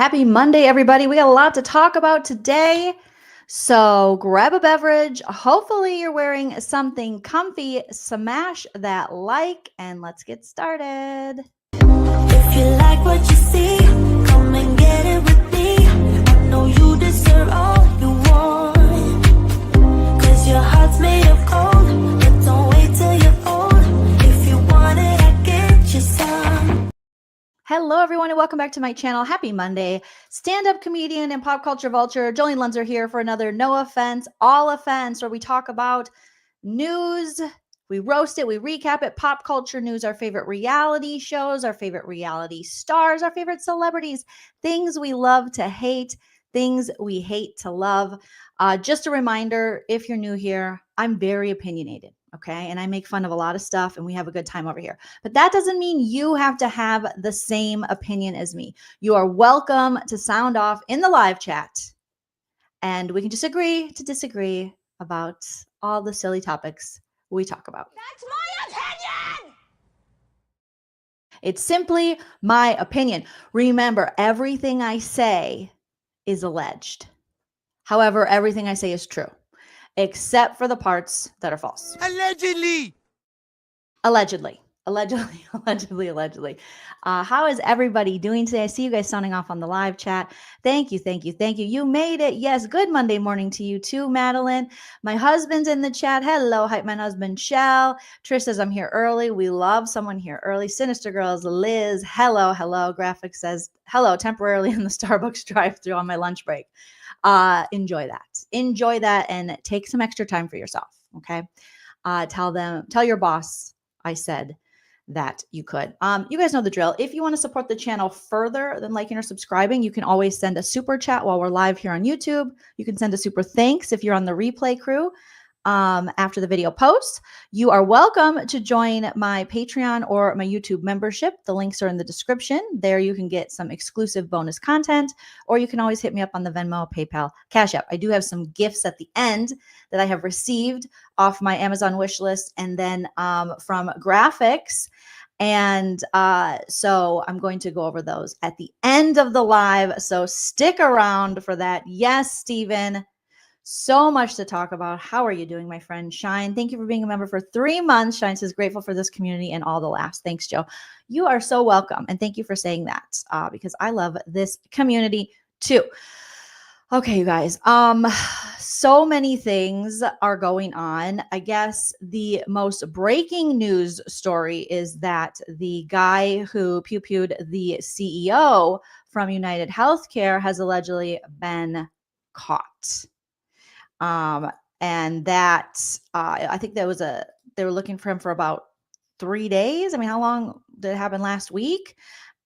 Happy Monday, everybody. We got a lot to talk about today. So grab a beverage. Hopefully you're wearing something comfy. Smash that like and let's get started. If you like what you see, come and get it with me. I know you deserve all you want. 'Cause your heart's made of gold. But don't wait till you're old. If you want it, I get you some. Hello, everyone, and welcome back to my channel. Happy Monday. Stand-up comedian and pop culture vulture, Joleen Lunzer here for another No Offense, All Offense, where we talk about news, we roast it, we recap it, pop culture news, our favorite reality shows, our favorite reality stars, our favorite celebrities, things we love to hate, things we hate to love. Just a reminder, if you're new here, I'm very opinionated, okay? And I make fun of a lot of stuff and we have a good time over here. But that doesn't mean you have to have the same opinion as me. You are welcome to sound off in the live chat and we can just agree to disagree about all the silly topics we talk about. That's my opinion! It's simply my opinion. Remember, everything I say is alleged. However, everything I say is true, except for the parts that are false. Allegedly. Allegedly. How is everybody doing today? I see you guys signing off on the live chat. Thank you. You made it. Yes, good Monday morning to you too, Madeline. My husband's in the chat. Hello, hype man husband, Shell. Trish says, I'm here early. We love someone here early. Sinister Girls, Liz. Hello. Graphic says, hello, temporarily in the Starbucks drive-thru on my lunch break. Enjoy that and take some extra time for yourself. Okay. Tell your boss I said that you could. You guys know the drill. If you want to support the channel further than liking or subscribing, you can always send a super chat while we're live here on YouTube. You can send a super thanks if you're on the replay crew. After the video posts, you are welcome to join my Patreon or my YouTube membership. The links are in the description. There you can get some exclusive bonus content, or you can always hit me up on the Venmo, PayPal, Cash App. I do have some gifts at the end that I have received off my Amazon wish list and then from graphics. And so I'm going to go over those at the end of the live. So stick around for that. Yes, Stephen. So much to talk about. How are you doing, my friend? Shine, thank you for being a member for 3 months. Shine says, grateful for this community and all the laughs. Thanks, Joe. You are so welcome. And thank you for saying that because I love this community too. Okay, you guys. So many things are going on. I guess the most breaking news story is that the guy who pew-pewed the CEO from UnitedHealthcare has allegedly been caught. And that, I think they were looking for him for about 3 days. I mean, how long did it happen last week?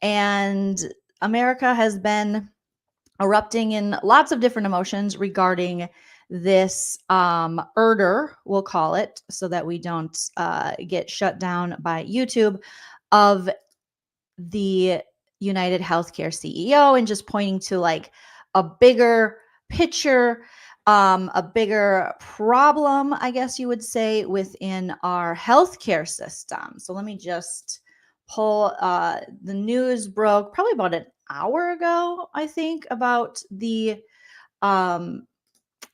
And America has been erupting in lots of different emotions regarding this, murder, we'll call it, so that we don't, get shut down by YouTube, of the UnitedHealthcare CEO, and just pointing to like a bigger picture, a bigger problem, I guess you would say, within our healthcare system. So let me just pull, the news broke probably about an hour ago, I think, about the, them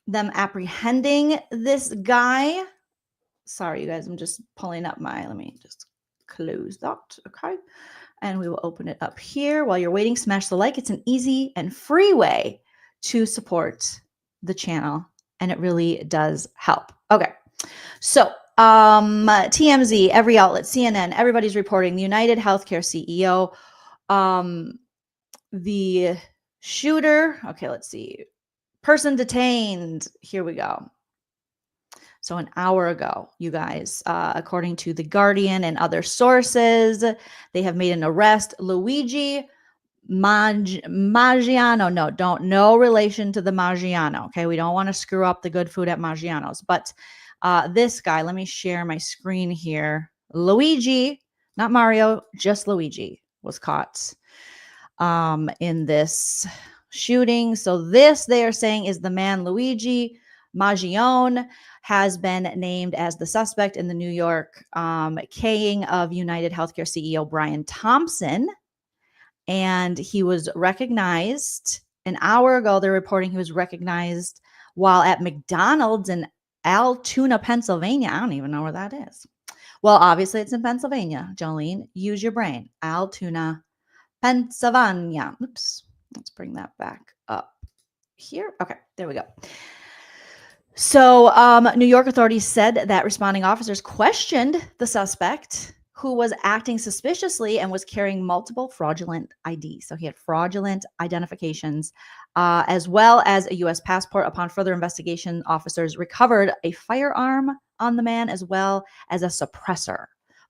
apprehending this guy. Sorry, you guys, I'm just pulling up let me just close that. Okay. And we will open it up here. While you're waiting, smash the like. It's an easy and free way to support the channel, and it really does help. Okay. So, TMZ, every outlet, CNN, everybody's reporting the UnitedHealthcare CEO, the shooter. Okay, let's see. Person detained. Here we go. So an hour ago, you guys, according to The Guardian and other sources, they have made an arrest. Luigi Maggiano. No relation to the Maggiano. Okay. We don't want to screw up the good food at Maggiano's, but this guy, let me share my screen here. Luigi, not Mario, just Luigi, was caught in this shooting. So this, they are saying, is the man Luigi Maggione, has been named as the suspect in the New York K-ing of UnitedHealthcare CEO Brian Thompson. and he was recognized an hour ago. They're reporting he was recognized while at McDonald's in Altoona, Pennsylvania. I don't even know where that is. Well, obviously it's in Pennsylvania. Jolene, use your brain. Altoona, Pennsylvania. Oops. Let's bring that back up here. Okay, there we go. So New York authorities said that responding officers questioned the suspect, who was acting suspiciously and was carrying multiple fraudulent IDs. So he had fraudulent identifications, as well as a U.S. passport. Upon further investigation, officers recovered a firearm on the man as well as a suppressor,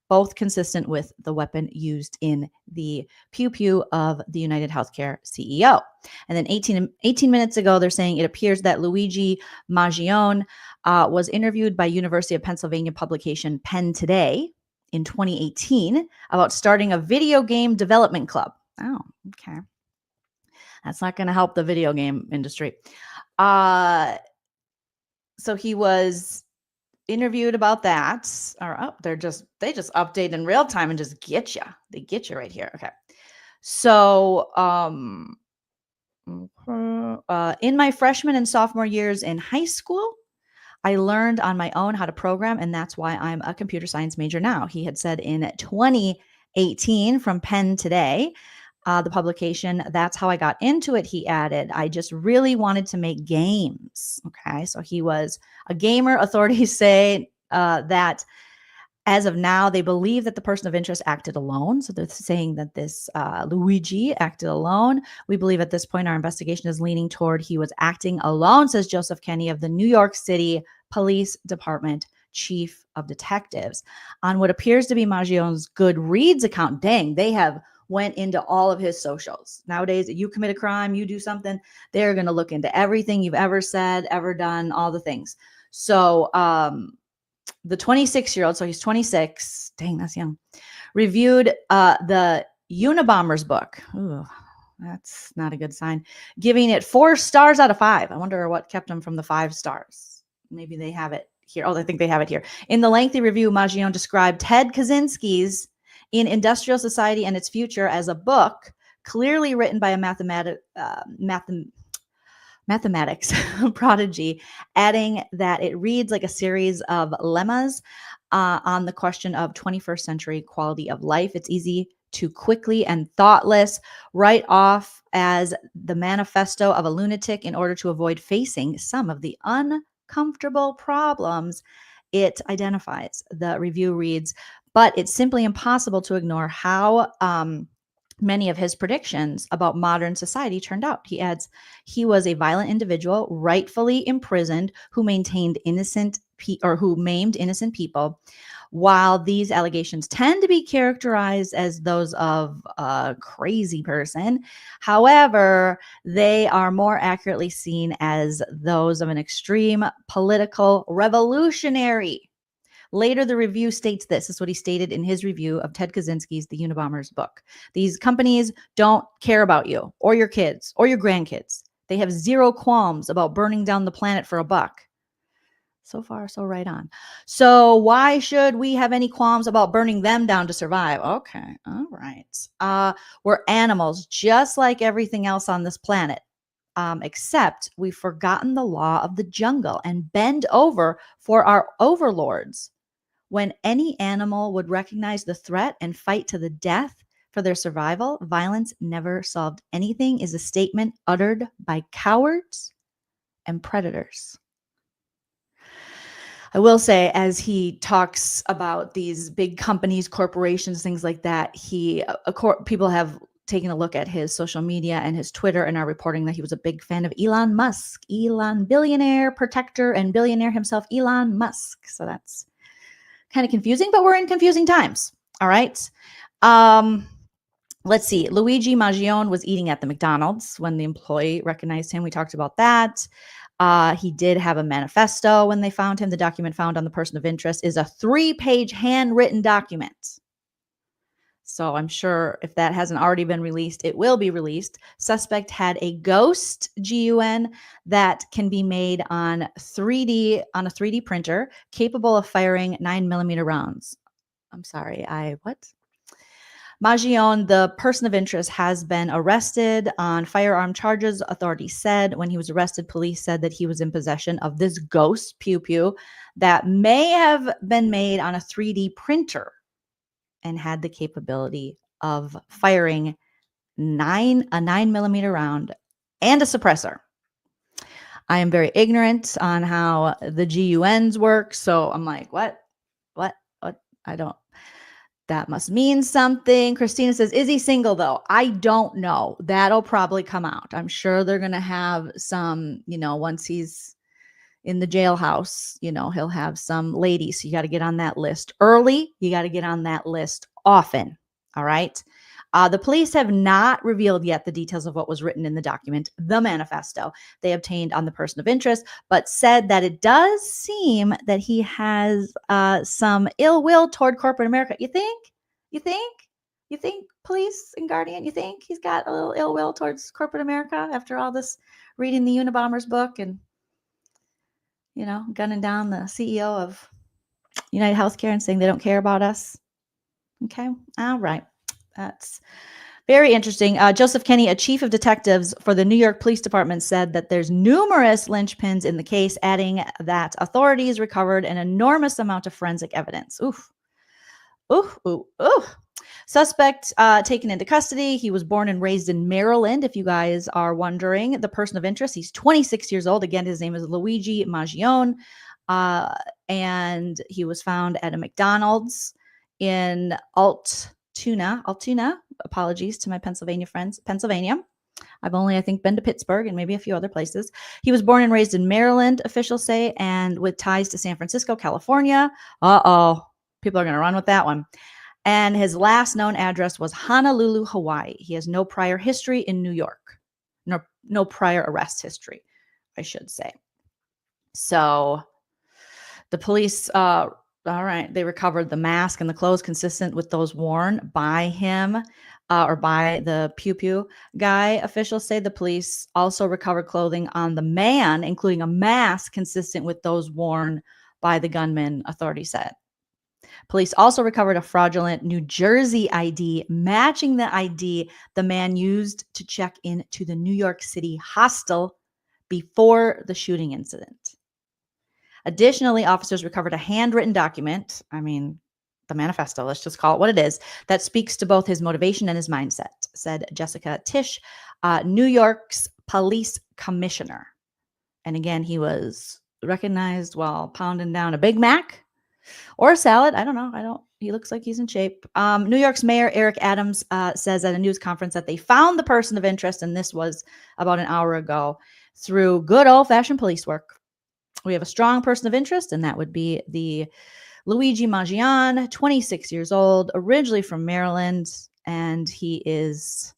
both consistent with the weapon used in the pew-pew of the UnitedHealthcare CEO. And then 18 minutes ago, they're saying it appears that Luigi Maggione was interviewed by University of Pennsylvania publication Penn Today in 2018 about starting a video game development club. Oh, okay. That's not going to help the video game industry. So he was interviewed about that. Or they just update in real time and just get you. They get you right here. Okay. So in my freshman and sophomore years in high school, I learned on my own how to program, and that's why I'm a computer science major now. He had said in 2018 from Penn Today, the publication. That's how I got into it, he added. I just really wanted to make games. Okay, so he was a gamer. Authorities say that as of now, they believe that the person of interest acted alone. So they're saying that this Luigi acted alone. We believe at this point our investigation is leaning toward he was acting alone, says Joseph Kenny of the New York City Police Department Chief of Detectives. On what appears to be Maggione's Goodreads account, dang, they have went into all of his socials. Nowadays, you commit a crime, you do something, they're going to look into everything you've ever said, ever done, all the things. So, the 26-year-old, so he's 26, dang, that's young, reviewed the Unabomber's book. Ooh, that's not a good sign. Giving it 4 stars out of 5. I wonder what kept him from the 5 stars. Maybe they have it here. Oh, I think they have it here. In the lengthy review, Maggione described Ted Kaczynski's In Industrial Society and Its Future as a book clearly written by a mathematics prodigy, adding that it reads like a series of lemmas on the question of 21st century quality of life. It's easy to quickly and thoughtless write off as the manifesto of a lunatic in order to avoid facing some of the uncomfortable problems it identifies. The review reads, but it's simply impossible to ignore how many of his predictions about modern society turned out. He adds, he was a violent individual, rightfully imprisoned, who maimed innocent people. While these allegations tend to be characterized as those of a crazy person, however, they are more accurately seen as those of an extreme political revolutionary. Later, the review states this is what he stated in his review of Ted Kaczynski's The Unabomber's book. These companies don't care about you or your kids or your grandkids. They have zero qualms about burning down the planet for a buck. So far, so right on. So why should we have any qualms about burning them down to survive? Okay, all right. We're animals just like everything else on this planet. Except we've forgotten the law of the jungle and bend over for our overlords. When any animal would recognize the threat and fight to the death for their survival, violence never solved anything is a statement uttered by cowards and predators. I will say, as he talks about these big companies, corporations, things like that, people have taken a look at his social media and his Twitter and are reporting that he was a big fan of Elon Musk, billionaire protector and billionaire himself, Elon Musk. So that's kind of confusing, but we're in confusing times. All right. Let's see. Luigi Maggione was eating at the McDonald's when the employee recognized him. We talked about that. He did have a manifesto when they found him. The document found on the person of interest is a 3-page handwritten document. So I'm sure if that hasn't already been released, it will be released. Suspect had a ghost GUN that can be made on a 3D printer, capable of firing 9mm rounds. I'm sorry, what? Magione, the person of interest, has been arrested on firearm charges. Authorities said when he was arrested, police said that he was in possession of this ghost pew pew that may have been made on a 3D printer and had the capability of firing a 9mm round and a suppressor. I am very ignorant on how the GUNs work, so I'm like, what? I don't. That must mean something. Christina says, is he single though? I don't know. That'll probably come out. I'm sure they're going to have some, once he's in the jailhouse, he'll have some ladies. So you got to get on that list early. You got to get on that list often. All right. The police have not revealed yet the details of what was written in the document, the manifesto they obtained on the person of interest, but said that it does seem that he has some ill will toward corporate America. You think? You think, police and Guardian, you think he's got a little ill will towards corporate America after all this reading the Unabomber's book and, gunning down the CEO of UnitedHealthcare and saying they don't care about us? Okay. All right. That's very interesting. Joseph Kenney, a chief of detectives for the New York Police Department, said that there's numerous linchpins in the case, adding that authorities recovered an enormous amount of forensic evidence. Oof. Suspect taken into custody. He was born and raised in Maryland, if you guys are wondering. The person of interest, he's 26 years old. Again, his name is Luigi Magione. And he was found at a McDonald's in Altoona. Apologies to my Pennsylvania friends. Pennsylvania. I've only, I think, been to Pittsburgh and maybe a few other places. He was born and raised in Maryland, officials say, and with ties to San Francisco, California. People are going to run with that one. And his last known address was Honolulu, Hawaii. He has no prior history in New York. No prior arrest history, I should say. So the police, all right, they recovered the mask and the clothes consistent with those worn by him or by the Pew Pew guy. Officials say the police also recovered clothing on the man, including a mask consistent with those worn by the gunman, authorities said. Police also recovered a fraudulent New Jersey ID matching the ID the man used to check into the New York City hostel before the shooting incident. Additionally, officers recovered a handwritten document, the manifesto, let's just call it what it is, that speaks to both his motivation and his mindset, said Jessica Tisch, New York's police commissioner. And again, he was recognized while pounding down a Big Mac or a salad. I don't know. He looks like he's in shape. New York's Mayor Eric Adams says at a news conference that they found the person of interest, and this was about an hour ago, through good old-fashioned police work. We have a strong person of interest, and that would be the Luigi Magione, 26 years old, originally from Maryland, and he's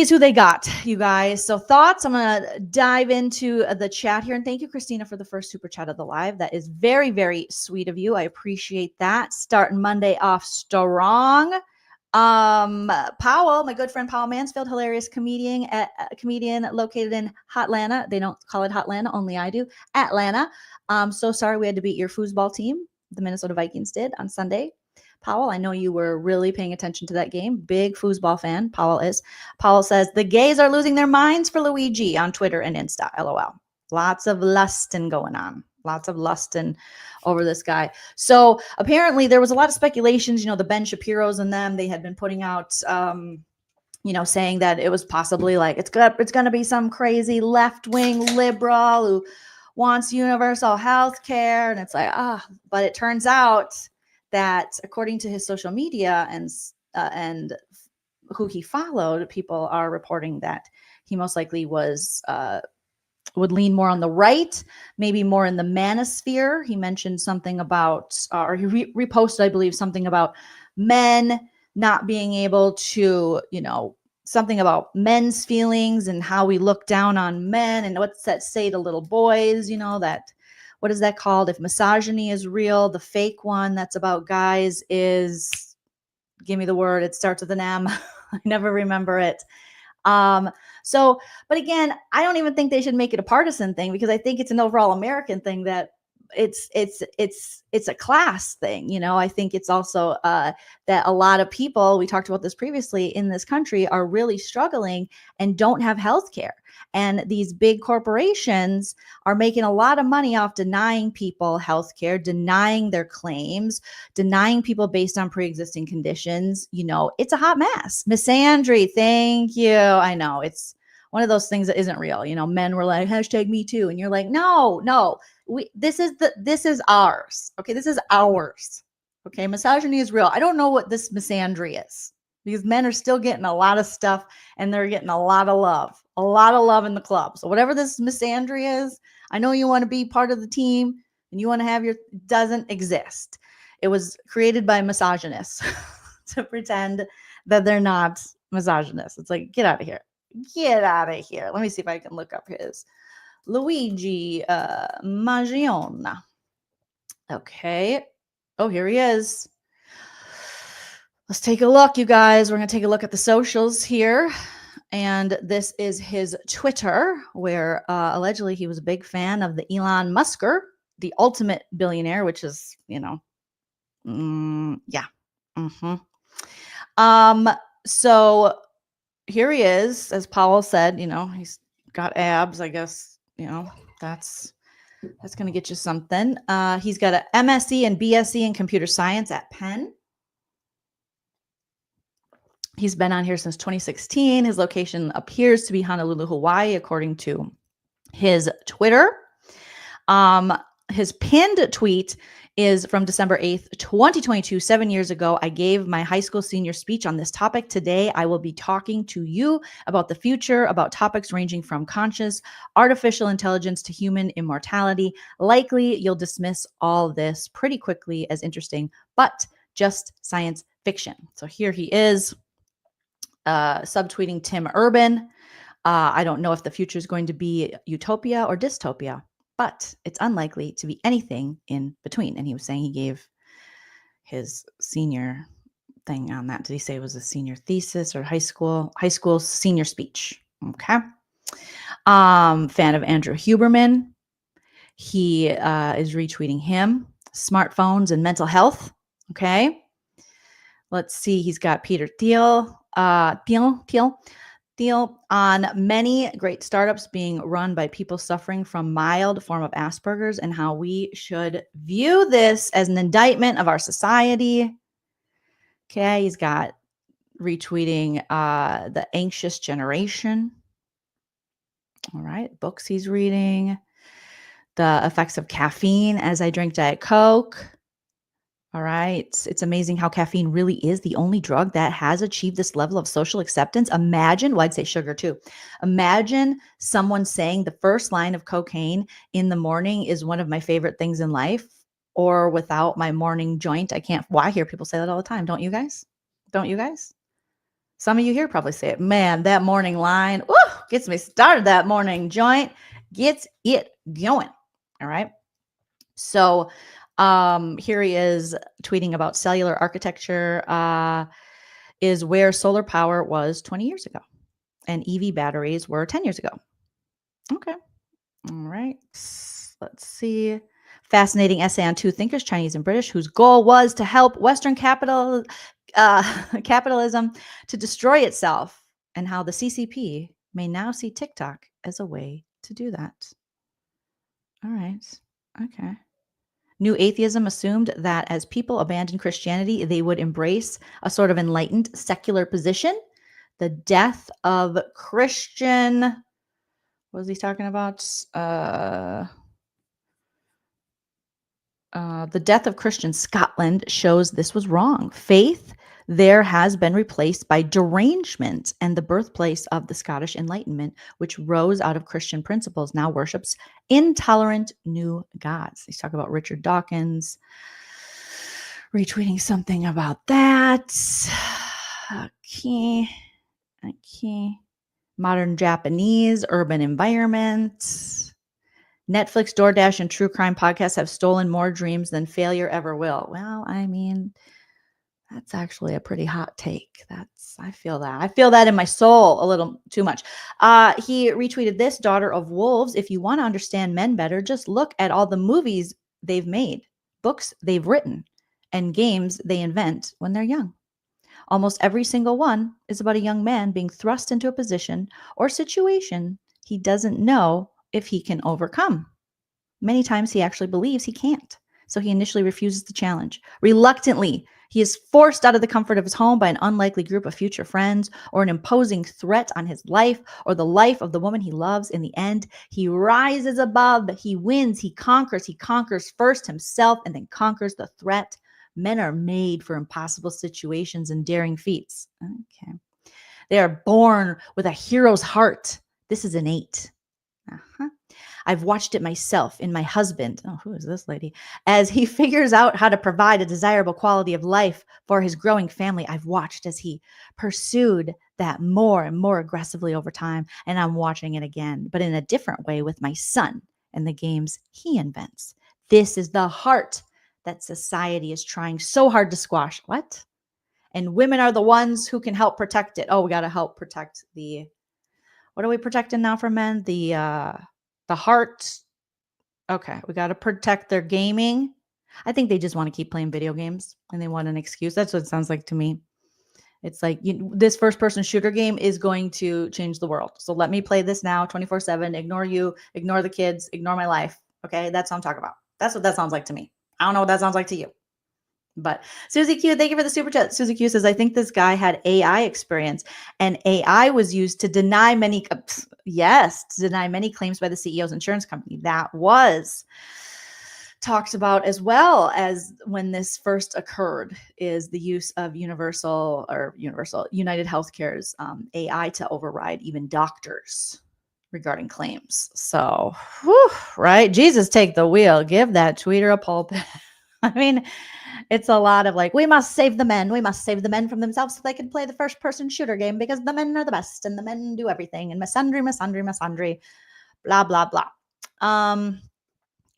who they got, you guys. So thoughts, I'm going to dive into the chat here. And thank you, Christina, for the first super chat of the live. That is very, very sweet of you. I appreciate that. Starting Monday off strong. Powell, my good friend Powell Mansfield, hilarious comedian located in Hotlanta. They don't call it Hotlanta, only I do. Atlanta. So sorry we had to beat your foosball team. The Minnesota Vikings did on Sunday. Powell, I know you were really paying attention to that game. Big foosball fan, Powell is. Powell says, the gays are losing their minds for Luigi on Twitter and Insta, LOL. Lots of lustin' going on. Lots of lustin' over this guy. So apparently there was a lot of speculations, the Ben Shapiro's and them, they had been putting out, saying that it was possibly like, it's going to be some crazy left-wing liberal who wants universal health care. And it's like, but it turns out that according to his social media and who he followed, people are reporting that he most likely would lean more on the right, maybe more in the manosphere. He mentioned something about, or he reposted, I believe, something about men not being able to, something about men's feelings and how we look down on men and what's that say to little boys, that. What is that called? If misogyny is real, the fake one that's about guys is, give me the word, it starts with an M. I never remember it. But again, I don't even think they should make it a partisan thing because I think it's an overall American thing that it's a class thing. You know, I think it's also that a lot of people, we talked about this previously, in this country are really struggling and don't have health care. And these big corporations are making a lot of money off denying people health care, denying their claims, denying people based on pre-existing conditions. You know, it's a hot mess. Miss Andri, thank you. I know it's one of those things that isn't real. You know, men were like, #me too. And you're like, no, this is ours. Okay. This is ours. Okay. Misogyny is real. I don't know what this misandry is, because men are still getting a lot of stuff and they're getting a lot of love in the club. So whatever this misandry is, I know you want to be part of the team and you want to have doesn't exist. It was created by misogynists to pretend that they're not misogynists. It's like, get out of here. Get out of here. Let me see if I can look up his Luigi Magione. Okay. Oh, here he is. Let's take a look, you guys. We're going to take a look at the socials here. And this is his Twitter, where allegedly he was a big fan of the Elon Musker, the ultimate billionaire, which is, you know, yeah. So here he is, as Powell said, you know, he's got abs, I guess, you know, that's going to get you something. He's got an MSc and BSc in computer science at Penn. He's been on here since 2016. His location appears to be Honolulu, Hawaii, according to his Twitter. His pinned tweet is from December 8th, 2022, 7 years ago. I gave my high school senior speech on this topic. Today, I will be talking to you about the future, about topics ranging from conscious artificial intelligence to human immortality. Likely, you'll dismiss all this pretty quickly as interesting, but just science fiction. So here he is, subtweeting Tim Urban. I don't know if the future is going to be utopia or dystopia, but it's unlikely to be anything in between. And he was saying he gave his senior thing on that. Did he say it was a senior thesis or high school senior speech? Okay. Fan of Andrew Huberman. He is retweeting him. Smartphones and mental health. Okay. Let's see. He's got Peter Thiel on many great startups being run by people suffering from mild form of Asperger's, and how we should view this as an indictment of our society. Okay, he's got retweeting The Anxious Generation. All right, books he's reading. The Effects of Caffeine as I Drink Diet Coke. All right. It's amazing how caffeine really is the only drug that has achieved this level of social acceptance. Imagine, well, I'd say sugar too. Imagine someone saying the first line of cocaine in the morning is one of my favorite things in life, or without my morning joint, I can't. Well, I hear people say that all the time. Don't you guys? Don't you guys? Some of you here probably say it. Man, that morning line, gets me started. That morning joint gets it going. All right. So, here he is tweeting about cellular architecture is where solar power was 20 years ago and EV batteries were 10 years ago. Okay. All right. Let's see. Fascinating essay on two thinkers, Chinese and British, whose goal was to help Western capitalism to destroy itself, and how the CCP may now see TikTok as a way to do that. All right. Okay. New atheism assumed that as people abandoned Christianity, they would embrace a sort of enlightened secular position. The death of Christian, what was he talking about? The death of Christian Scotland shows this was wrong. Faith there has been replaced by derangement, and the birthplace of the Scottish Enlightenment, which rose out of Christian principles, now worships intolerant new gods. He's talking about Richard Dawkins, retweeting something about that. Okay. Modern Japanese urban environment. Netflix, DoorDash, and true crime podcasts have stolen more dreams than failure ever will. Well, I mean, that's actually a pretty hot take. I feel that in my soul a little too much. He retweeted this, Daughter of Wolves. If you want to understand men better, just look at all the movies they've made, books they've written, and games they invent when they're young. Almost every single one is about a young man being thrust into a position or situation he doesn't know if he can overcome. Many times he actually believes he can't, so he initially refuses the challenge. Reluctantly, he is forced out of the comfort of his home by an unlikely group of future friends or an imposing threat on his life or the life of the woman he loves. In the end, he rises above, he wins, he conquers first himself and then conquers the threat. Men are made for impossible situations and daring feats. Okay. They are born with a hero's heart. This is innate. I've watched it myself in my husband. Oh, who is this lady? As he figures out how to provide a desirable quality of life for his growing family. I've watched as he pursued that more and more aggressively over time. And I'm watching it again, but in a different way with my son and the games he invents. This is the heart that society is trying so hard to squash. What? And women are the ones who can help protect it. Oh, we got to help protect what are we protecting now for men? The heart. Okay, we got to protect their gaming. I think they just want to keep playing video games and they want an excuse. That's what it sounds like to me. It's like this first person shooter game is going to change the world. So let me play this now 24/7, ignore you, ignore the kids, ignore my life. Okay, that's what I'm talking about. That's what that sounds like to me. I don't know what that sounds like to you. But Susie Q, thank you for the super chat. Susie Q says, I think this guy had AI experience and AI was used to deny many, to deny many claims by the CEO's insurance company. That was talked about as well as when this first occurred is the use of UnitedHealthcare's AI to override even doctors regarding claims. So, right? Jesus, take the wheel. Give that tweeter a pulpit. I mean, it's a lot of like, we must save the men. We must save the men from themselves so they can play the first person shooter game because the men are the best and the men do everything. And misandry, blah, blah, blah.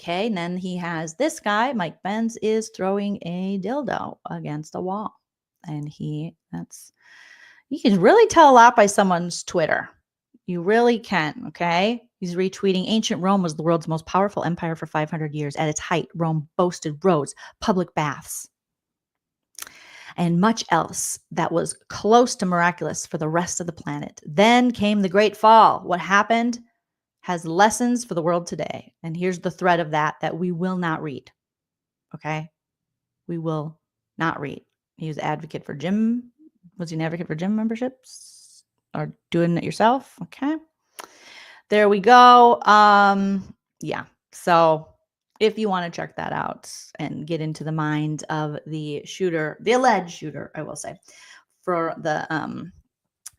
Okay. And then he has this guy, Mike Benz, is throwing a dildo against a wall. And you can really tell a lot by someone's Twitter. You really can, okay? He's retweeting, ancient Rome was the world's most powerful empire for 500 years. At its height, Rome boasted roads, public baths, and much else that was close to miraculous for the rest of the planet. Then came the Great Fall. What happened has lessons for the world today. And here's the thread of that we will not read, okay? We will not read. He was an advocate for gym. Was he an advocate for gym memberships? Or doing it yourself? Okay. There we go. Yeah. So if you want to check that out and get into the mind of the shooter, the alleged shooter, I will say, for the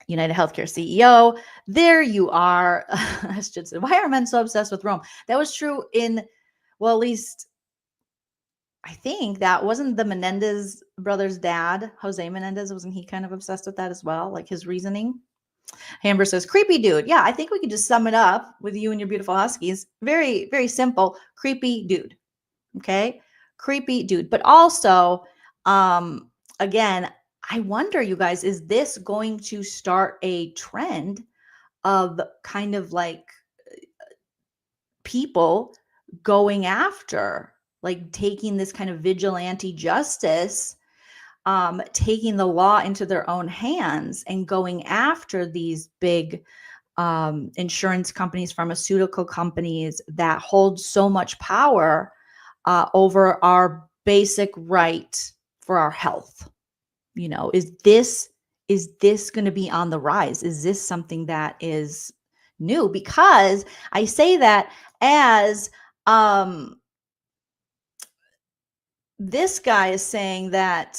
UnitedHealthcare CEO, there you are. Why are men so obsessed with Rome? That was true at least I think that wasn't the Menendez brothers' dad, Jose Menendez. Wasn't he kind of obsessed with that as well? Like his reasoning? Hamber says, creepy dude. Yeah, I think we could just sum it up with you and your beautiful huskies. Very, very simple. Creepy dude. Okay? Creepy dude. But also, again, I wonder, you guys, is this going to start a trend of kind of like people going after, like taking this kind of vigilante justice, taking the law into their own hands and going after these big insurance companies, pharmaceutical companies that hold so much power over our basic right for our health. You know, is this going to be on the rise? Is this something that is new? Because I say that as this guy is saying that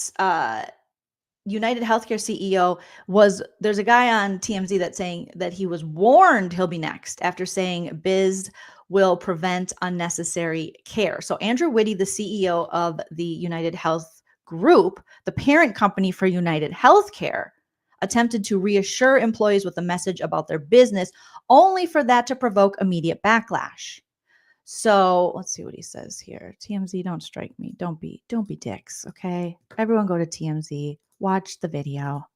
UnitedHealthcare CEO there's a guy on TMZ that's saying that he was warned he'll be next after saying Biz will prevent unnecessary care. So Andrew Whitty, the CEO of the United Health Group, the parent company for UnitedHealthcare, attempted to reassure employees with a message about their business, only for that to provoke immediate backlash. So let's see what he says here. TMZ, don't strike me. Don't be dicks, okay? Everyone go to TMZ. Watch the video.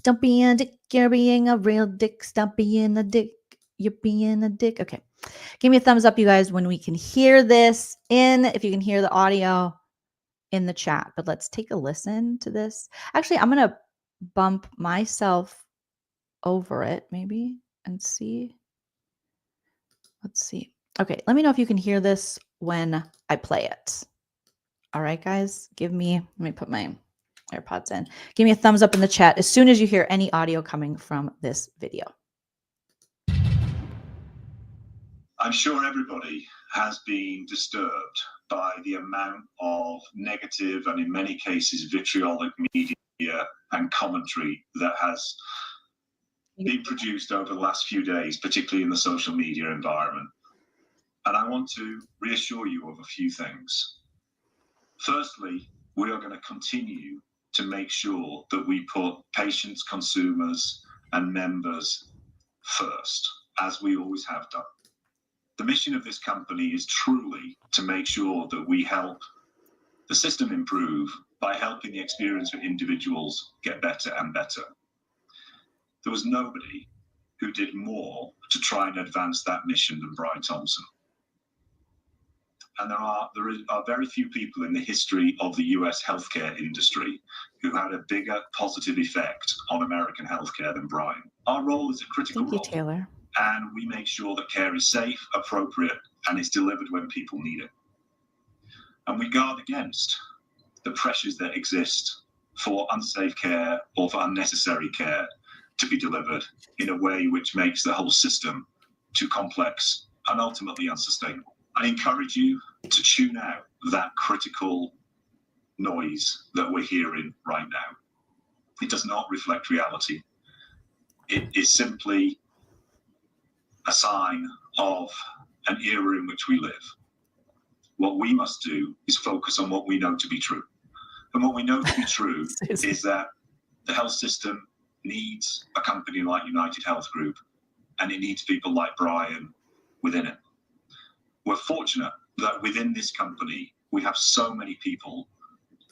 Don't be a dick. You're being a real dick. Stop being a dick. You're being a dick. Okay. Give me a thumbs up, you guys, when we can hear this if you can hear the audio in the chat. But let's take a listen to this. Actually, I'm going to bump myself over it maybe and see. Let's see. Okay. Let me know if you can hear this when I play it. All right, guys, let me put my AirPods in. Give me a thumbs up in the chat as soon as you hear any audio coming from this video. I'm sure everybody has been disturbed by the amount of negative and in many cases vitriolic media and commentary that has been produced over the last few days, particularly in the social media environment. And I want to reassure you of a few things. Firstly, we are going to continue to make sure that we put patients, consumers, and members first, as we always have done. The mission of this company is truly to make sure that we help the system improve by helping the experience of individuals get better and better. There was nobody who did more to try and advance that mission than Brian Thompson. And there are very few people in the history of the US healthcare industry who had a bigger positive effect on American healthcare than Brian. Our role is a critical role. Thank you, Taylor. And we make sure that care is safe, appropriate, and is delivered when people need it. And we guard against the pressures that exist for unsafe care or for unnecessary care to be delivered in a way which makes the whole system too complex and ultimately unsustainable. I encourage you to tune out that critical noise that we're hearing right now. It does not reflect reality. It is simply a sign of an era in which we live. What we must do is focus on what we know to be true. And what we know to be true is that the health system needs a company like UnitedHealth Group, and it needs people like Brian within it. We're fortunate that within this company, we have so many people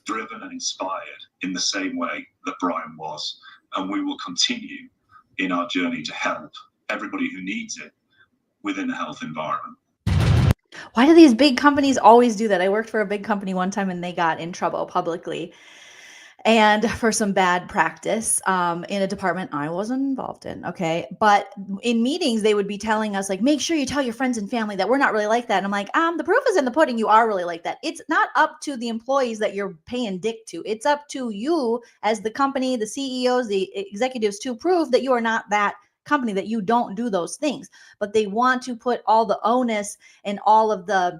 driven and inspired in the same way that Brian was, and we will continue in our journey to help everybody who needs it within the health environment. Why do these big companies always do that? I worked for a big company one time and they got in trouble publicly and for some bad practice in a department I wasn't involved in. Okay. But in meetings, they would be telling us like, make sure you tell your friends and family that we're not really like that. And I'm like, the proof is in the pudding. You are really like that. It's not up to the employees that you're paying dick to. It's up to you as the company, the CEOs, the executives to prove that you are not that company, that you don't do those things. But they want to put all the onus and all of the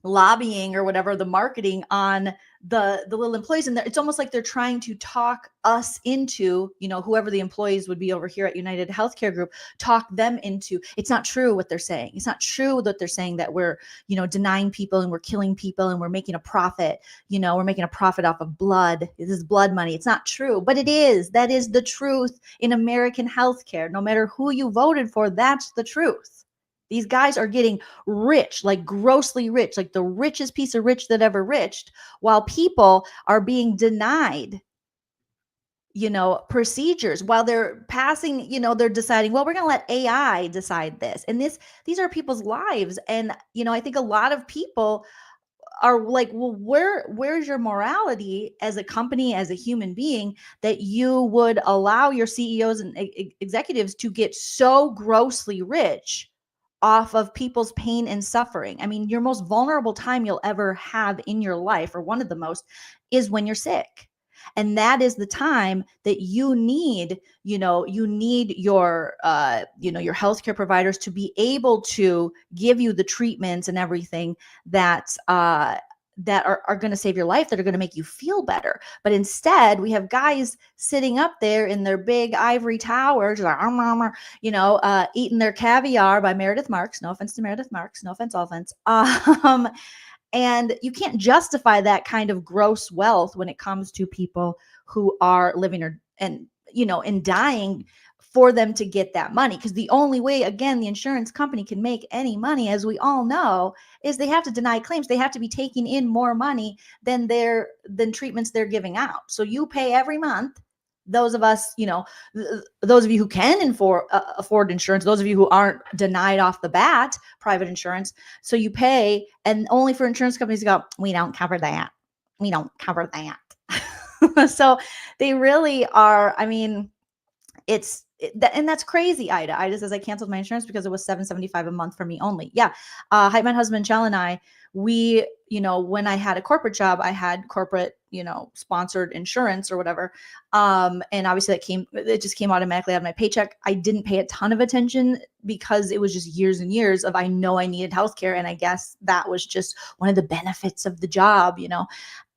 lobbying or whatever, the marketing on the little employees. And it's almost like they're trying to talk us into, whoever the employees would be over here at UnitedHealthcare Group, talk them into. It's not true what they're saying. It's not true that they're saying that we're, denying people and we're killing people and we're making a profit. We're making a profit off of blood. This is blood money. It's not true, but it is. That is the truth in American healthcare. No matter who you voted for, that's the truth. These guys are getting rich, like grossly rich, like the richest piece of rich that ever riched, while people are being denied, procedures, while they're passing, they're deciding, well, we're going to let AI decide this. And these are people's lives. And, I think a lot of people are like, well, where's your morality as a company, as a human being, that you would allow your CEOs and executives to get so grossly rich off of people's pain and suffering? I mean, your most vulnerable time you'll ever have in your life, or one of the most, is when you're sick. And that is the time that you need your, your healthcare providers to be able to give you the treatments and everything that are going to save your life, that are going to make you feel better. But instead, we have guys sitting up there in their big ivory towers, like, eating their caviar by Meredith Marks. No offense to Meredith Marks. No offense, all offense. And you can't justify that kind of gross wealth when it comes to people who are living and dying for them to get that money. Because the only way, again, the insurance company can make any money, as we all know, is they have to deny claims. They have to be taking in more money than treatments they're giving out. So you pay every month those of us, those of you who can afford insurance, those of you who aren't denied off the bat private insurance, so you pay, and only for insurance companies to go, we don't cover that. We don't cover that. So they really are. I mean, and that's crazy. Ida says, I canceled my insurance because it was $775 a month for me only. Yeah. Hi, my husband, Chell, and I, we, when I had a corporate job, I had corporate, sponsored insurance or whatever. And obviously it just came automatically out of my paycheck. I didn't pay a ton of attention because it was just years and years of, I know I needed healthcare. And I guess that was just one of the benefits of the job,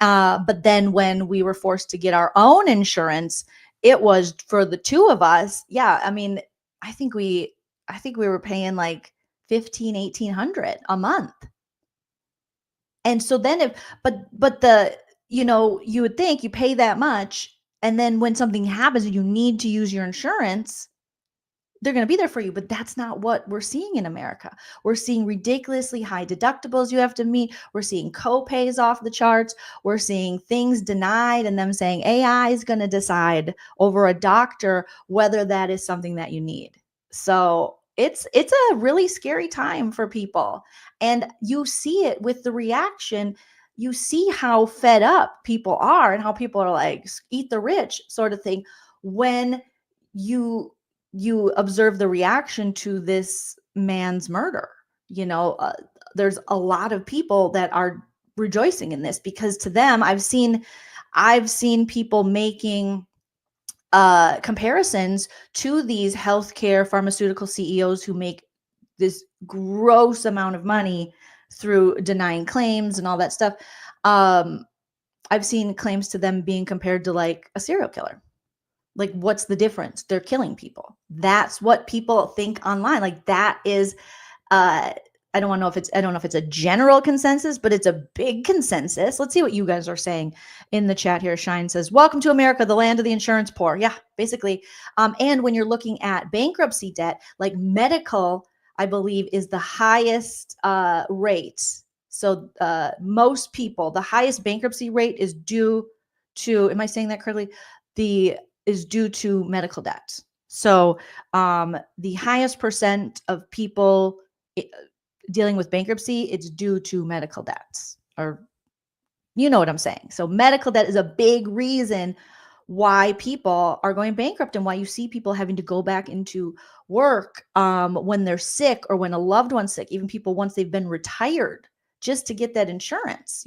but then when we were forced to get our own insurance, it was for the two of us. Yeah. I mean, I think we were paying like $1,500-$1,800 a month. And so then you would think you pay that much, and then when something happens and you need to use your insurance, they're going to be there for you. But that's not what we're seeing in America. We're seeing ridiculously high deductibles you have to meet. We're seeing co-pays off the charts. We're seeing things denied and them saying AI is going to decide over a doctor whether that is something that you need. So it's a really scary time for people. And you see it with the reaction. You see how fed up people are and how people are like, eat the rich sort of thing. When you observe the reaction to this man's murder, there's a lot of people that are rejoicing in this, because to them, I've seen people making comparisons to these healthcare pharmaceutical CEOs who make this gross amount of money through denying claims and all that stuff. I've seen claims to them being compared to like a serial killer. Like, what's the difference? They're killing people. That's what people think online. Like, that is, I don't know if it's a general consensus, but it's a big consensus. Let's see what you guys are saying in the chat here. Shine says, welcome to America, the land of the insurance poor. Yeah, basically. And when you're looking at bankruptcy debt, like medical, I believe, is the highest rate. So most people, the highest bankruptcy rate is due to, am I saying that correctly? Is due to medical debt. So the highest percent of people dealing with bankruptcy, it's due to medical debts, or you know what I'm saying. So medical debt is a big reason why people are going bankrupt, and why you see people having to go back into work when they're sick, or when a loved one's sick, even people once they've been retired, just to get that insurance.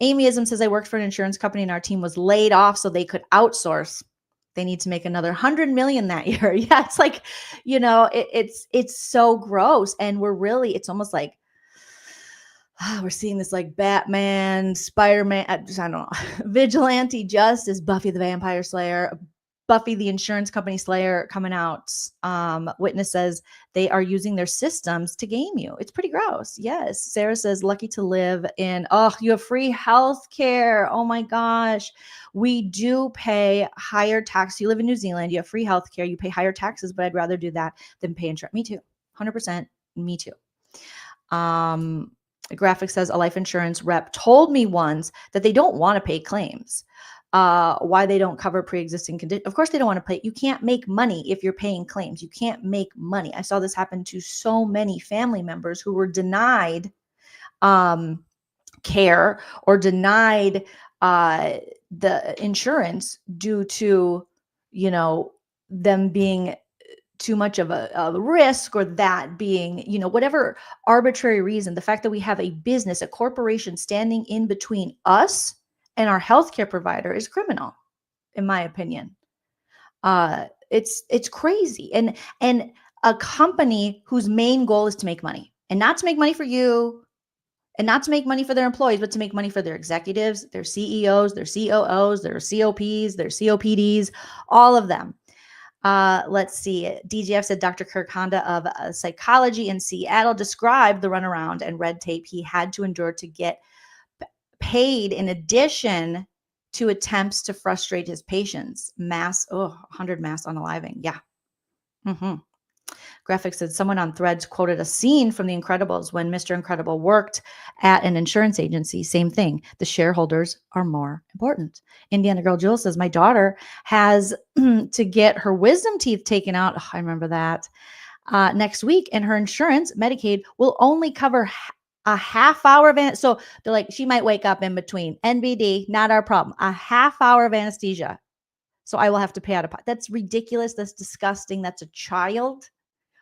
Amyism says, I worked for an insurance company and our team was laid off so they could outsource. They need to make another 100 million that year. Yeah, it's like, it's so gross. And it's almost like we're seeing this like Batman, Spider-Man, I don't know, vigilante justice, Buffy the Vampire Slayer, Buffy the insurance company slayer coming out. Witness says they are using their systems to game you. It's pretty gross. Yes. Sarah says, lucky to live in, you have free health care. Oh my gosh. We do pay higher tax. You live in New Zealand, you have free health care, you pay higher taxes, but I'd rather do that than pay insurance. Me too. 100%. Me too. Graphic says, a life insurance rep told me once that they don't want to pay claims. Why they don't cover pre-existing conditions. Of course they don't want to pay. You can't make money if you're paying claims. You can't make money. I saw this happen to so many family members who were denied care or denied the insurance due to, them being too much of a risk, or that being, whatever arbitrary reason. The fact that we have a business, a corporation standing in between us and our healthcare provider is criminal, in my opinion. It's crazy. And a company whose main goal is to make money, and not to make money for you, and not to make money for their employees, but to make money for their executives, their CEOs, their COOs, their COPs, their COPDs, all of them. Let's see. DGF said Dr. Kirk Honda of psychology in Seattle described the runaround and red tape he had to endure to get paid, in addition to attempts to frustrate his patients. 100 mass unaliving. Yeah. Graphic said someone on Threads quoted a scene from The Incredibles when Mr. Incredible worked at an insurance agency. Same thing. The shareholders are more important. Indiana Girl Jewel says, my daughter has to get her wisdom teeth taken out. Oh, I remember that. Next week, and her insurance, Medicaid, will only cover a half hour of so they're like, she might wake up in between. NBD, not our problem. A half hour of anesthesia. So I will have to pay out of pocket. That's ridiculous. That's disgusting. That's a child.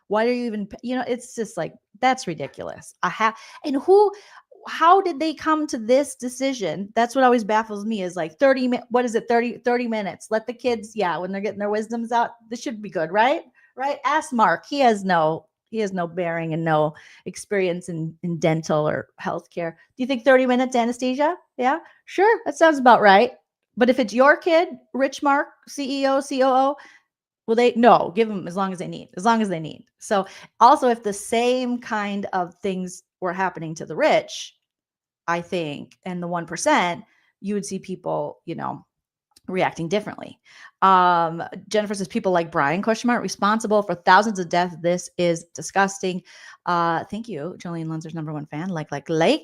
Why are you even, it's just like, that's ridiculous. And how did they come to this decision? That's what always baffles me is like 30 minutes. Let the kids, when they're getting their wisdoms out, this should be good, right? Right. Ask Mark. He has no bearing and no experience in dental or healthcare. Do you think 30 minutes anesthesia? Yeah, sure. That sounds about right. But if it's your kid, Rich Mark, CEO, COO, well, give them as long as they need. So also if the same kind of things were happening to the rich, I think, and the 1%, you would see people, reacting differently. Jennifer says people like Brian Kushner responsible for thousands of deaths. This is disgusting. Thank you. Joleen Lunzer's #1 fan. Like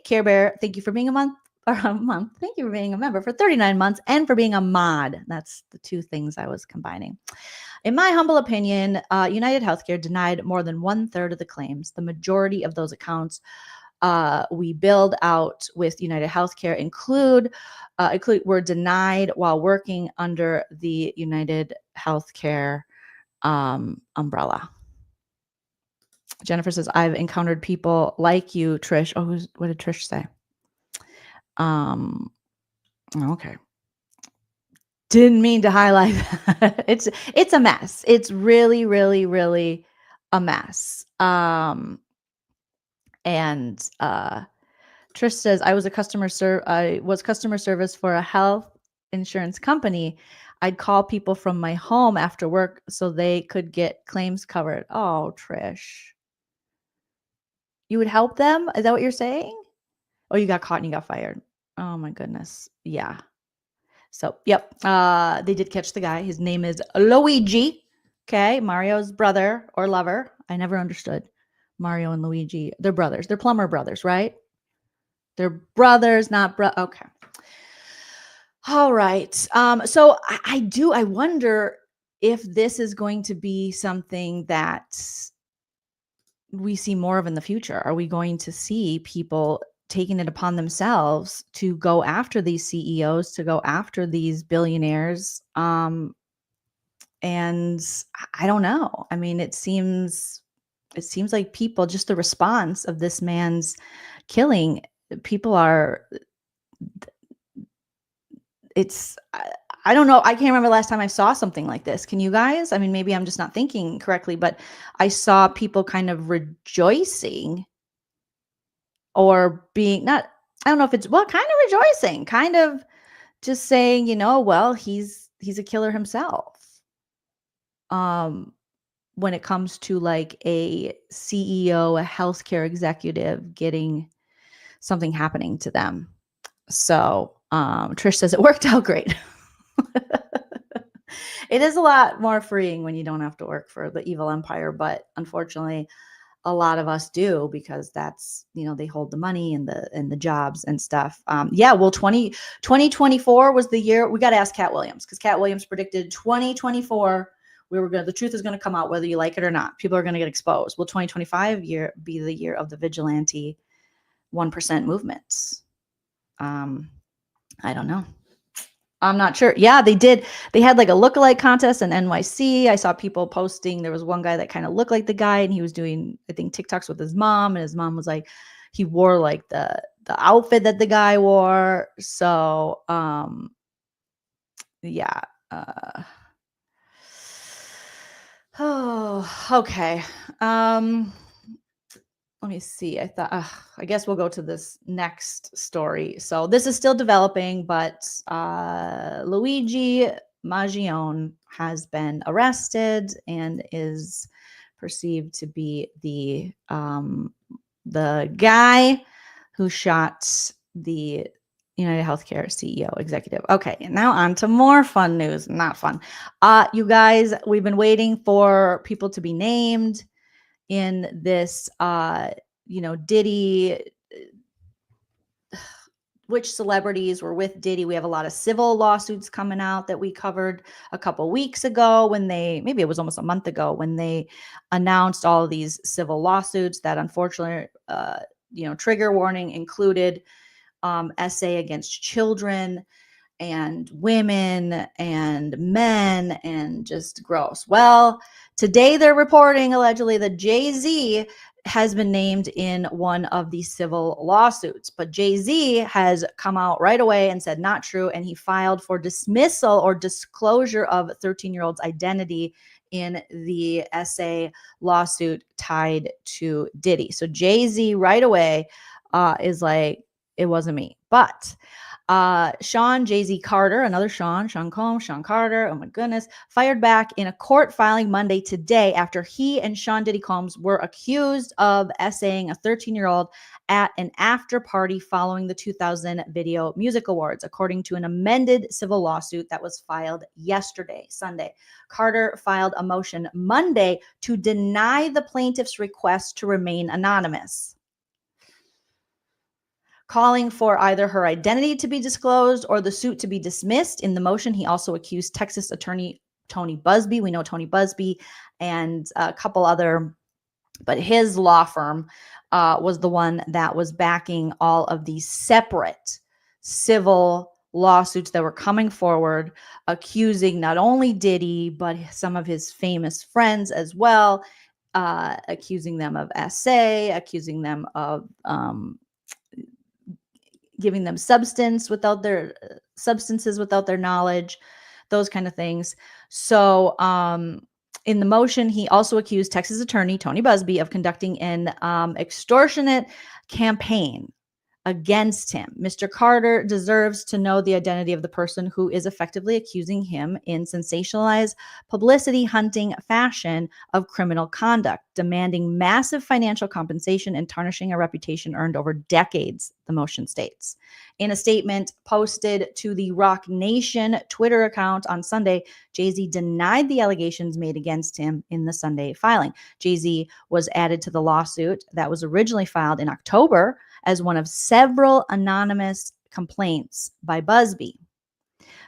Care Bear. Thank you for being a month. Thank you for being a member for 39 months and for being a mod. That's the two things I was combining. In my humble opinion, UnitedHealthcare denied more than 1/3 of the claims. The majority of those accounts we billed out with UnitedHealthcare include were denied while working under the UnitedHealthcare umbrella. Jennifer says, I've encountered people like you, Trish. Oh, what did Trish say? Okay. Didn't mean to highlight that. It's a mess. It's really, really, really a mess. And Trish says, I was customer service for a health insurance company. I'd call people from my home after work so they could get claims covered. Oh, Trish. You would help them? Is that what you're saying? Oh, you got caught and you got fired. Oh my goodness. Yeah. So, yep. They did catch the guy. His name is Luigi. Okay. Mario's brother or lover. I never understood Mario and Luigi. They're brothers. They're plumber brothers, right? They're brothers, not okay. All right. So I wonder if this is going to be something that we see more of in the future. Are we going to see people taking it upon themselves to go after these CEOs, to go after these billionaires? And I don't know. I mean, it seems like people, just the response of this man's killing, people are, I don't know. I can't remember the last time I saw something like this. Can you guys? I mean, maybe I'm just not thinking correctly, but I saw people kind of rejoicing or being not, I don't know if it's, kind of rejoicing, kind of just saying, well, he's a killer himself. When it comes to like a CEO, a healthcare executive getting something happening to them. So Trish says it worked out great. It is a lot more freeing when you don't have to work for the evil empire, but unfortunately a lot of us do, because that's, they hold the money and the jobs and stuff. Well, 2024 was the year. We got to ask Cat Williams, because Cat Williams predicted 2024 the truth is going to come out whether you like it or not. People are going to get exposed. Will 2025 be the year of the vigilante 1% movements? I don't know. I'm not sure. Yeah, they did. They had like a lookalike contest in NYC. I saw people posting. There was one guy that kind of looked like the guy, and he was doing, I think, TikToks with his mom, and his mom was like, he wore like the outfit that the guy wore. So, yeah. Oh, okay. Let me see. I thought, I guess we'll go to this next story. So this is still developing, but Luigi Maggione has been arrested and is perceived to be the guy who shot the UnitedHealthcare CEO executive. Okay, and now on to more fun news. Not fun. You guys, we've been waiting for people to be named. in this, Diddy, which celebrities were with Diddy. We have a lot of civil lawsuits coming out that we covered a couple weeks ago maybe it was almost a month ago, when they announced all of these civil lawsuits that unfortunately, trigger warning included essay against children and women and men, and just gross. Well, today they're reporting allegedly that Jay-Z has been named in one of these civil lawsuits, but Jay-Z has come out right away and said not true, and he filed for dismissal or disclosure of a 13-year-old's identity in the essay lawsuit tied to Diddy. So Jay-Z right away is like, it wasn't me. But Sean Jay-Z Carter, another Sean Combs, Sean Carter, oh my goodness, fired back in a court filing Monday today after he and Sean Diddy Combs were accused of essaying a 13-year-old at an after party following the 2000 Video Music Awards, according to an amended civil lawsuit that was filed yesterday, Sunday. Carter filed a motion Monday to deny the plaintiff's request to remain anonymous, calling for either her identity to be disclosed or the suit to be dismissed. In the motion, he also accused Texas attorney Tony Busby. We know Tony Busby and a couple other, but his law firm was the one that was backing all of these separate civil lawsuits that were coming forward, accusing not only Diddy, but some of his famous friends as well, accusing them of essay, accusing them of giving them substances without their knowledge, those kind of things. So in the motion, he also accused Texas attorney Tony Busby of conducting an extortionate campaign against him. Mr. Carter deserves to know the identity of the person who is effectively accusing him in sensationalized publicity hunting fashion of criminal conduct, demanding massive financial compensation and tarnishing a reputation earned over decades, the motion states. In a statement posted to the Rock Nation Twitter account on Sunday, Jay-Z denied the allegations made against him in the Sunday filing. Jay-Z was added to the lawsuit that was originally filed in October as one of several anonymous complaints by Busby.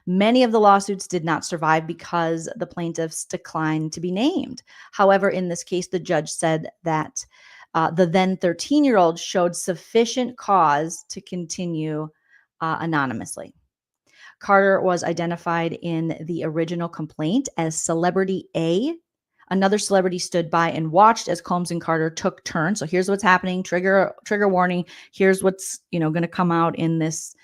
Many of the lawsuits did not survive because the plaintiffs declined to be named. However, in this case, the judge said that the then 13-year-old showed sufficient cause to continue anonymously. Carter was identified in the original complaint as Celebrity A. Another celebrity stood by and watched as Combs and Carter took turns. So here's what's happening. Trigger warning. Here's what's going to come out in this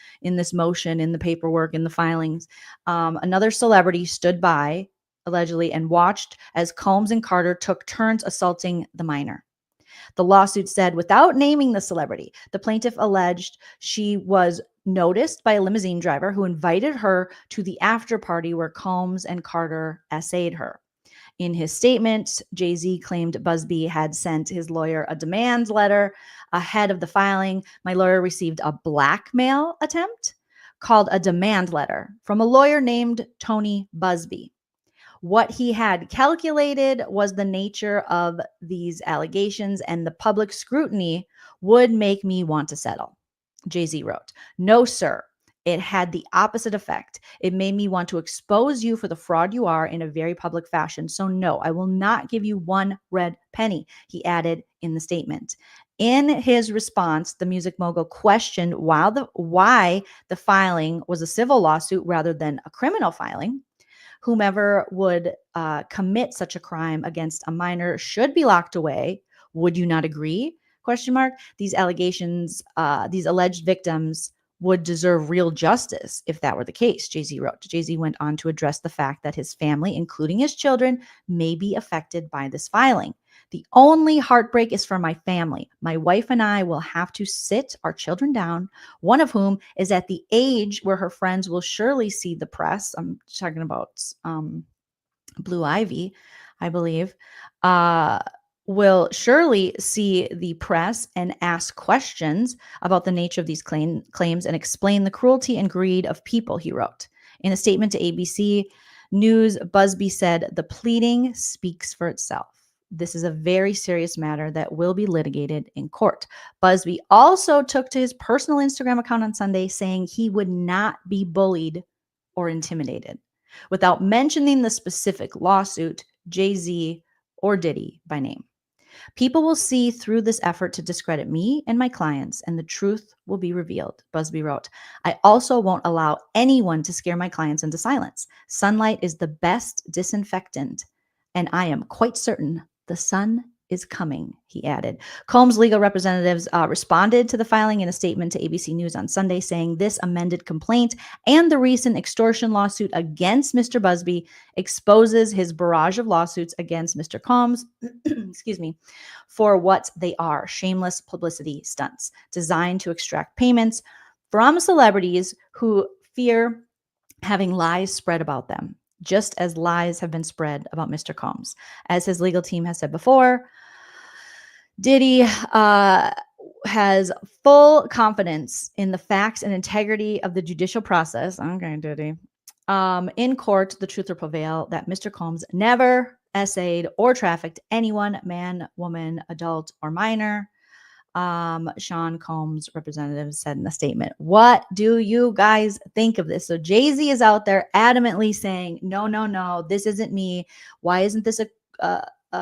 motion, in the paperwork, in the filings. Another celebrity stood by allegedly and watched as Combs and Carter took turns assaulting the minor. The lawsuit said, without naming the celebrity, the plaintiff alleged she was noticed by a limousine driver who invited her to the after party where Combs and Carter essayed her. In his statement, Jay-Z claimed Busby had sent his lawyer a demand letter ahead of the filing. My lawyer received a blackmail attempt called a demand letter from a lawyer named Tony Busby. What he had calculated was the nature of these allegations and the public scrutiny would make me want to settle, Jay-Z wrote. No, sir. It had the opposite effect. It made me want to expose you for the fraud you are in a very public fashion. So no, I will not give you one red penny, he added in the statement. In his response, the music mogul questioned why the filing was a civil lawsuit rather than a criminal filing. Whomever would commit such a crime against a minor should be locked away. Would you not agree? ? These allegations, these alleged victims would deserve real justice if that were the case, Jay-Z wrote. Jay-Z went on to address the fact that his family, including his children, may be affected by this filing. The only heartbreak is for my family. My wife and I will have to sit our children down, one of whom is at the age where her friends will surely see the press. I'm talking about Blue Ivy, I believe. Will surely see the press and ask questions about the nature of these claims and explain the cruelty and greed of people, he wrote. In a statement to ABC News, Busby said, the pleading speaks for itself. This is a very serious matter that will be litigated in court. Busby also took to his personal Instagram account on Sunday saying he would not be bullied or intimidated, without mentioning the specific lawsuit, Jay-Z, or Diddy by name. People will see through this effort to discredit me and my clients, and the truth will be revealed, Busby wrote. I also won't allow anyone to scare my clients into silence. Sunlight is the best disinfectant, and I am quite certain the sun is coming, he added. Combs' legal representatives responded to the filing in a statement to ABC News on Sunday, saying this amended complaint and the recent extortion lawsuit against Mr. Busby exposes his barrage of lawsuits against Mr. Combs, excuse me, for what they are, shameless publicity stunts designed to extract payments from celebrities who fear having lies spread about them, just as lies have been spread about Mr. Combs. As his legal team has said before, Diddy has full confidence in the facts and integrity of the judicial process. Okay, Diddy. In court, the truth will prevail that Mr. Combs never essayed or trafficked anyone, man, woman, adult, or minor. Sean Combs' representative said in the statement. What do you guys think of this? So Jay-Z is out there adamantly saying, no, this isn't me. Why isn't this a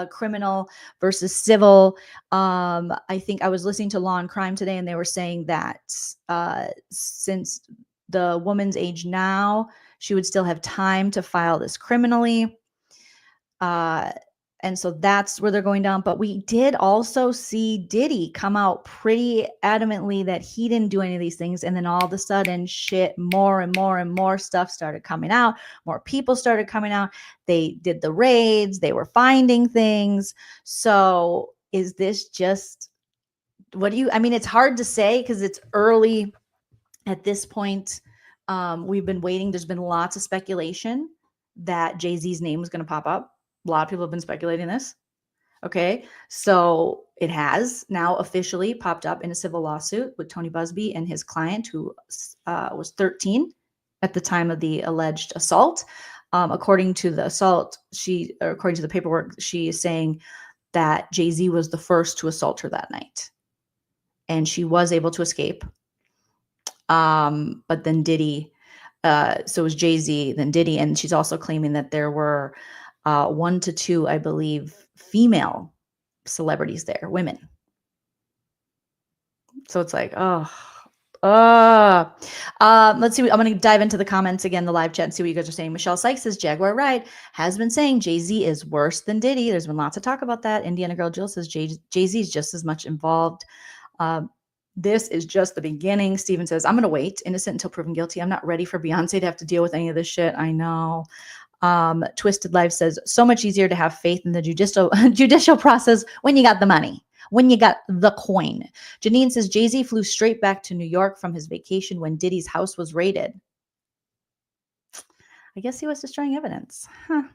criminal versus civil? I think I was listening to Law and Crime today, and they were saying that since the woman's age now, she would still have time to file this criminally. And so that's where they're going down. But we did also see Diddy come out pretty adamantly that he didn't do any of these things. And then all of a sudden, more and more stuff started coming out. More people started coming out. They did the raids. They were finding things. So is this just, it's hard to say because it's early at this point. We've been waiting. There's been lots of speculation that Jay-Z's name was going to pop up. A lot of people have been speculating this. Okay, so it has now officially popped up in a civil lawsuit with Tony Busby and his client, who was 13 at the time of the alleged assault. According to the according to the paperwork, she is saying that Jay-Z was the first to assault her that night, and she was able to escape. But then Diddy, so it was Jay-Z, then Diddy, and she's also claiming that there were 1 to 2, I believe, female celebrities there, women. So it's like, let's see. I'm going to dive into the comments again, the live chat, and see what you guys are saying. Michelle Sykes says, Jaguar Right has been saying Jay-Z is worse than Diddy. There's been lots of talk about that. Indiana Girl Jill says Jay-Z is just as much involved. This is just the beginning. Steven says, I'm going to wait innocent until proven guilty. I'm not ready for Beyonce to have to deal with any of this shit. I know. Twisted Life says, so much easier to have faith in the judicial process when you got the money, when you got the coin. Janine says, Jay-Z flew straight back to New York from his vacation when Diddy's house was raided. I guess he was destroying evidence. Huh.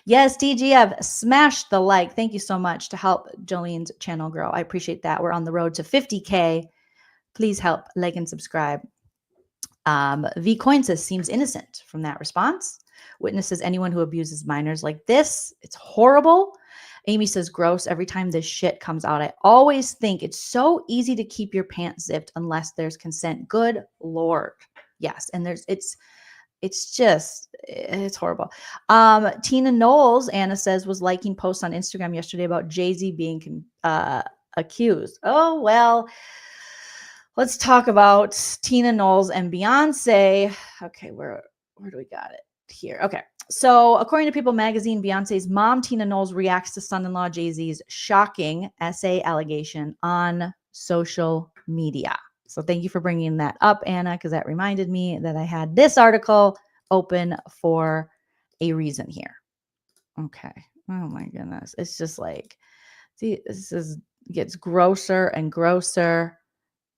Yes, DGF, smash the like. Thank you so much to help Jolene's channel grow. I appreciate that. We're on the road to 50K. Please help like and subscribe. V Coin says, seems innocent from that response. Witnesses anyone who abuses minors like this. It's horrible. Amy says, gross. Every time this shit comes out, I always think it's so easy to keep your pants zipped unless there's consent. Good Lord. Yes. And it's horrible. Tina Knowles, Anna says, was liking posts on Instagram yesterday about Jay-Z being accused. Oh, well, let's talk about Tina Knowles and Beyonce. Okay, where do we got it? Here. Okay. So according to People Magazine, Beyonce's mom, Tina Knowles, reacts to son-in-law Jay-Z's shocking essay allegation on social media. So thank you for bringing that up, Anna, because that reminded me that I had this article open for a reason here. Okay. Oh my goodness. It's just like, see, gets grosser and grosser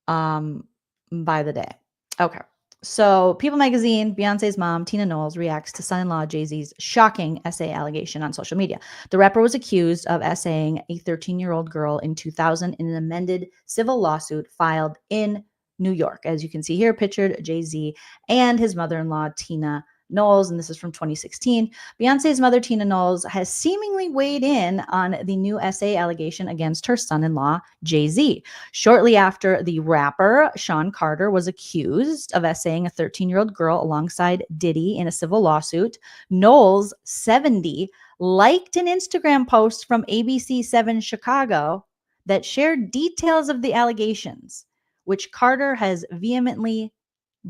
by the day. Okay. So People Magazine, Beyonce's mom, Tina Knowles, reacts to son-in-law Jay-Z's shocking essay allegation on social media. The rapper was accused of essaying a 13-year-old girl in 2000 in an amended civil lawsuit filed in New York. As you can see here, pictured Jay-Z and his mother-in-law, Tina Knowles, and this is from 2016. Beyonce's mother, Tina Knowles, has seemingly weighed in on the new essay allegation against her son-in-law, Jay-Z. Shortly after the rapper, Sean Carter, was accused of essaying a 13-year-old girl alongside Diddy in a civil lawsuit, Knowles, 70, liked an Instagram post from ABC7 Chicago that shared details of the allegations, which Carter has vehemently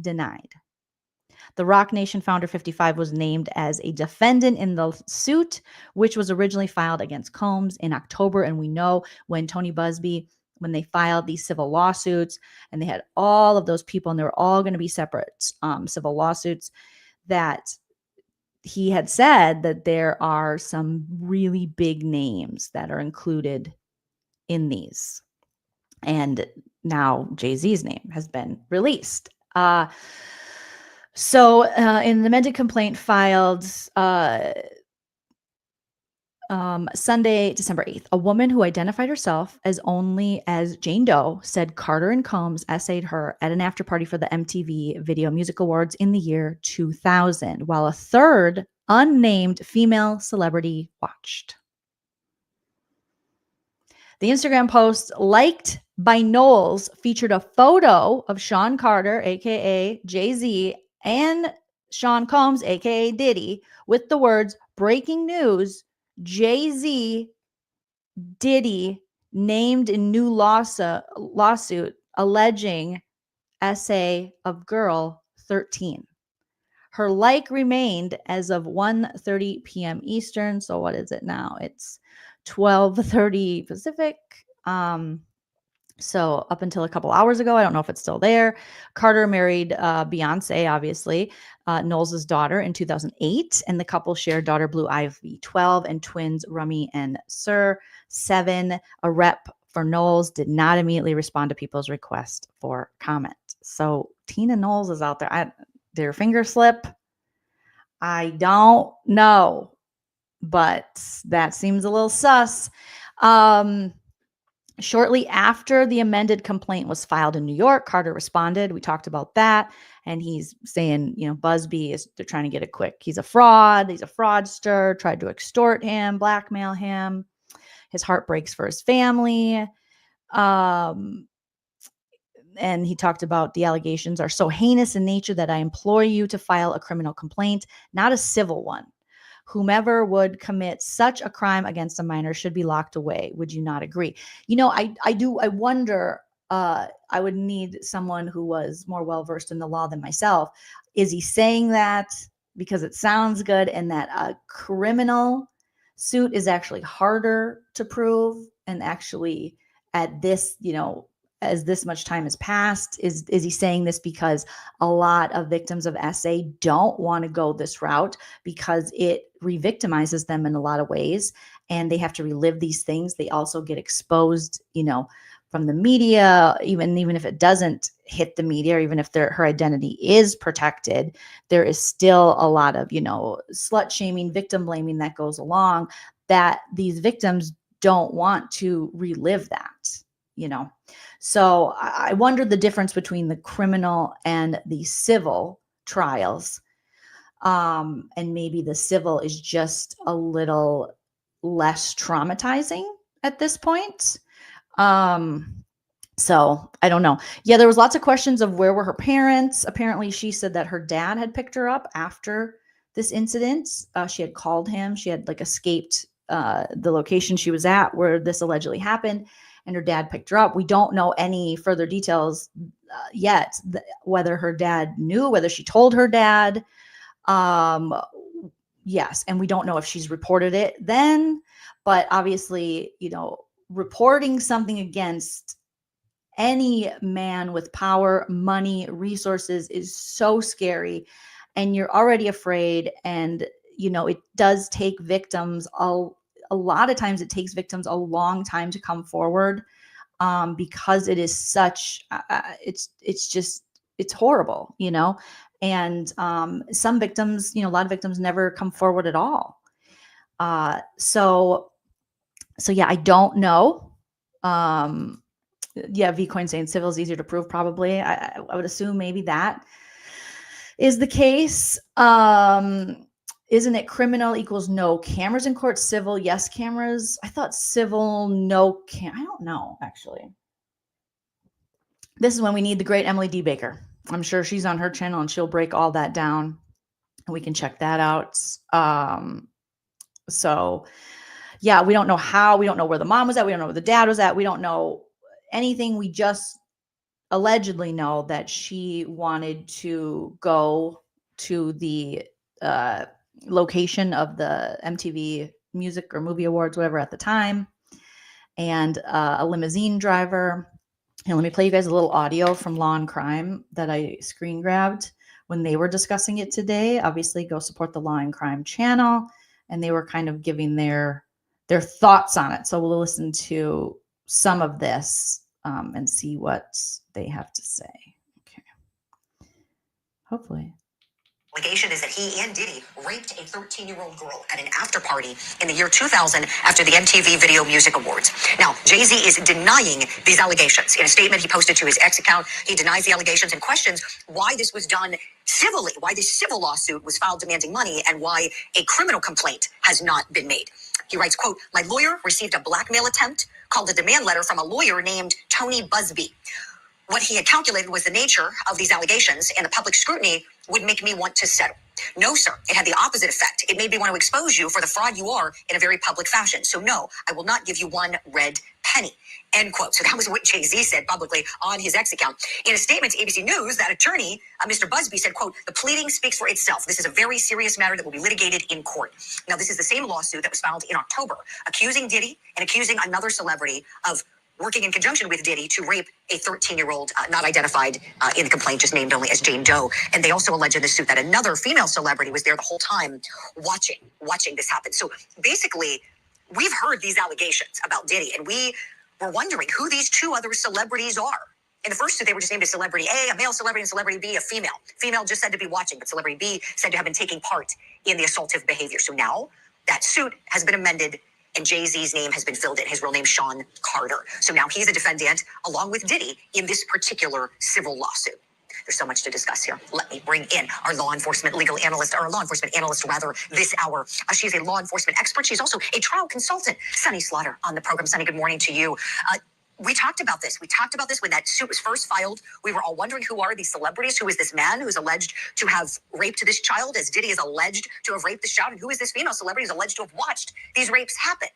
denied. The Roc Nation founder, 55, was named as a defendant in the suit, which was originally filed against Combs in October. And we know when Tony Busby, when they filed these civil lawsuits, and they had all of those people, and they were all going to be separate civil lawsuits, that he had said that there are some really big names that are included in these. And now Jay-Z's name has been released. So in the amended complaint filed Sunday, December 8th, a woman who identified herself as only as Jane Doe said Carter and Combs essayed her at an after party for the MTV Video Music Awards in the year 2000, while a third unnamed female celebrity watched. The Instagram post liked by Knowles featured a photo of Sean Carter, aka Jay-Z, and Sean Combs, aka Diddy, with the words, "Breaking news, Jay-Z, Diddy named in new lawsuit alleging essay of girl 13." Her like remained as of 1:30 p.m. Eastern. So what is it now? It's 12:30 Pacific. So up until a couple hours ago, I don't know if it's still there. Carter married Beyoncé, obviously, Knowles' daughter, in 2008. And the couple shared daughter Blue Ivy, 12, and twins Rummy and Sir, 7. A rep for Knowles did not immediately respond to people's request for comment. So Tina Knowles is out there. Did her finger slip? I don't know, but that seems a little sus. Shortly after the amended complaint was filed in New York, Carter responded. We talked about that. And he's saying, Busby they're trying to get it quick. He's a fraud. He's a fraudster, tried to extort him, blackmail him. His heart breaks for his family. And he talked about the allegations are so heinous in nature that I implore you to file a criminal complaint, not a civil one. Whomever would commit such a crime against a minor should be locked away. Would you not agree? I wonder, I would need someone who was more well-versed in the law than myself. Is he saying that because it sounds good and that a criminal suit is actually harder to prove, and actually at this, as this much time has passed, is he saying this because a lot of victims of SA don't want to go this route because it re-victimizes them in a lot of ways, and they have to relive these things. They also get exposed, from the media, even if it doesn't hit the media, or even if her identity is protected, there is still a lot of, slut shaming, victim blaming that goes along, that these victims don't want to relive that. So I wonder the difference between the criminal and the civil trials. And maybe the civil is just a little less traumatizing at this point. So I don't know. Yeah, there was lots of questions of where were her parents. Apparently she said that her dad had picked her up after this incident. She had called him. She had escaped the location she was at where this allegedly happened, and her dad picked her up. We don't know any further details yet, whether her dad knew, whether she told her dad. Yes, and we don't know if she's reported it then, but obviously, reporting something against any man with power, money, resources is so scary, and you're already afraid. And, it does take victims a lot of times it takes victims a long time to come forward, because it is such, it's horrible, and some victims, a lot of victims never come forward at all. So yeah, I don't know. Yeah, Vcoin saying civil is easier to prove. Probably. I would assume maybe that. is the case. Isn't it criminal equals no cameras in court? Civil, yes cameras. I thought civil, no I don't know, actually. This is when we need the great Emily D. Baker. I'm sure she's on her channel and she'll break all that down. We can check that out. So yeah, we don't know how, we don't know where the mom was at. We don't know where the dad was at. We don't know anything. We just allegedly know that she wanted to go to the location of the MTV Music or Movie Awards, whatever at the time, and a limousine driver. And let me play you guys a little audio from Law and Crime that I screen grabbed when they were discussing it today. Obviously, go support the Law and Crime channel, and they were kind of giving their thoughts on it. So we'll listen to some of this and see what they have to say. Okay. Hopefully. Allegation is that he and Diddy raped a 13-year-old girl at an after party in the year 2000 after the MTV Video Music Awards. Now, Jay-Z is denying these allegations. In a statement he posted to his X account, he denies the allegations and questions why this was done civilly, why this civil lawsuit was filed demanding money, and why a criminal complaint has not been made. He writes, quote, "My lawyer received a blackmail attempt called a demand letter from a lawyer named Tony Busby. What he had calculated was the nature of these allegations, and the public scrutiny would make me want to settle. No, sir, it had the opposite effect. It made me want to expose you for the fraud you are in a very public fashion. So no, I will not give you one red penny." End quote. So that was what Jay-Z said publicly on his X account. In a statement to ABC News, that attorney, Mr. Busby, said, quote, "The pleading speaks for itself. This is a very serious matter that will be litigated in court." Now, this is the same lawsuit that was filed in October, accusing Diddy and accusing another celebrity of working in conjunction with Diddy to rape a 13-year-old, not identified in the complaint, just named only as Jane Doe. And they also allege in the suit that another female celebrity was there the whole time watching this happen. So basically, we've heard these allegations about Diddy, and we were wondering who these two other celebrities are. In the first two, they were just named as Celebrity A, a male celebrity, and Celebrity B, a female. Female just said to be watching, but Celebrity B said to have been taking part in the assaultive behavior. So now that suit has been amended, and Jay-Z's name has been filled in, his real name, Sean Carter. So now he's a defendant, along with Diddy, in this particular civil lawsuit. There's so much to discuss here. Let me bring in our law enforcement analyst this hour. She's a law enforcement expert. She's also a trial consultant. Sunny Slaughter on the program. Sunny, good morning to you. We talked about this. When that suit was first filed. We were all wondering, who are these celebrities? Who is this man who's alleged to have raped this child, as Diddy is alleged to have raped this child? And who is this female celebrity who's alleged to have watched these rapes happen?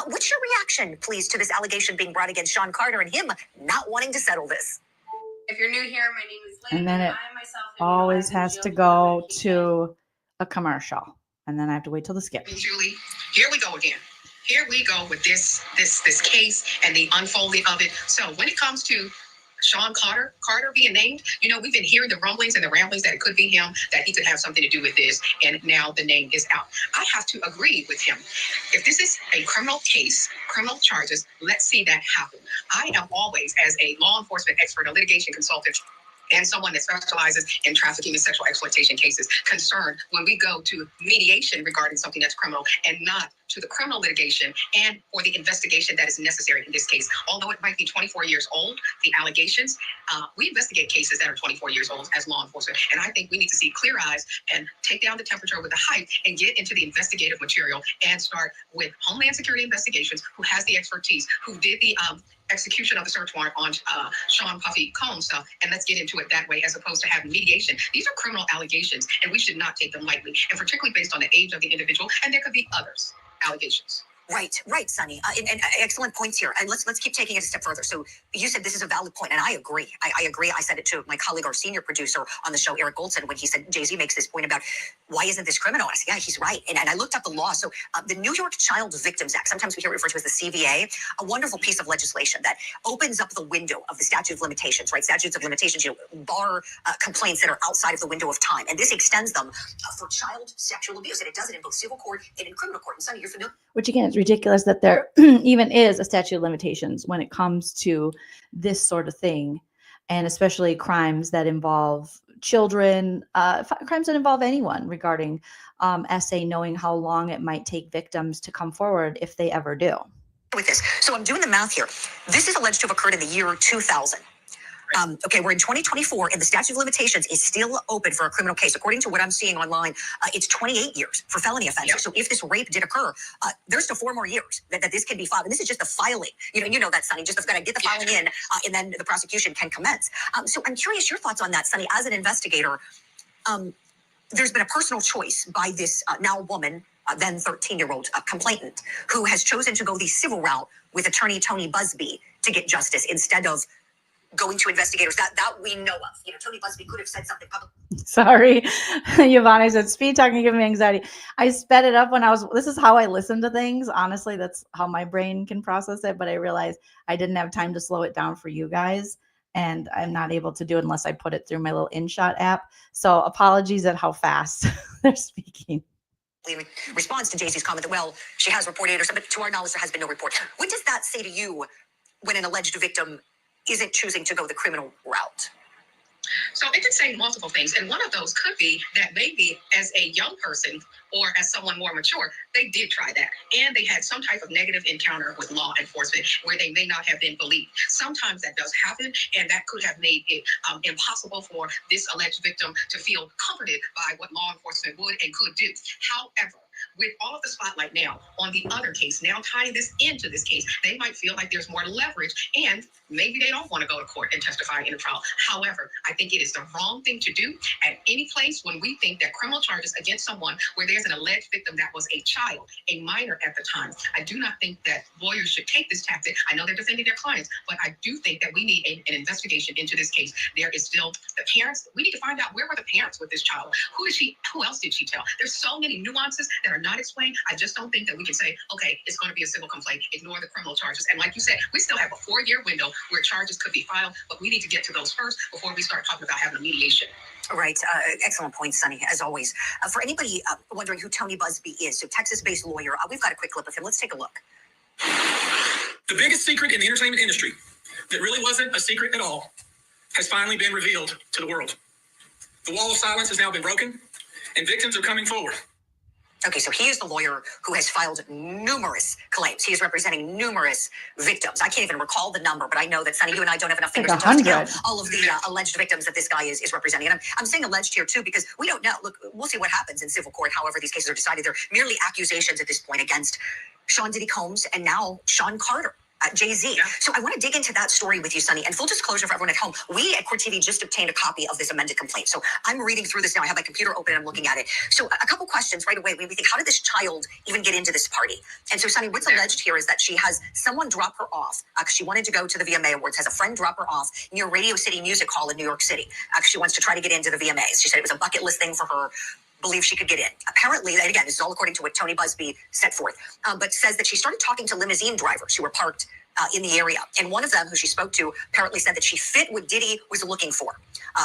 What's your reaction, please, to this allegation being brought against Sean Carter and him not wanting to settle this? If you're new here, my name is Lynn. And then it I myself always has to go to a commercial. And then I have to wait till the skip. Julie, here we go again. Here we go with this case and the unfolding of it. So when it comes to Sean Carter being named, we've been hearing the rumblings and the ramblings that it could be him, that he could have something to do with this. And now the name is out. I have to agree with him. If this is a criminal case, criminal charges, let's see that happen. I am always, as a law enforcement expert, a litigation consultant, and someone that specializes in trafficking and sexual exploitation cases, concerned when we go to mediation regarding something that's criminal and not to the criminal litigation and for the investigation that is necessary in this case. Although it might be 24 years old, the allegations, we investigate cases that are 24 years old as law enforcement. And I think we need to see clear eyes and take down the temperature with the hype and get into the investigative material and start with Homeland Security Investigations, who has the expertise, who did the execution of the search warrant on Sean Puffy Combs stuff, and let's get into it that way as opposed to having mediation. These are criminal allegations, and we should not take them lightly, and particularly based on the age of the individual, and there could be others allegations. Right, Sunny. And excellent points here. And let's keep taking it a step further. So you said this is a valid point, and I agree. I agree. I said it to my colleague, our senior producer on the show, Eric Goldson, when he said Jay-Z makes this point about why isn't this criminal? I said, yeah, he's right. And I looked up the law. So the New York Child Victims Act, sometimes we hear it referred to as the CVA, a wonderful piece of legislation that opens up the window of the statute of limitations, right? Statutes of limitations, bar complaints that are outside of the window of time. And this extends them for child sexual abuse. And it does it in both civil court and in criminal court. And Sunny, you're familiar? Which again, it's ridiculous that there even is a statute of limitations when it comes to this sort of thing, and especially crimes that involve children, crimes that involve anyone regarding SA, knowing how long it might take victims to come forward if they ever do. With this. So I'm doing the math here. This is alleged to have occurred in the year 2000. Okay, we're in 2024, and the statute of limitations is still open for a criminal case. According to what I'm seeing online, it's 28 years for felony offenses. Yep. So if this rape did occur, there's still 4 more years that this can be filed. And this is just the filing. You know that, Sonny. Just got to get the filing in, and then the prosecution can commence. So I'm curious your thoughts on that, Sonny. As an investigator, there's been a personal choice by this now woman, then 13-year-old complainant, who has chosen to go the civil route with attorney Tony Busby to get justice instead of going to investigators that we know of. Tony Busby could have said something public. Sorry, Yvonne, I said speed talking giving me anxiety. I sped it up when this is how I listen to things. Honestly, that's how my brain can process it. But I realized I didn't have time to slow it down for you guys. And I'm not able to do it unless I put it through my little InShot app. So apologies at how fast they're speaking. In response to Jay-Z's comment that, well, she has reported or something, to our knowledge, there has been no report. What does that say to you when an alleged victim isn't choosing to go the criminal route? So it could say multiple things. And one of those could be that maybe as a young person or as someone more mature, they did try that. And they had some type of negative encounter with law enforcement where they may not have been believed. Sometimes that does happen. And that could have made it impossible for this alleged victim to feel comforted by what law enforcement would and could do. However, with all of the spotlight now on the other case, now tying this into this case, they might feel like there's more leverage and maybe they don't want to go to court and testify in a trial. However, I think it is the wrong thing to do at any place when we think that criminal charges against someone where there's an alleged victim that was a child, a minor at the time. I do not think that lawyers should take this tactic. I know they're defending their clients, but I do think that we need an investigation into this case. There is still the parents. We need to find out, where were the parents with this child? Who else did she tell? There's so many nuances that are not explained. I just don't think that we can say, okay, it's going to be a civil complaint, ignore the criminal charges. And like you said, we still have a 4-year window where charges could be filed, but we need to get to those first before we start talking about having a mediation. Right. Excellent point, Sonny, as always. For anybody wondering who Tony Busby is, so Texas-based lawyer, we've got a quick clip of him. Let's take a look. The biggest secret in the entertainment industry that really wasn't a secret at all has finally been revealed to the world. The wall of silence has now been broken, and victims are coming forward. Okay, so he is the lawyer who has filed numerous claims. He is representing numerous victims. I can't even recall the number, but I know that, Sonny, you and I don't have enough fingers to count all of the alleged victims that this guy is representing. And I'm saying alleged here, too, because we don't know. Look, we'll see what happens in civil court. However, these cases are decided. They're merely accusations at this point against Sean Diddy Combs and now Sean Carter. Jay-Z. Yeah. So I want to dig into that story with you, Sonny. And full disclosure for everyone at home, we at Court TV just obtained a copy of this amended complaint. So I'm reading through this now. I have my computer open and I'm looking at it. So a couple questions right away. We think, how did this child even get into this party? And so, Sonny, what's alleged here is that she has someone drop her off because she wanted to go to the VMA Awards, has a friend drop her off near Radio City Music Hall in New York City. She wants to try to get into the VMAs. She said it was a bucket list thing for her. Believe she could get in. Apparently, and again, this is all according to what Tony Busby set forth, but says that she started talking to limousine drivers who were parked in the area. And one of them, who she spoke to, apparently said that she fit what Diddy was looking for,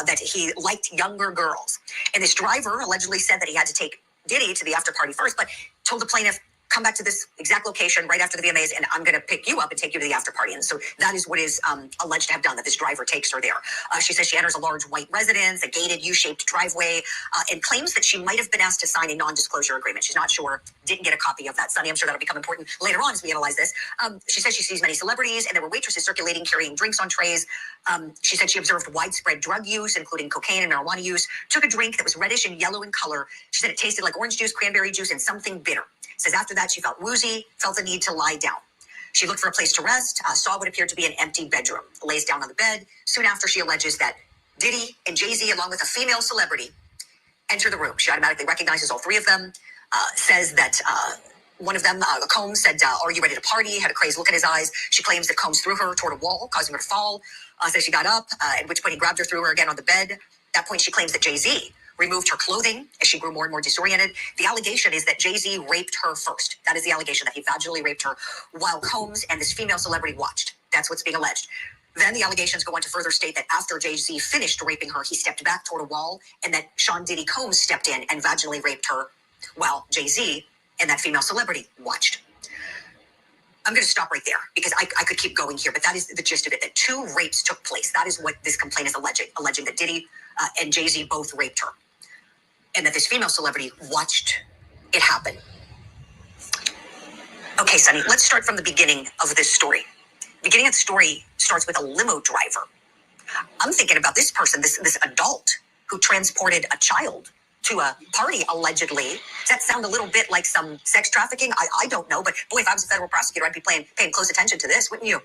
that he liked younger girls. And this driver allegedly said that he had to take Diddy to the after party first, but told the plaintiff, come back to this exact location right after the VMAs, and I'm going to pick you up and take you to the after party. And so that is what is alleged to have done, that this driver takes her there. She says she enters a large white residence, a gated U-shaped driveway, and claims that she might have been asked to sign a non-disclosure agreement. She's not sure, didn't get a copy of that. Sonny, I'm sure that'll become important later on as we analyze this. She says she sees many celebrities, and there were waitresses circulating, carrying drinks on trays. She said she observed widespread drug use, including cocaine and marijuana use, took a drink that was reddish and yellow in color. She said it tasted like orange juice, cranberry juice, and something bitter. Says after that, she felt woozy, felt the need to lie down. She looked for a place to rest, saw what appeared to be an empty bedroom, lays down on the bed. Soon after, she alleges that Diddy and Jay-Z, along with a female celebrity, enter the room. She automatically recognizes all three of them, says that one of them, Combs, said, are you ready to party? Had a crazed look in his eyes. She claims that Combs threw her toward a wall, causing her to fall. Says she got up, at which point he grabbed her, threw her again on the bed. At that point, she claims that Jay-Z removed her clothing as she grew more and more disoriented. The allegation is that Jay-Z raped her first. That is the allegation, that he vaginally raped her while Combs and this female celebrity watched. That's what's being alleged. Then the allegations go on to further state that after Jay-Z finished raping her, he stepped back toward a wall, and that Sean Diddy Combs stepped in and vaginally raped her while Jay-Z and that female celebrity watched. I'm going to stop right there because I could keep going here, but that is the gist of it, that 2 rapes took place. That is what this complaint is alleging that Diddy and Jay-Z both raped her, and that this female celebrity watched it happen. Okay, Sonny, let's start from the beginning of this story. The beginning of the story starts with a limo driver I'm thinking about this person, this adult who transported a child to a party, allegedly. Does that sound a little bit like some sex trafficking? I don't know, but boy, if I was a federal prosecutor, I'd be paying close attention to this, wouldn't you?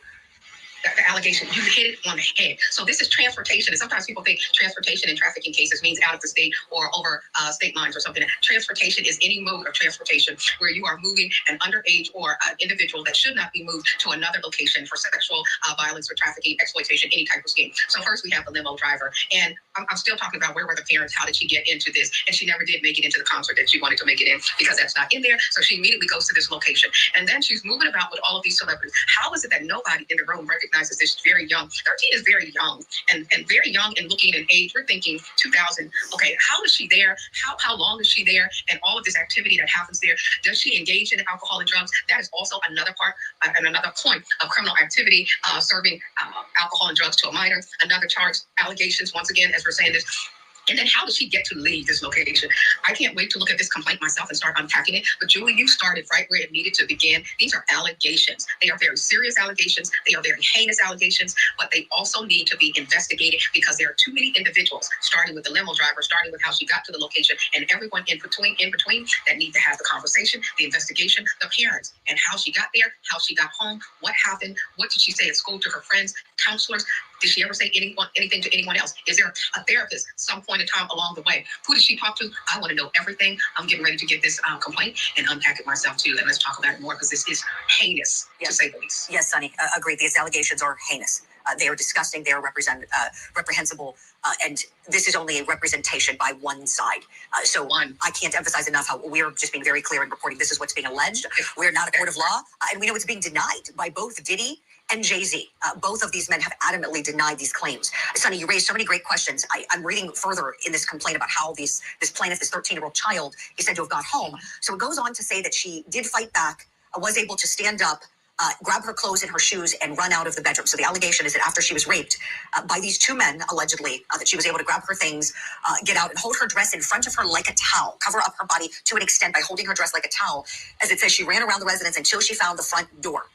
The allegation, you hit it on the head. So this is transportation. And sometimes people think transportation in trafficking cases means out of the state or over state lines or something. Transportation is any mode of transportation where you are moving an underage or an individual that should not be moved to another location for sexual violence or trafficking, exploitation, any type of scheme. So first we have the limo driver. And I'm still talking about where were the parents? How did she get into this? And she never did make it into the concert that she wanted to make it in because that's not in there. So she immediately goes to this location. And then she's moving about with all of these celebrities. How is it that nobody in the room recognizes this very young? 13 is very young and very young and looking in age. We're thinking 2000. Okay, how is she there? How long is she there? And all of this activity that happens there. Does she engage in alcohol and drugs? That is also another part and another point of criminal activity, serving alcohol and drugs to a minor. Another charge, allegations, once again, as we're saying this. And then how did she get to leave this location? I can't wait to look at this complaint myself and start unpacking it. But Julie, you started right where it needed to begin. These are allegations. They are very serious allegations. They are very heinous allegations, but they also need to be investigated because there are too many individuals, starting with the limo driver, starting with how she got to the location, and everyone in between that need to have the conversation, the investigation, the parents, and how she got there, how she got home, what happened, what did she say at school to her friends, counselors. Did she ever say anything to anyone else? Is there a therapist some point in time along the way? Who did she talk to? I want to know everything. I'm getting ready to get this complaint and unpack it myself too. And let's talk about it more because this is heinous, to say the least. Yes, Sonny, agreed. These allegations are heinous. They are disgusting. They are reprehensible. And this is only a representation by one side. I can't emphasize enough how we're just being very clear in reporting this is what's being alleged. We're not a court of law. And we know it's being denied by both Diddy and Jay-Z. Both of these men have adamantly denied these claims. Sonny, you raised so many great questions. I'm reading further in this complaint about how this plaintiff, this 13-year-old child, is said to have got home. So it goes on to say that she did fight back, was able to stand up, grab her clothes and her shoes and run out of the bedroom. So the allegation is that after she was raped by these two men, allegedly, that she was able to grab her things, get out and hold her dress in front of her like a towel, cover up her body to an extent by holding her dress like a towel. As it says, she ran around the residence until she found the front door.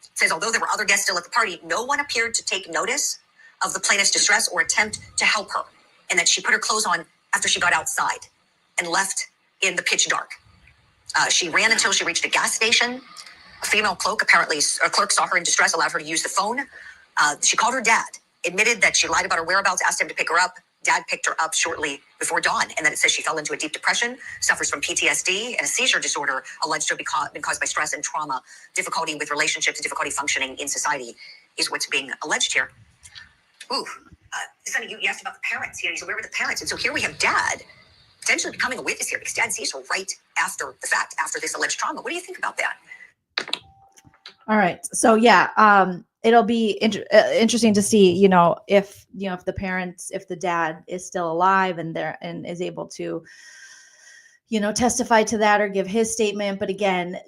It says, although there were other guests still at the party, no one appeared to take notice of the plaintiff's distress or attempt to help her, and that she put her clothes on after she got outside and left in the pitch dark. She ran until she reached a gas station. A female clerk saw her in distress, allowed her to use the phone. She called her dad, admitted that she lied about her whereabouts, asked him to pick her up. Dad picked her up shortly before dawn. And then it says she fell into a deep depression, suffers from PTSD and a seizure disorder alleged to have been caused by stress and trauma. Difficulty with relationships, difficulty functioning in society is what's being alleged here. Ooh, Sonny, you asked about the parents. So where were the parents? And so here we have Dad potentially becoming a witness here because Dad sees her right after the fact, after this alleged trauma. What do you think about that? All right. So it'll be interesting to see, if the parents, if the dad is still alive and is able to, testify to that or give his statement. But again,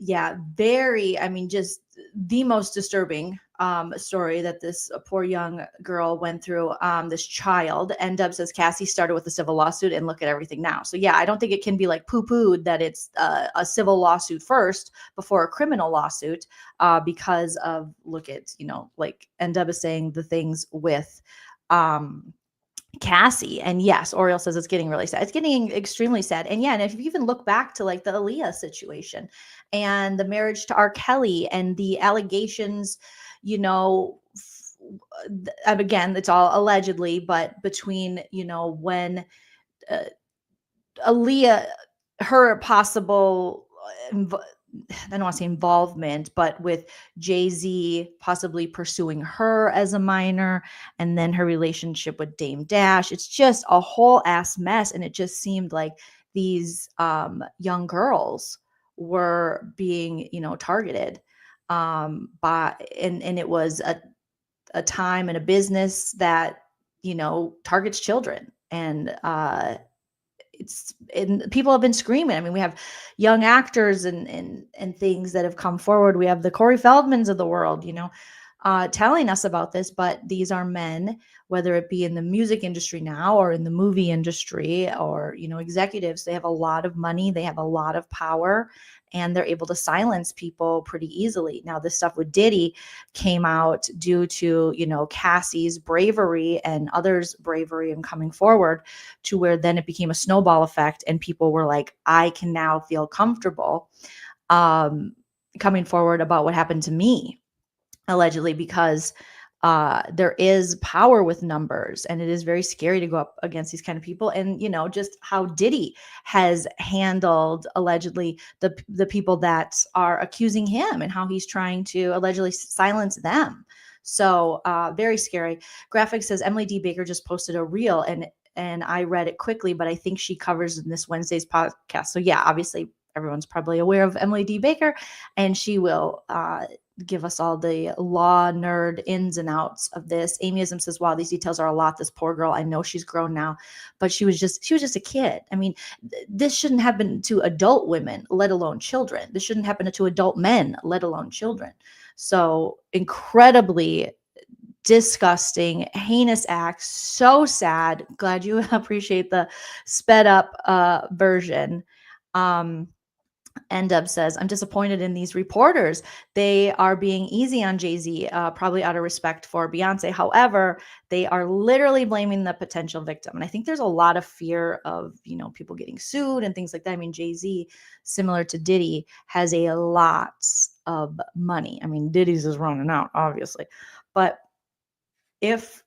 just the most disturbing story that this poor young girl went through, this child. And Deb says Cassie started with a civil lawsuit and look at everything now. So I don't think it can be like poo-pooed that it's a civil lawsuit first before a criminal lawsuit, because of and Deb is saying the things with Cassie. And yes, Oriel says it's getting really sad. It's getting extremely sad. And and if you even look back to the Aaliyah situation and the marriage to R. Kelly and the allegations, again, it's all allegedly, but between, when Aaliyah, her possible, I don't want to say involvement, but with Jay-Z possibly pursuing her as a minor, and then her relationship with Dame Dash. It's just a whole ass mess. And it just seemed like these young girls were being, targeted and it was a time and a business that, targets children. And people have been screaming. I mean, we have young actors and things that have come forward. We have the Corey Feldmans of the world, telling us about this, but these are men, whether it be in the music industry now or in the movie industry or, executives. They have a lot of money, they have a lot of power, and they're able to silence people pretty easily. Now, this stuff with Diddy came out due to, Cassie's bravery and others' bravery in coming forward, to where then it became a snowball effect and people were like, I can now feel comfortable coming forward about what happened to me, allegedly, because there is power with numbers, and it is very scary to go up against these kind of people. And just how Diddy has handled allegedly the people that are accusing him, and how he's trying to allegedly silence them. So very scary. Graphic says Emily D. Baker just posted a reel, and I read it quickly, but I think she covers in this Wednesday's podcast. So yeah, obviously everyone's probably aware of Emily D. Baker, and she will give us all the law nerd ins and outs of this. Amyism says, wow, these details are a lot. This poor girl, I know she's grown now, but she was just a kid. I mean, this shouldn't happen to adult women, let alone children. This shouldn't happen to adult men, let alone children. So incredibly disgusting, heinous act. So sad. Glad you appreciate the sped up version. Endub says, I'm disappointed in these reporters. They are being easy on Jay-Z, probably out of respect for Beyonce. However, they are literally blaming the potential victim. And I think there's a lot of fear of, people getting sued and things like that. I mean, Jay-Z, similar to Diddy, has a lot of money. I mean, Diddy's is running out, obviously. But if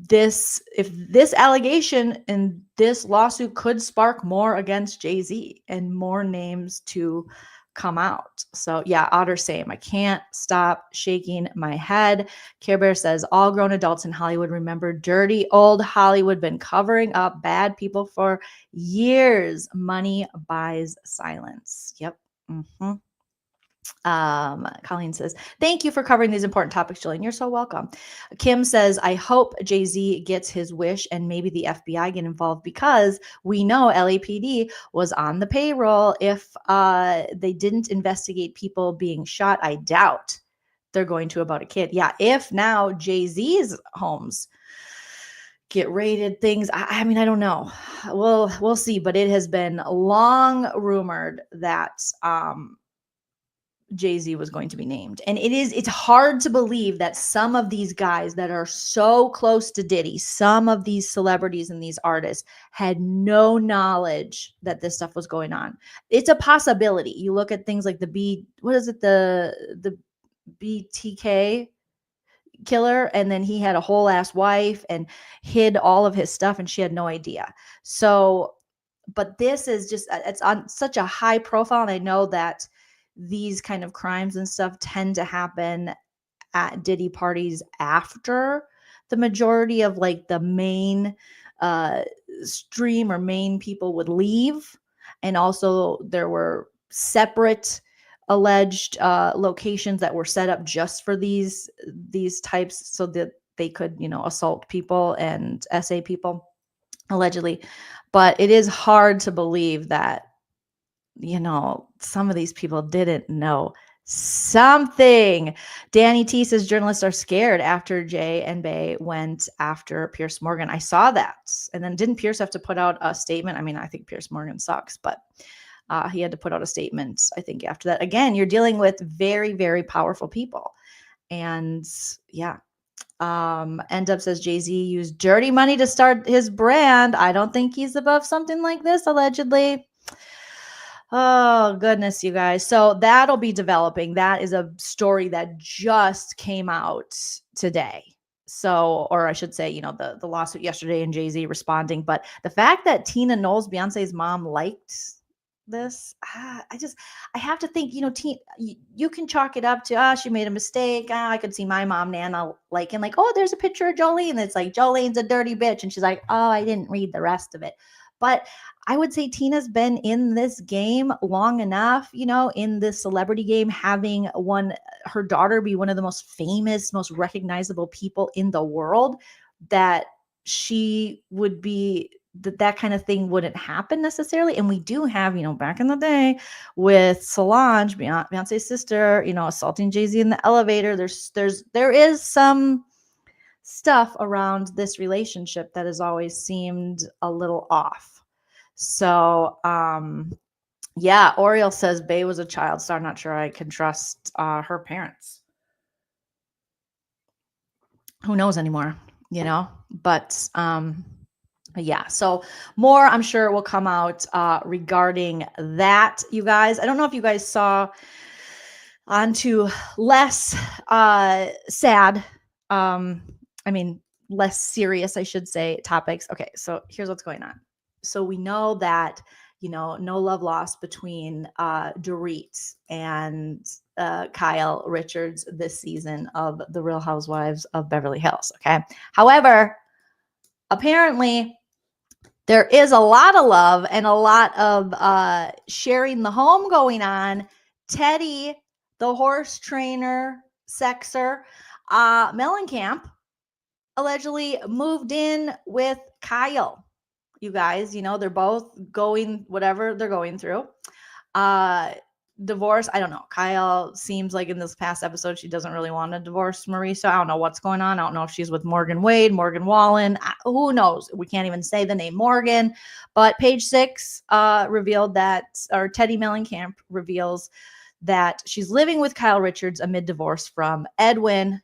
this allegation and this lawsuit could spark more against Jay-Z and more names to come out. So yeah, Otter, same. I can't stop shaking my head. Care Bear says, all grown adults in Hollywood remember dirty old Hollywood been covering up bad people for years. Money buys silence. Yep. Mm-hmm. Colleen says, thank you for covering these important topics, Jolene. You're so welcome. Kim says, I hope Jay-Z gets his wish and maybe the FBI get involved, because we know LAPD was on the payroll. If they didn't investigate people being shot, I doubt they're going to about a kid. Yeah, if now Jay-Z's homes get raided, things, I mean, I don't know. We'll see, but it has been long rumored that Jay-Z was going to be named. And it's hard to believe that some of these guys that are so close to Diddy, some of these celebrities and these artists, had no knowledge that this stuff was going on. It's a possibility. You look at things like the BTK killer, and then he had a whole ass wife and hid all of his stuff, and she had no idea. So, but this is just, it's on such a high profile. And I know that these kind of crimes and stuff tend to happen at Diddy parties after the majority of like the main stream or main people would leave. And also there were separate alleged locations that were set up just for these types, so that they could, assault people and SA people, allegedly. But it is hard to believe that some of these people didn't know something. Danny T says journalists are scared after Jay and Bay went after Pierce Morgan. I saw that. And then didn't Pierce have to put out a statement? I mean, I think Pierce Morgan sucks, but he had to put out a statement, I think, after that. Again, you're dealing with very, very powerful people. And yeah. End up says Jay-Z used dirty money to start his brand. I don't think he's above something like this, allegedly. Oh, goodness, you guys. So that'll be developing. That is a story that just came out today. So, or I should say, the lawsuit yesterday and Jay-Z responding. But the fact that Tina Knowles, Beyonce's mom, liked this, I have to think, you can chalk it up to, she made a mistake. I could see my mom, Nana, liking, like, oh, there's a picture of Jolene. It's like, Jolene's a dirty bitch. And she's like, oh, I didn't read the rest of it. But I would say Tina's been in this game long enough, in this celebrity game, having her daughter be one of the most famous, most recognizable people in the world, that she would be that kind of thing wouldn't happen necessarily. And we do have, back in the day with Solange, Beyonce's sister, assaulting Jay-Z in the elevator. There is some stuff around this relationship that has always seemed a little off. So, yeah, Oriel says Bey was a child star. Not sure I can trust her parents. Who knows anymore, but yeah, so more I'm sure will come out regarding that, you guys. I don't know if you guys saw onto less sad, less serious, I should say, topics. Okay, so here's what's going on. So we know that, no love lost between Dorit and Kyle Richards this season of The Real Housewives of Beverly Hills, okay? However, apparently there is a lot of love and a lot of sharing the home going on. Teddy, the horse trainer, sexer, Mellencamp, allegedly moved in with Kyle. You guys, they're both going whatever they're going through. Divorce, I don't know. Kyle seems like in this past episode, she doesn't really want to divorce Marisa. I don't know what's going on. I don't know if she's with Morgan Wade, Morgan Wallen. Who knows? We can't even say the name Morgan. But page 6 revealed that, or Teddy Mellencamp reveals that she's living with Kyle Richards amid divorce from Edwin.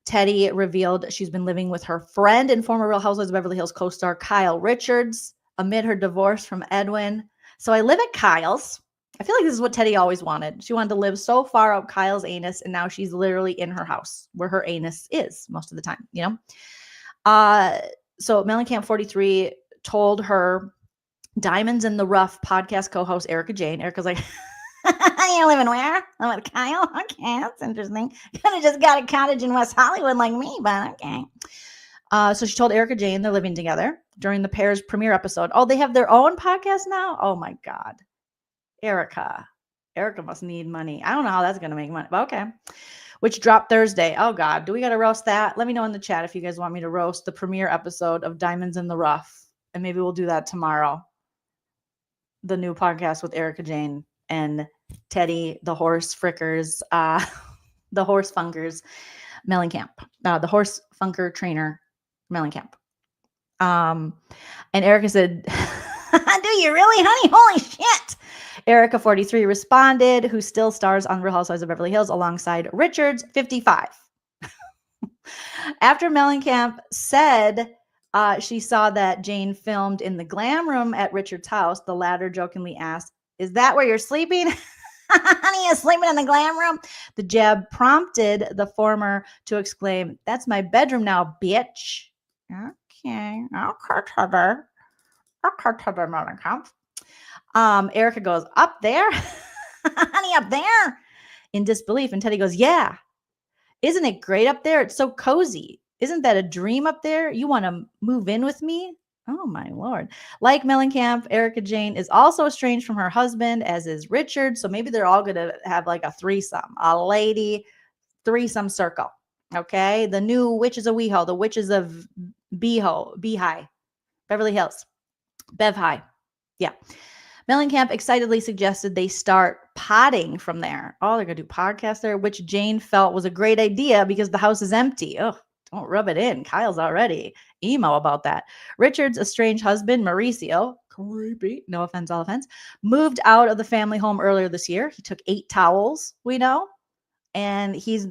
Teddy revealed she's been living with her friend and former Real Housewives of Beverly Hills co-star Kyle Richards amid her divorce from Edwin. So I live at Kyle's. I feel like this is what Teddy always wanted. She wanted to live so far up Kyle's anus, and now she's literally in her house where her anus is most of the time, So Mellencamp 43 told her Diamonds in the Rough podcast co-host Erica Jane. Erica's like, you living where? I'm with Kyle. Okay, that's interesting. Could have just got a cottage in West Hollywood like me, but okay. So she told Erica Jane they're living together during the pair's premiere episode. Oh, they have their own podcast now? Oh my God. Erica must need money. I don't know how that's going to make money, but okay. Which dropped Thursday. Oh God, do we got to roast that? Let me know in the chat if you guys want me to roast the premiere episode of Diamonds in the Rough. And maybe we'll do that tomorrow. The new podcast with Erica Jane and Teddy, the horse frickers, the horse funkers, Mellencamp, the horse funker trainer, Mellencamp. And Erica said, do you really, honey? Holy shit. Erica 43 responded, who still stars on Real Housewives of Beverly Hills alongside Richards, 55. After Mellencamp said she saw that Jane filmed in the glam room at Richards' house, the latter jokingly asked, "Is that where you're sleeping?" Honey, you sleeping in the glam room? The jab prompted the former to exclaim, "That's my bedroom now, bitch." Okay, Tedder. Okay, Tedder Mellencamp. Erica goes, "Up there? Honey, up there?" In disbelief. And Teddy goes, "Yeah. Isn't it great up there? It's so cozy. Isn't that a dream up there? You want to move in with me?" Oh, my Lord. Like Mellencamp, Erica Jane is also estranged from her husband, as is Richard. So maybe they're all going to have like a threesome, a lady threesome circle. Okay. The new Witches of WeHo, the Witches of Beehi, Beverly Hills, Bev High. Yeah. Mellencamp excitedly suggested they start potting from there. Oh, they're going to do podcasts there, which Jane felt was a great idea because the house is empty. Oh, don't rub it in. Kyle's already emo about that. Richard's estranged husband, Mauricio, creepy, no offense, all offense, moved out of the family home earlier this year. He took 8 towels, we know, and he's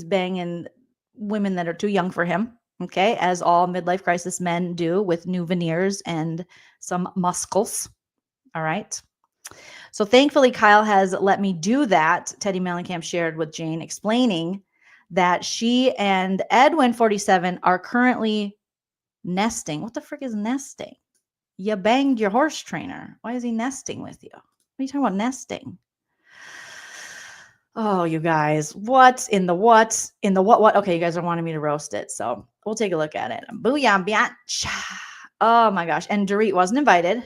banging women that are too young for him. Okay, as all midlife crisis men do, with new veneers and some muscles. All right. So thankfully, Kyle has let me do that, Teddy Mellencamp shared with Jane, explaining that she and Edwin 47 are currently nesting. What the frick is nesting? You banged your horse trainer. Why is he nesting with you? What are you talking about nesting? Oh, you guys, what? Okay, you guys are wanting me to roast it, so we'll take a look at it. Booyah, biatch. Oh my gosh. And Dorit wasn't invited.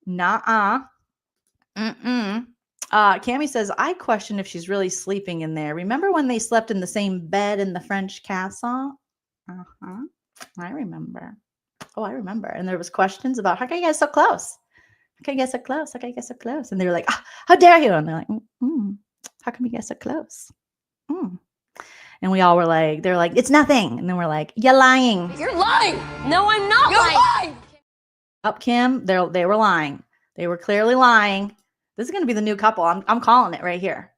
Nuh-uh. Cammie says, I question if she's really sleeping in there. Remember when they slept in the same bed in the French castle? I remember. Oh, I remember. And there was questions about, how can you get so close? How can you get so close? How can you get so close? And they were like, how dare you? And they're like, how can we get so close? And we all were like, they're like, it's nothing. And then we're like, you're lying. You're lying. No, I'm not lying. Up, Kim. They were lying. They were clearly lying. This is going to be the new couple. I'm calling it right here.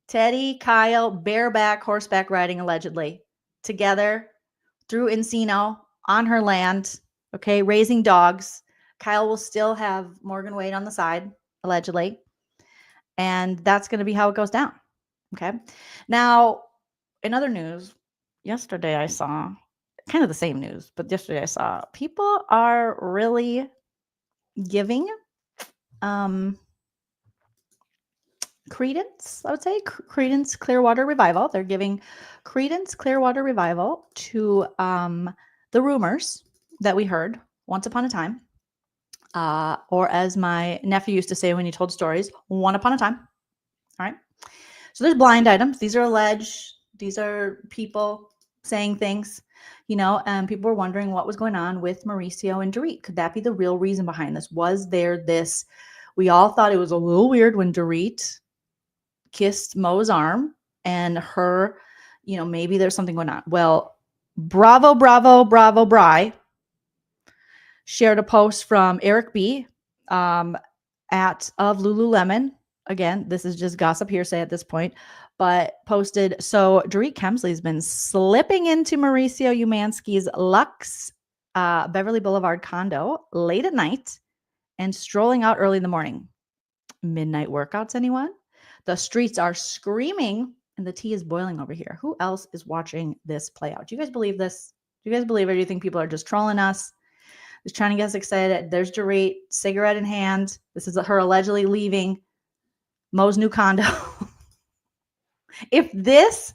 Teddy, Kyle, bareback, horseback riding, allegedly, together through Encino on her land, okay, raising dogs. Kyle will still have Morgan Wade on the side, allegedly. And that's going to be how it goes down, okay? Now, in other news, yesterday I saw, kind of the same news, but yesterday I saw people are really giving credence, I would say, Credence Clearwater Revival. They're giving Credence Clearwater Revival to the rumors that we heard once upon a time, or as my nephew used to say when he told stories, one upon a time. All right. So there's blind items. These are alleged. These are people saying things, and people were wondering what was going on with Mauricio and Dorit. Could that be the real reason behind this? Was there this? We all thought it was a little weird when Dorit kissed Mo's arm and her, maybe there's something going on. Well, Bravo Bry shared a post from Eric B of Lululemon. Again, this is just gossip hearsay at this point, but posted, so Dorit Kemsley's been slipping into Mauricio Umansky's Lux Beverly Boulevard condo late at night and strolling out early in the morning. Midnight workouts, anyone? The streets are screaming and the tea is boiling over here. Who else is watching this play out? Do you guys believe this? Do you guys believe it? Or do you think people are just trolling us? Just trying to get us excited. There's Dorit, cigarette in hand. This is her allegedly leaving Mo's new condo. If this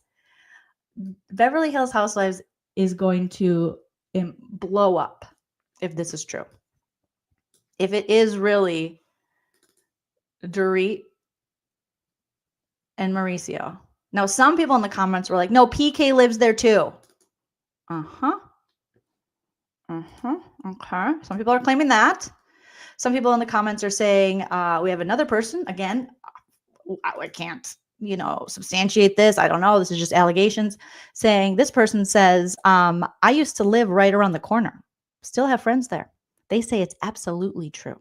Beverly Hills Housewives is going to blow up, if this is true, if it is really Dorit and Mauricio. Now, some people in the comments were like, no, PK lives there too. Okay. Some people are claiming that. Some people in the comments are saying, we have another person. Again, I can't, substantiate this. I don't know. This is just allegations. Saying this person says, I used to live right around the corner. Still have friends there. They say it's absolutely true.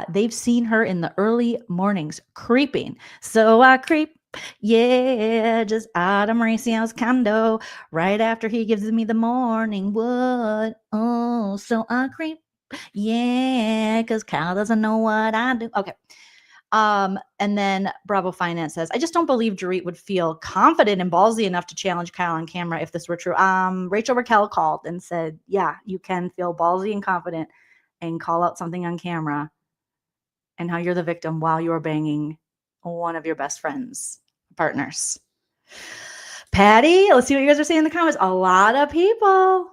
They've seen her in the early mornings creeping. So I creep, just out of Mauricio's condo right after he gives me the morning wood. Oh, so I creep, because Kyle doesn't know what I do. Okay. And then Bravo Finance says, I just don't believe Dorit would feel confident and ballsy enough to challenge Kyle on camera if this were true. Rachel Raquel called and said, yeah, you can feel ballsy and confident and call out something on camera and how you're the victim while you're banging one of your best friends, partners. Patty, let's see what you guys are saying in the comments. A lot of people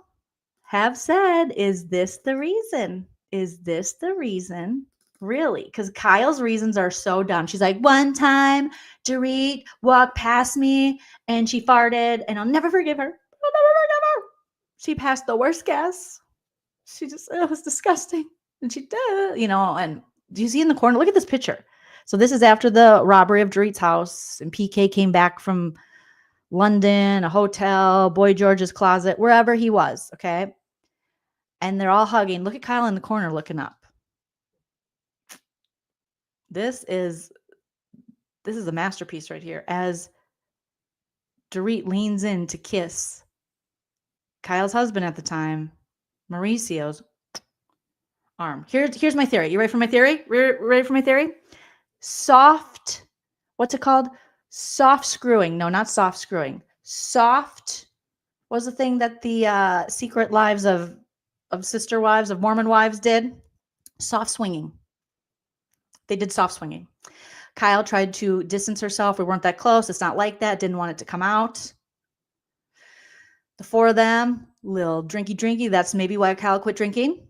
have said, is this the reason? Is this the reason? Really? Because Kyle's reasons are so dumb. She's like, one time Dorit walked past me and she farted and I'll never forgive her. I'll never forgive her. She passed the worst gas. She just, it was disgusting. And she did, and do you see in the corner? Look at this picture. So this is after the robbery of Dorit's house and PK came back from London, a hotel, Boy George's closet, wherever he was. Okay. And they're all hugging. Look at Kyle in the corner looking up. This is a masterpiece right here as Dorit leans in to kiss Kyle's husband at the time, Mauricio's arm. Here's my theory. You ready for my theory? Ready for my theory? Soft, what's it called? Soft screwing. No, not soft screwing. Soft was the thing that the Secret Lives of Sister Wives, of Mormon Wives did. Soft swinging. They did soft swinging. Kyle tried to distance herself. We weren't that close. It's not like that. Didn't want it to come out. The four of them, little drinky. That's maybe why Kyle quit drinking.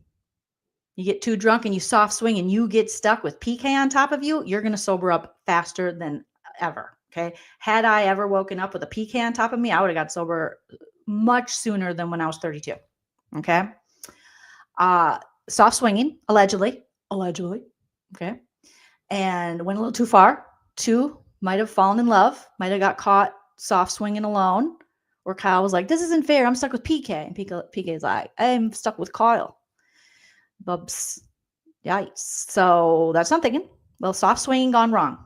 You get too drunk and you soft swing and you get stuck with PK on top of you, you're going to sober up faster than ever. Okay. Had I ever woken up with a PK on top of me, I would have got sober much sooner than when I was 32. Okay. Soft swinging, allegedly. Okay. And went a little too far. 2 might have fallen in love, might have got caught soft swinging alone. Or Kyle was like, this isn't fair. I'm stuck with PK. And PK's like, I'm stuck with Kyle. Bubs. Yikes. So that's what I'm thinking. Well, soft swinging gone wrong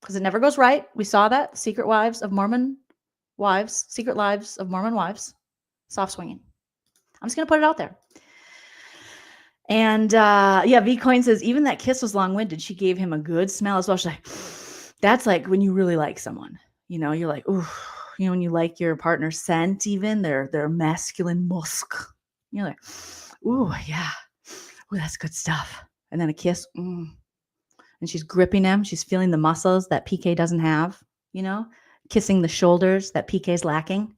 because it never goes right. We saw that. Secret Lives of Mormon Wives. Soft swinging. I'm just going to put it out there. And V Coin says, even that kiss was long-winded. She gave him a good smell as well. She's like, that's like when you really like someone. You know, you're like, ooh, you know, when you like your partner's scent, even their masculine musk. You're like, ooh, yeah. Ooh, that's good stuff. And then a kiss. And she's gripping him. She's feeling the muscles that PK doesn't have, you know, kissing the shoulders that PK's lacking.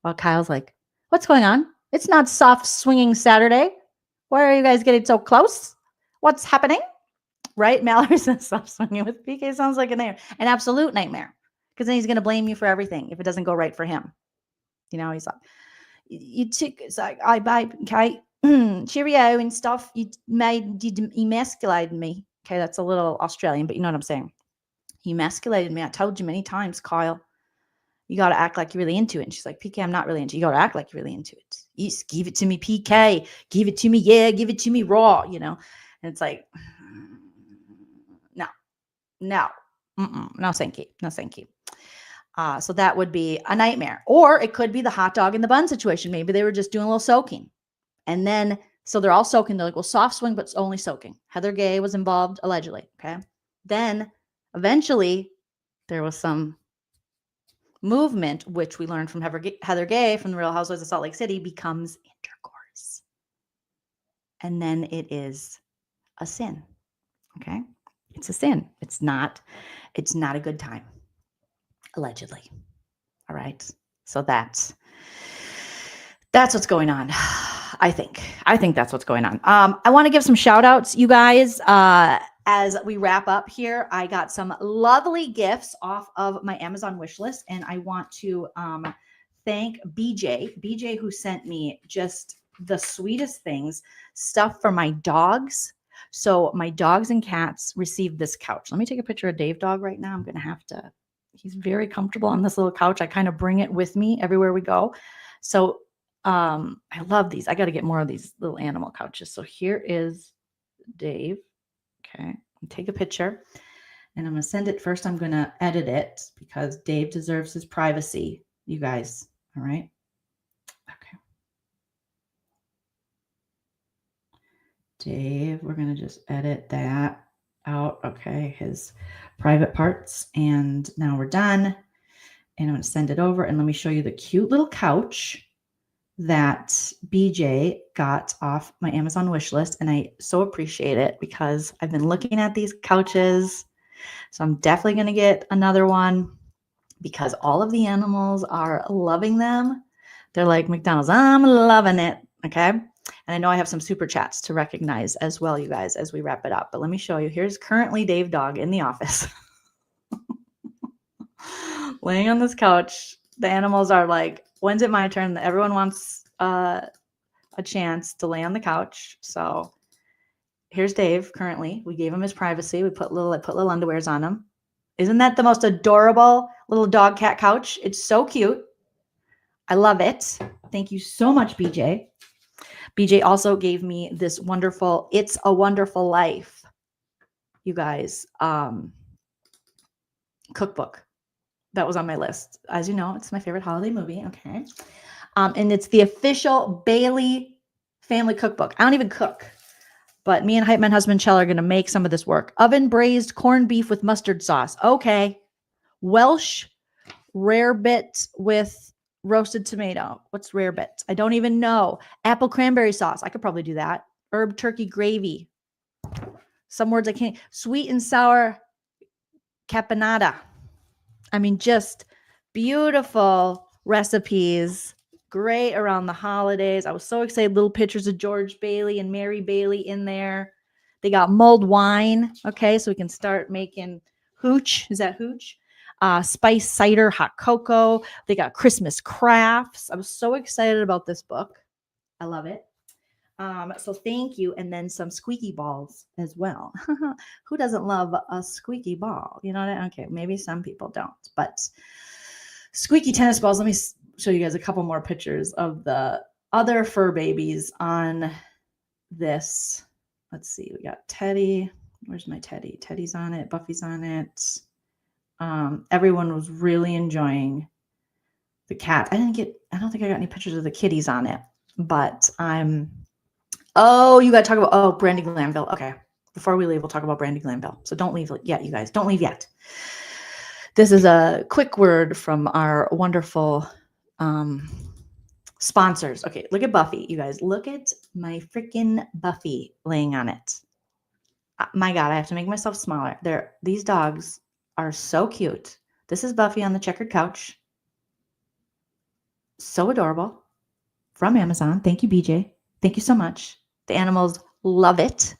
While Kyle's like, what's going on? It's not soft swinging Saturday. Why are you guys getting so close? What's happening? Right? Mallory says soft swinging with PK sounds like an absolute nightmare. Because then he's going to blame you for everything if it doesn't go right for him. You know, he's like, it's like, I buy, okay, cheerio and stuff. You emasculated me. Okay, that's a little Australian, but you know what I'm saying. You emasculated me. I told you many times, Kyle. You got to act like you're really into it. And she's like, PK, I'm not really into it. You got to act like you're really into it. You just give it to me, PK. Give it to me. Yeah, give it to me raw, you know. And it's like, no, thank you. So that would be a nightmare. Or it could be the hot dog in the bun situation. Maybe they were just doing a little soaking. And then, so they're all soaking. They're like, well, soft swing, but it's only soaking. Heather Gay was involved, allegedly. Okay. Then eventually there was some movement, which we learned from Heather Gay from the Real Housewives of Salt Lake City, becomes intercourse. And then it is a sin. Okay. It's a sin. It's not a good time. Allegedly. All right. So that's what's going on. I think that's what's going on. I want to give some shout outs, you guys. As we wrap up here, I got some lovely gifts off of my Amazon wish list, and I want to thank BJ, who sent me just the sweetest things, stuff for my dogs. So my dogs and cats received this couch. Let me take a picture of Dave Dog right now. I'm going to have to. He's very comfortable on this little couch. I kind of bring it with me everywhere we go. So I love these. I got to get more of these little animal couches. So here is Dave. Okay. Take a picture and I'm going to send it. First, I'm going to edit it because Dave deserves his privacy, you guys. All right. Okay. Dave, we're going to just edit that out. Okay. His private parts. And now we're done. And I'm going to send it over and let me show you the cute little couch that BJ got off my Amazon wish list. And I so appreciate it because I've been looking at these couches. So I'm definitely going to get another one because all of the animals are loving them. They're like McDonald's. I'm loving it. Okay. And I know I have some super chats to recognize as well, you guys, as we wrap it up. But let me show you. Here's currently Dave Dog in the office. Laying on this couch. The animals are like, when's it my turn? Everyone wants a chance to lay on the couch. So here's Dave currently. We gave him his privacy. I put little underwears on him. Isn't that the most adorable little dog cat couch? It's so cute. I love it. Thank you so much, BJ. BJ also gave me this wonderful It's a Wonderful Life, you guys, cookbook. That was on my list. As you know, it's my favorite holiday movie. Okay. And it's the official Bailey family cookbook. I don't even cook, but me and Hype Man husband Chell are going to make some of this work. Oven braised corned beef with mustard sauce. Okay. Welsh rarebit with roasted tomato. What's rarebit? I don't even know. Apple cranberry sauce. I could probably do that. Herb turkey gravy. Some words I can't. Sweet and sour caponata. I mean, just beautiful recipes. Great around the holidays. I was so excited. Little pictures of George Bailey and Mary Bailey in there. They got mulled wine. Okay, so we can start making hooch. Is that hooch? Spice cider, hot cocoa. They got Christmas crafts. I was so excited about this book. I love it. So thank you. And then some squeaky balls as well. Who doesn't love a squeaky ball? You know what okay, maybe some people don't, but squeaky tennis balls. Let me show you guys a couple more pictures of the other fur babies on this. Let's see. We got Teddy. Where's my Teddy? Teddy's on it. Buffy's on it. Everyone was really enjoying the cat. I don't think I got any pictures of the kitties on it, but oh, you got to talk about, Brandi Glanville. Okay. Before we leave, we'll talk about Brandi Glanville. So don't leave yet, you guys. Don't leave yet. This is a quick word from our wonderful sponsors. Okay, look at Buffy, you guys. Look at my freaking Buffy laying on it. My God, I have to make myself smaller. These dogs are so cute. This is Buffy on the checkered couch. So adorable. From Amazon. Thank you, BJ. Thank you so much. The animals love it.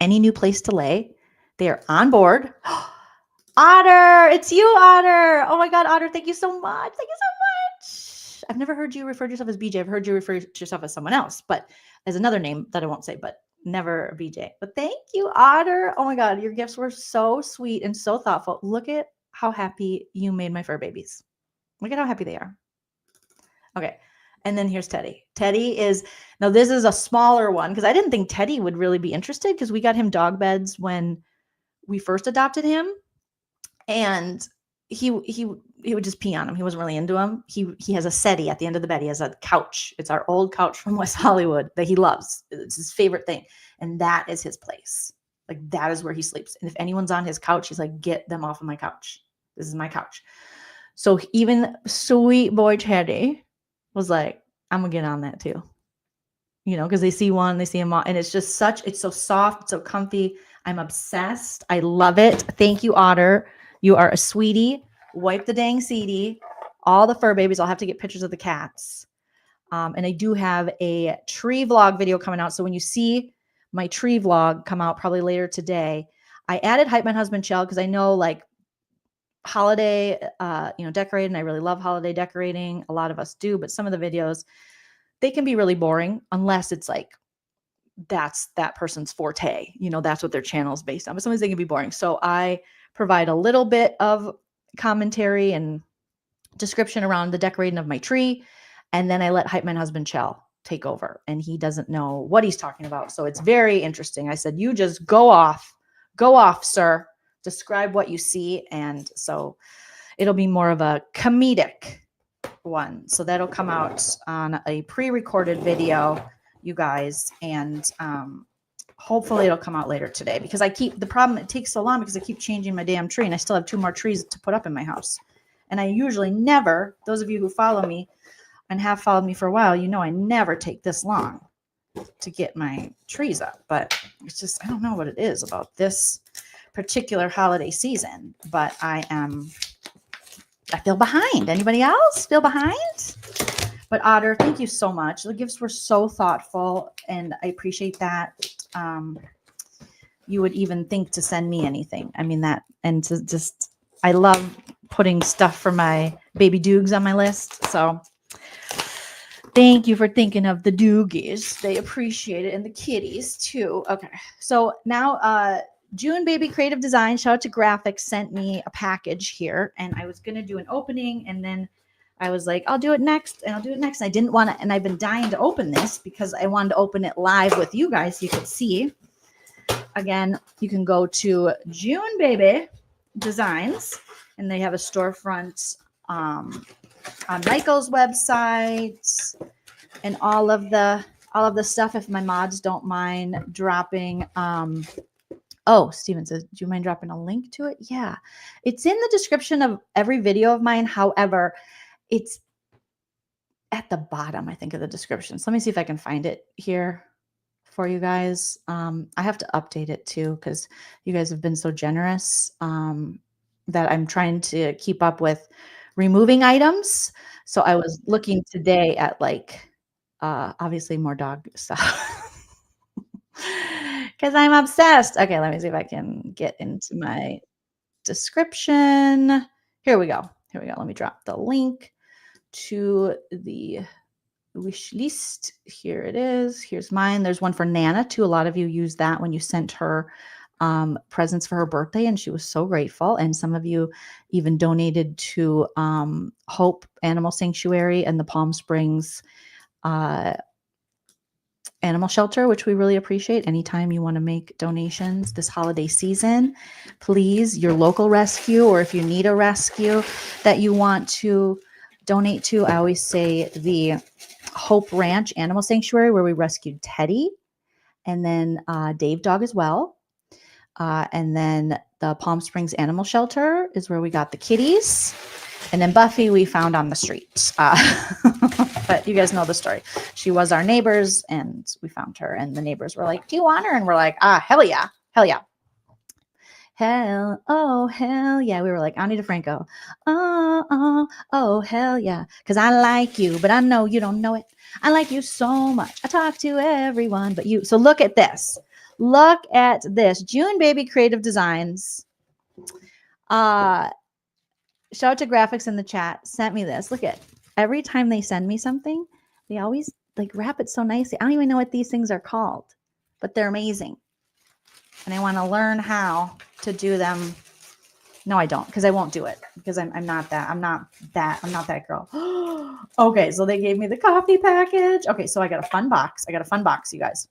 Any new place to lay, they are on board. Otter, it's you, Otter. Oh my God, Otter, thank you so much. Thank you so much. I've never heard you refer to yourself as BJ. I've heard you refer to yourself as someone else, but as another name that I won't say, but never BJ. But thank you, Otter. Oh my God, your gifts were so sweet and so thoughtful. Look at how happy you made my fur babies. Look at how happy they are. Okay. And then here's Teddy. Teddy now this is a smaller one because I didn't think Teddy would really be interested because we got him dog beds when we first adopted him. And he would just pee on him. He wasn't really into him. He has a settee at the end of the bed. He has a couch. It's our old couch from West Hollywood that he loves. It's his favorite thing. And that is his place. Like that is where he sleeps. And if anyone's on his couch, he's like, get them off of my couch. This is my couch. So even sweet boy Teddy was like, I'm gonna get on that too. You know, because they see him on, and it's so soft, it's so comfy. I'm obsessed. I love it. Thank you, Otter. You are a sweetie. Wipe the dang CD. All the fur babies. I'll have to get pictures of the cats. And I do have a tree vlog video coming out. So when you see my tree vlog come out probably later today, I added Hype My Husband Shell because I know like holiday, decorating. I really love holiday decorating. A lot of us do, but some of the videos, they can be really boring unless it's like, that's that person's forte. You know, that's what their channel is based on. But sometimes they can be boring. So I provide a little bit of commentary and description around the decorating of my tree. And then I let Hype My Husband Shell take over. And he doesn't know what he's talking about. So it's very interesting. I said, you just go off, sir. Describe what you see. And so it'll be more of a comedic one. So that'll come out on a pre-recorded video, you guys. And hopefully it'll come out later today because the problem, it takes so long because I keep changing my damn tree and I still have 2 more trees to put up in my house. And I usually never, those of you who follow me and have followed me for a while, you know, I never take this long to get my trees up, but it's just, I don't know what it is about this particular holiday season, but I feel behind. Anybody else feel behind? But Otter, thank you so much. The gifts were so thoughtful and I appreciate that. You would even think to send me anything. I mean that, and to just, I love putting stuff for my baby doogs on my list. So thank you for thinking of the doogies. They appreciate it. And the kitties too. Okay. So now, June Baby Creative Design, shout out to Graphics, sent me a package here and I was going to do an opening and then I was like, I'll do it next and I'll do it next. I didn't want to, and I've been dying to open this because I wanted to open it live with you guys so you could see. Again, you can go to June Baby Designs and they have a storefront on Michael's website and all of the stuff, if my mods don't mind dropping. Oh, Steven says, do you mind dropping a link to it? Yeah, it's in the description of every video of mine. However, it's at the bottom, I think, of the description. So let me see if I can find it here for you guys. I have to update it too because you guys have been so generous that I'm trying to keep up with removing items. So I was looking today at like, obviously more dog stuff. Because I'm obsessed. Okay, let me see if I can get into my description. Here we go. Let me drop the link to the wish list. Here it is. Here's mine. There's one for Nana too. A lot of you used that when you sent her presents for her birthday, and she was so grateful. And some of you even donated to Hope Animal Sanctuary and the Palm Springs animal shelter, which we really appreciate. Anytime you want to make donations this holiday season, please, your local rescue, or if you need a rescue that you want to donate to, I always say the Hope Ranch Animal Sanctuary, where we rescued Teddy, and then Dave Dog as well. And then the Palm Springs Animal Shelter is where we got the kitties. And then Buffy we found on the street. But you guys know the story. She was our neighbors, and we found her. And the neighbors were like, do you want her? And we're like, hell yeah. Hell yeah. Hell yeah. We were like, Ani DeFranco. Oh, hell yeah. Because I like you, but I know you don't know it. I like you so much. I talk to everyone but you. So look at this. Look at this. June Baby Creative Designs. Shout out to Graphics in the chat. Sent me this. Look at every time they send me something, they always like wrap it so nicely. I don't even know what these things are called, but they're amazing. And I want to learn how to do them. No, I don't, because I won't do it because I'm not that girl. Okay, so they gave me the coffee package. Okay, so I got a fun box. You guys.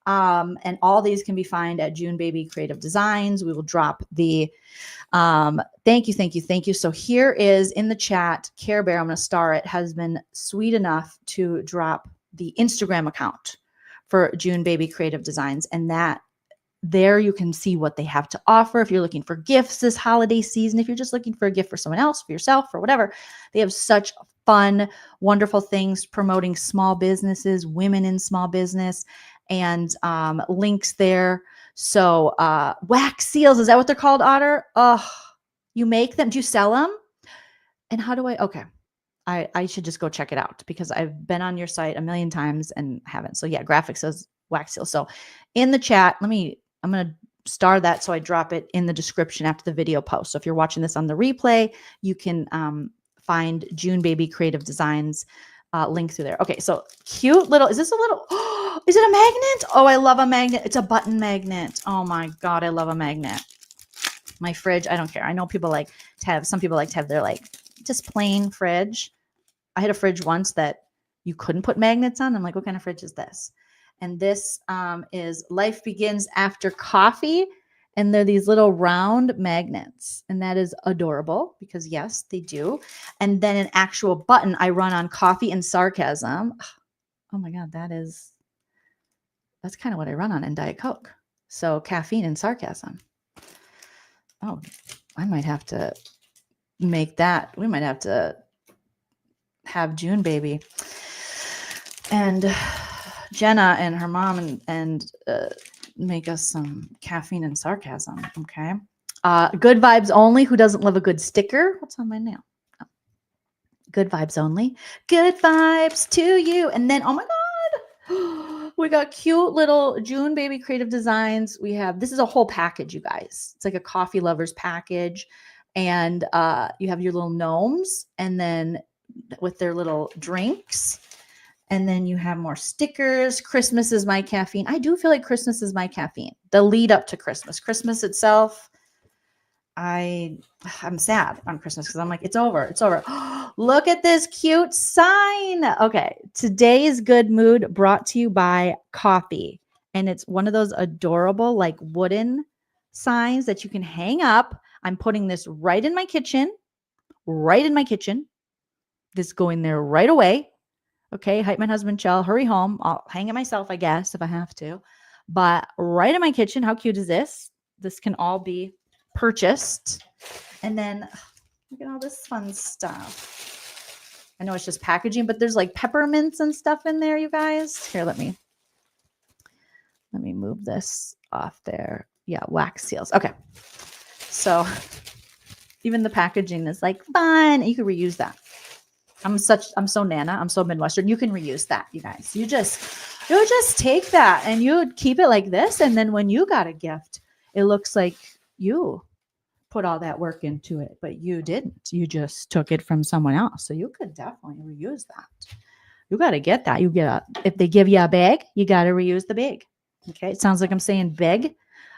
And all these can be found at June Baby Creative Designs. We will drop the thank you. So here is in the chat, Care Bear, I'm going to star it, has been sweet enough to drop the Instagram account for June Baby Creative Designs. And that there you can see what they have to offer. If you're looking for gifts this holiday season, if you're just looking for a gift for someone else, for yourself, or whatever, they have such fun, wonderful things promoting small businesses, women in small business, and links there. So wax seals, is that what they're called, Otter? Oh, you make them? Do you sell them? And how do I? Okay, I should just go check it out because I've been on your site a million times and haven't. So yeah, Graphics says wax seal. So in the chat, I'm going to star that so I drop it in the description after the video post. So if you're watching this on the replay, you can find June Baby Creative Designs link through there. Okay, so cute little, is this a little, is it a magnet? Oh, I love a magnet. It's a button magnet. Oh my God, I love a magnet. My fridge, I don't care. I know people like to have, some people like to have their like just plain fridge. I had a fridge once that you couldn't put magnets on. I'm like, what kind of fridge is this? And this is Life Begins After Coffee. And they're these little round magnets. And that is adorable because yes, they do. And then an actual button I run on Coffee and Sarcasm. Oh my God, that's kind of what I run on in Diet Coke. So caffeine and sarcasm. Oh, I might have to make that. We might have to have June Baby and Jenna and her mom and make us some caffeine and sarcasm. Okay. Good vibes only. Who doesn't love a good sticker? What's on my nail? Oh. Good vibes only. Good vibes to you. And then, oh my God, we got cute little June Baby Creative Designs. We have, this is a whole package, you guys. It's like a coffee lovers package. And you have your little gnomes and then with their little drinks. And then you have more stickers. Christmas is my caffeine. I do feel like Christmas is my caffeine. The lead up to Christmas. Christmas itself, I'm sad on Christmas because I'm like, it's over. It's over. Look at this cute sign. Okay. Today's good mood brought to you by coffee. And it's one of those adorable like wooden signs that you can hang up. I'm putting this right in my kitchen. This going there right away. Okay, hype my husband, Chell, hurry home. I'll hang it myself, I guess, if I have to. But right in my kitchen, how cute is this? This can all be purchased. And then look at all this fun stuff. I know it's just packaging, but there's like peppermints and stuff in there, you guys. Here, let me move this off there. Yeah, wax seals. Okay. So even the packaging is like fun. You can reuse that. I'm so Nana. I'm so Midwestern. You can reuse that, you guys. You just take that and you keep it like this. And then when you got a gift, it looks like you put all that work into it, but you didn't. You just took it from someone else. So you could definitely reuse that. You got to get that. If they give you a bag, you got to reuse the bag. Okay. It sounds like I'm saying big,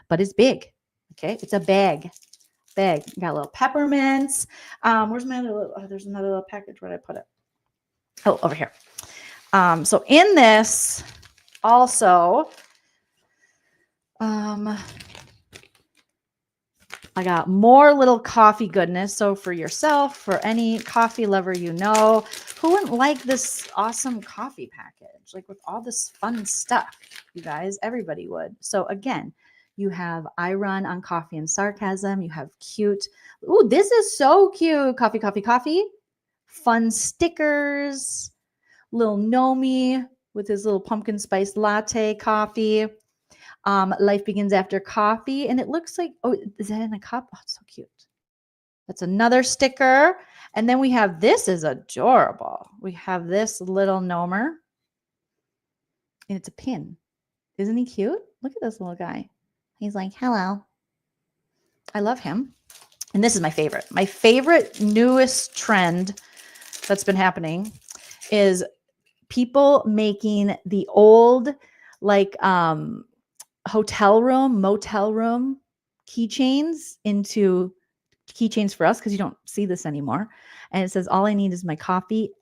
but it's big. Okay. It's a bag. Got little peppermints. Where's my other little, there's another little package. Where did I put it? Oh, over here. So in this also, I got more little coffee goodness. So for yourself, for any coffee lover, who wouldn't like this awesome coffee package? Like with all this fun stuff, you guys, everybody would. So again, you have I Run on Coffee and Sarcasm. You have cute. Ooh, this is so cute. Coffee. Fun stickers. Little Nomi with his little pumpkin spice latte coffee. Life Begins After Coffee. And it looks like, oh, is that in a cup? Oh, it's so cute. That's another sticker. And then we have, this is adorable. We have this little Nomer. And it's a pin. Isn't he cute? Look at this little guy. He's like, hello. I love him. And this is my favorite. My favorite newest trend that's been happening is people making the old, like, hotel room, motel room keychains into keychains for us, because you don't see this anymore. And it says, all I need is my coffee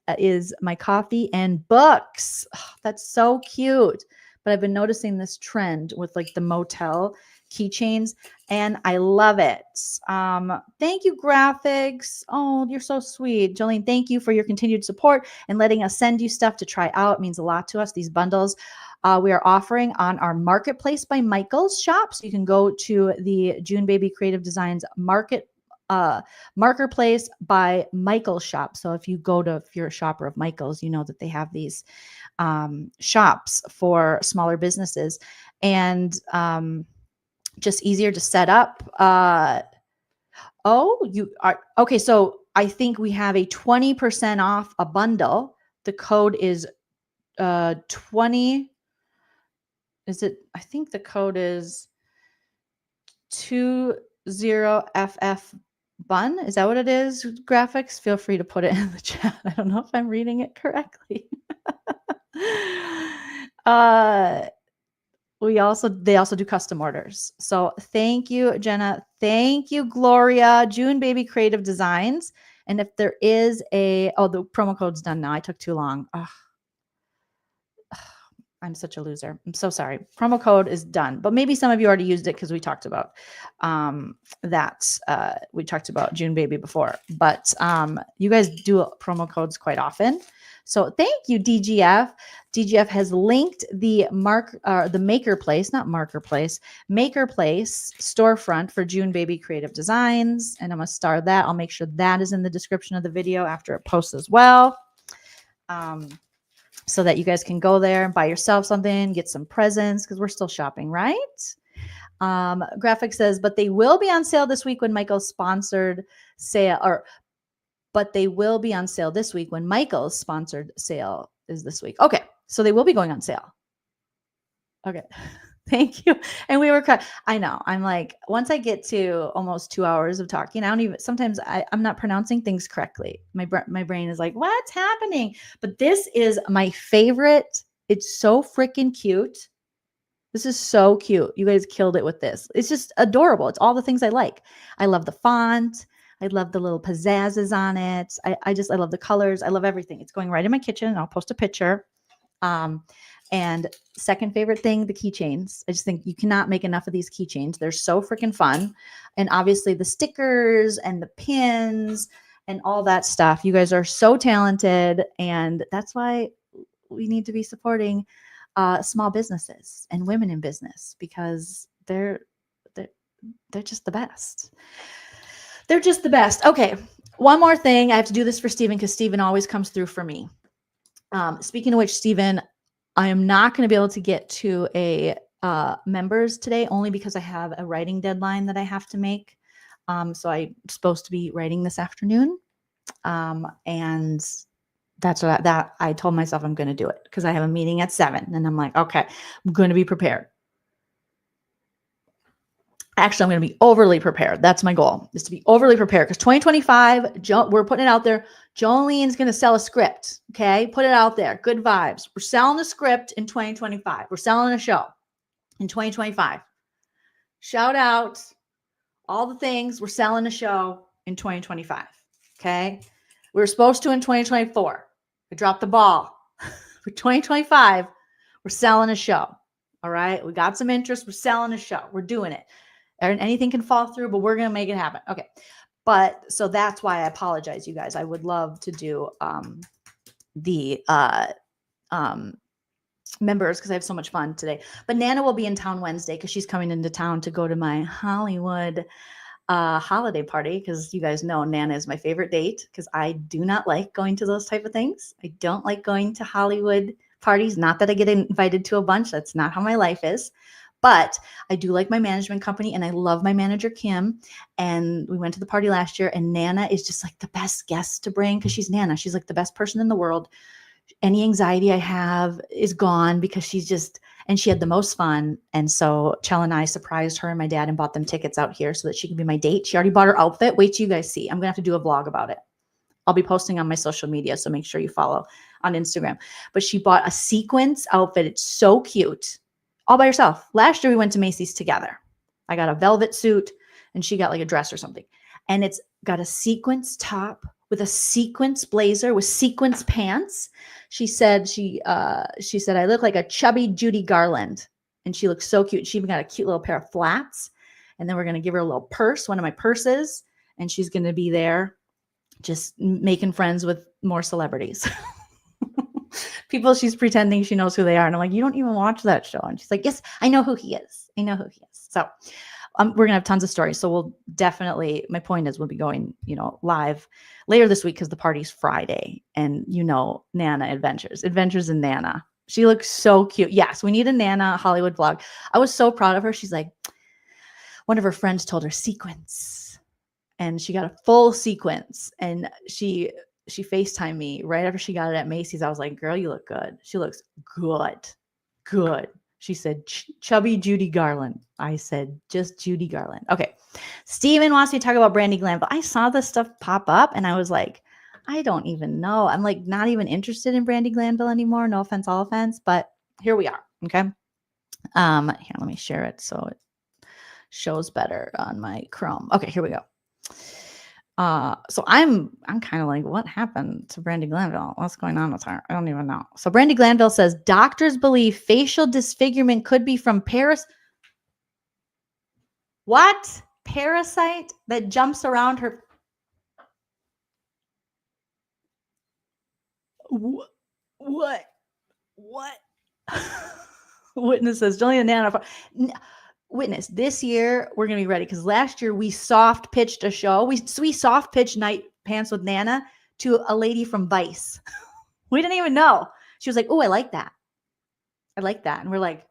and books. Oh, that's so cute. But I've been noticing this trend with like the motel keychains, and I love it. Thank you, graphics. Oh, you're so sweet. Jolene, thank you for your continued support and letting us send you stuff to try out. It means a lot to us. These bundles we are offering on our Marketplace by Michael's shop. So you can go to the June Baby Creative Designs Marketplace by Michael's shop. So if you're a shopper of Michael's, you know that they have these shops for smaller businesses, and just easier to set up. You are okay. So I think we have a 20% off a bundle. The code is 20. Is it? I think the code is 20FF bun. Is that what it is? Graphics, feel free to put it in the chat. I don't know if I'm reading it correctly. They also do custom orders. So thank you, Jenna. Thank you, Gloria. June Baby Creative Designs. And if there is the promo code's done now. I took too long. I'm such a loser. I'm so sorry. Promo code is done, but maybe some of you already used it because we talked about that. We talked about June Baby before, but you guys do promo codes quite often. So thank you, DGF. DGF has linked the Maker Place storefront for June Baby Creative Designs. And I'm going to star that. I'll make sure that is in the description of the video after it posts as well. So that you guys can go there and buy yourself something, get some presents, because we're still shopping, right? Graphic says, but they will be on sale this week when Michael's sponsored sale, but they will be on sale this week when Michael's sponsored sale is this week. Okay, so they will be going on sale. Okay, thank you. And we were, I know, I'm like, once I get to almost 2 hours of talking, sometimes I'm not pronouncing things correctly. My brain is like, what's happening? But this is my favorite. It's so freaking cute. This is so cute. You guys killed it with this. It's just adorable. It's all the things I like. I love the font. I love the little pizzazzes on it. I love the colors. I love everything. It's going right in my kitchen. I'll post a picture. And second favorite thing, the keychains. I just think you cannot make enough of these keychains. They're so freaking fun. And obviously the stickers and the pins and all that stuff. You guys are so talented. And that's why we need to be supporting small businesses and women in business, because they're just the best. They're just the best. Okay. One more thing. I have to do this for Steven because Steven always comes through for me. Speaking of which, Steven, I am not going to be able to get to a members today, only because I have a writing deadline that I have to make. So I'm supposed to be writing this afternoon. And that's that I told myself I'm going to do it because I have a meeting at 7, and I'm like, okay, I'm going to be prepared. Actually, I'm going to be overly prepared. That's my goal, is to be overly prepared, because 2025, we're putting it out there. Jolene's going to sell a script. Okay. Put it out there. Good vibes. We're selling a script in 2025. We're selling a show in 2025. Shout out all the things. We're selling a show in 2025. Okay. We were supposed to in 2024. I dropped the ball. For 2025, we're selling a show. All right. We got some interest. We're selling a show. We're doing it. Anything can fall through, but we're going to make it happen. Okay. But so that's why I apologize, you guys. I would love to do the members because I have so much fun today. But Nana will be in town Wednesday because she's coming into town to go to my Hollywood holiday party, because you guys know Nana is my favorite date, because I do not like going to those type of things. I don't like going to Hollywood parties. Not that I get invited to a bunch. That's not how my life is. But I do like my management company, and I love my manager, Kim. And we went to the party last year, and Nana is just like the best guest to bring because she's Nana. She's like the best person in the world. Any anxiety I have is gone because she's just, and she had the most fun. And so Chell and I surprised her and my dad and bought them tickets out here so that she can be my date. She already bought her outfit. Wait till you guys see. I'm going to have to do a vlog about it. I'll be posting on my social media, so make sure you follow on Instagram. But she bought a sequins outfit. It's so cute. All by herself. Last year we went to Macy's together. I got a velvet suit and she got like a dress or something. And it's got a sequins top with a sequins blazer with sequins pants. She said I look like a chubby Judy Garland. And she looks so cute. She even got a cute little pair of flats. And then we're going to give her a little purse, one of my purses. And she's going to be there just making friends with more celebrities. People, she's pretending she knows who they are. And I'm like, you don't even watch that show. And she's like, yes, I know who he is. I know who he is. So we're going to have tons of stories. So we'll definitely, my point is we'll be going, live later this week because the party's Friday. And Nana Adventures in Nana. She looks so cute. Yes, we need a Nana Hollywood vlog. I was so proud of her. She's like, one of her friends told her sequins. And she got a full sequence. And she FaceTimed me right after she got it at Macy's. I was like, girl, you look good. She looks good. Good. She said, chubby Judy Garland. I said, just Judy Garland. Okay. Steven wants me to talk about Brandi Glanville. I saw this stuff pop up and I was like, I don't even know. I'm like not even interested in Brandi Glanville anymore. No offense, all offense, but here we are. Okay. Here, let me share it so it shows better on my Chrome. Okay, here we go. So I'm kind of like, what happened to Brandi Glanville? What's going on with her? I don't even know. So Brandi Glanville says doctors believe facial disfigurement could be from what? Parasite that jumps around her. What? Witness says, Joleen Nana. Witness, this year we're going to be ready because last year we soft pitched a show. We soft pitched Night Pants with Nana to a lady from Vice. We didn't even know. She was like, oh, I like that. And we're like,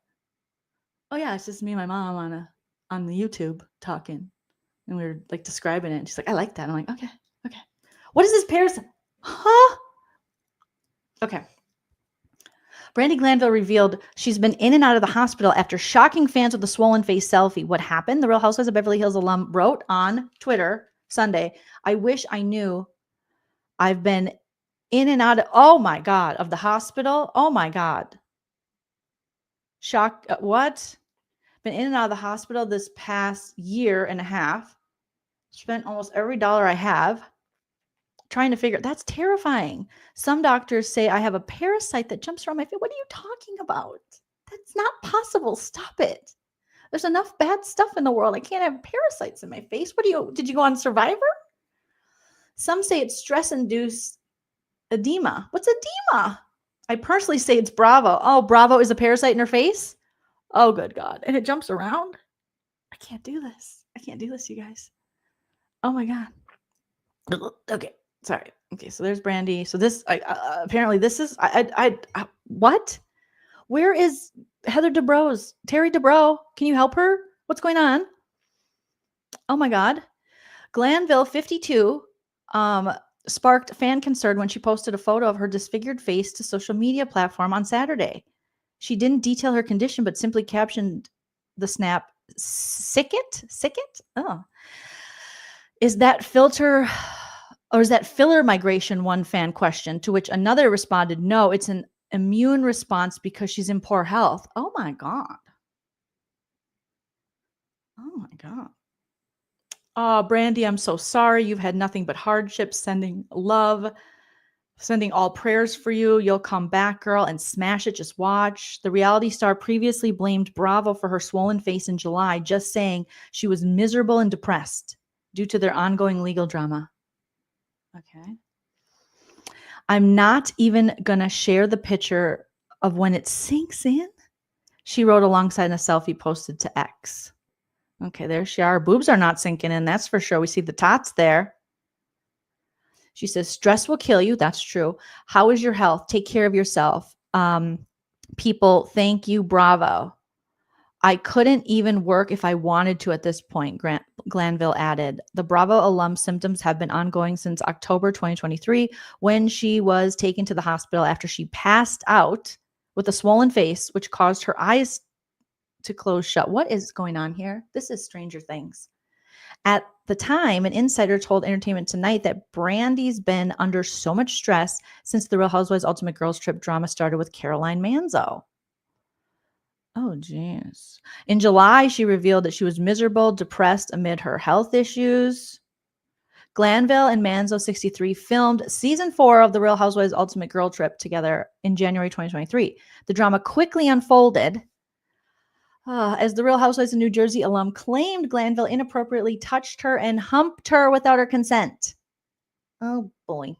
oh yeah, it's just me and my mom on the YouTube talking. And we were like describing it. And she's like, I like that. I'm like, okay. What is this parasite? Huh? Okay. Brandi Glanville revealed she's been in and out of the hospital after shocking fans with a swollen face selfie. What happened? The Real Housewives of Beverly Hills alum wrote on Twitter Sunday, I wish I knew. I've been in and out of, oh my God, of the hospital. Oh my God. Shock. What? Been in and out of the hospital this past year and a half. Spent almost every dollar I have. Trying to figure, that's terrifying. Some doctors say I have a parasite that jumps around my face. What are you talking about? That's not possible. Stop it. There's enough bad stuff in the world. I can't have parasites in my face. Did you go on Survivor? Some say it's stress-induced edema. What's edema? I personally say it's Bravo. Oh, Bravo is a parasite in her face? Oh, good God. And it jumps around? I can't do this. You guys. Oh my God. Okay. Sorry. Okay, so there's Brandi. So this, apparently this is, what? Where is Heather Dubrow? Terry Dubrow? Can you help her? What's going on? Oh my God. Glanville, 52, sparked fan concern when she posted a photo of her disfigured face to social media platform on Saturday. She didn't detail her condition, but simply captioned the snap, sick it? Oh. Is that filter... Or is that filler migration? One fan questioned, to which another responded, no, it's an immune response because she's in poor health. Oh my God. Oh my God. Oh, Brandi, I'm so sorry. You've had nothing but hardships. Sending love, sending all prayers for you. You'll come back, girl, and smash it. Just watch. The reality star previously blamed Bravo for her swollen face in July, just saying she was miserable and depressed due to their ongoing legal drama. Okay. I'm not even going to share the picture of when it sinks in, she wrote alongside a selfie posted to X. Okay, there she are. Boobs are not sinking in, that's for sure. We see the tots there. She says, stress will kill you. That's true. How is your health? Take care of yourself. People, thank you. Bravo. I couldn't even work if I wanted to at this point, Glanville added. The Bravo alum symptoms have been ongoing since October 2023, when she was taken to the hospital after she passed out with a swollen face, which caused her eyes to close shut. What is going on here? This is Stranger Things. At the time, an insider told Entertainment Tonight that Brandi's been under so much stress since the Real Housewives Ultimate Girls Trip drama started with Caroline Manzo. Oh, geez. In July, she revealed that she was miserable, depressed amid her health issues. Glanville and Manzo 63 filmed season 4 of the Real Housewives Ultimate Girl Trip together in January 2023. The drama quickly unfolded as the Real Housewives of New Jersey alum claimed Glanville inappropriately touched her and humped her without her consent. Oh, boy.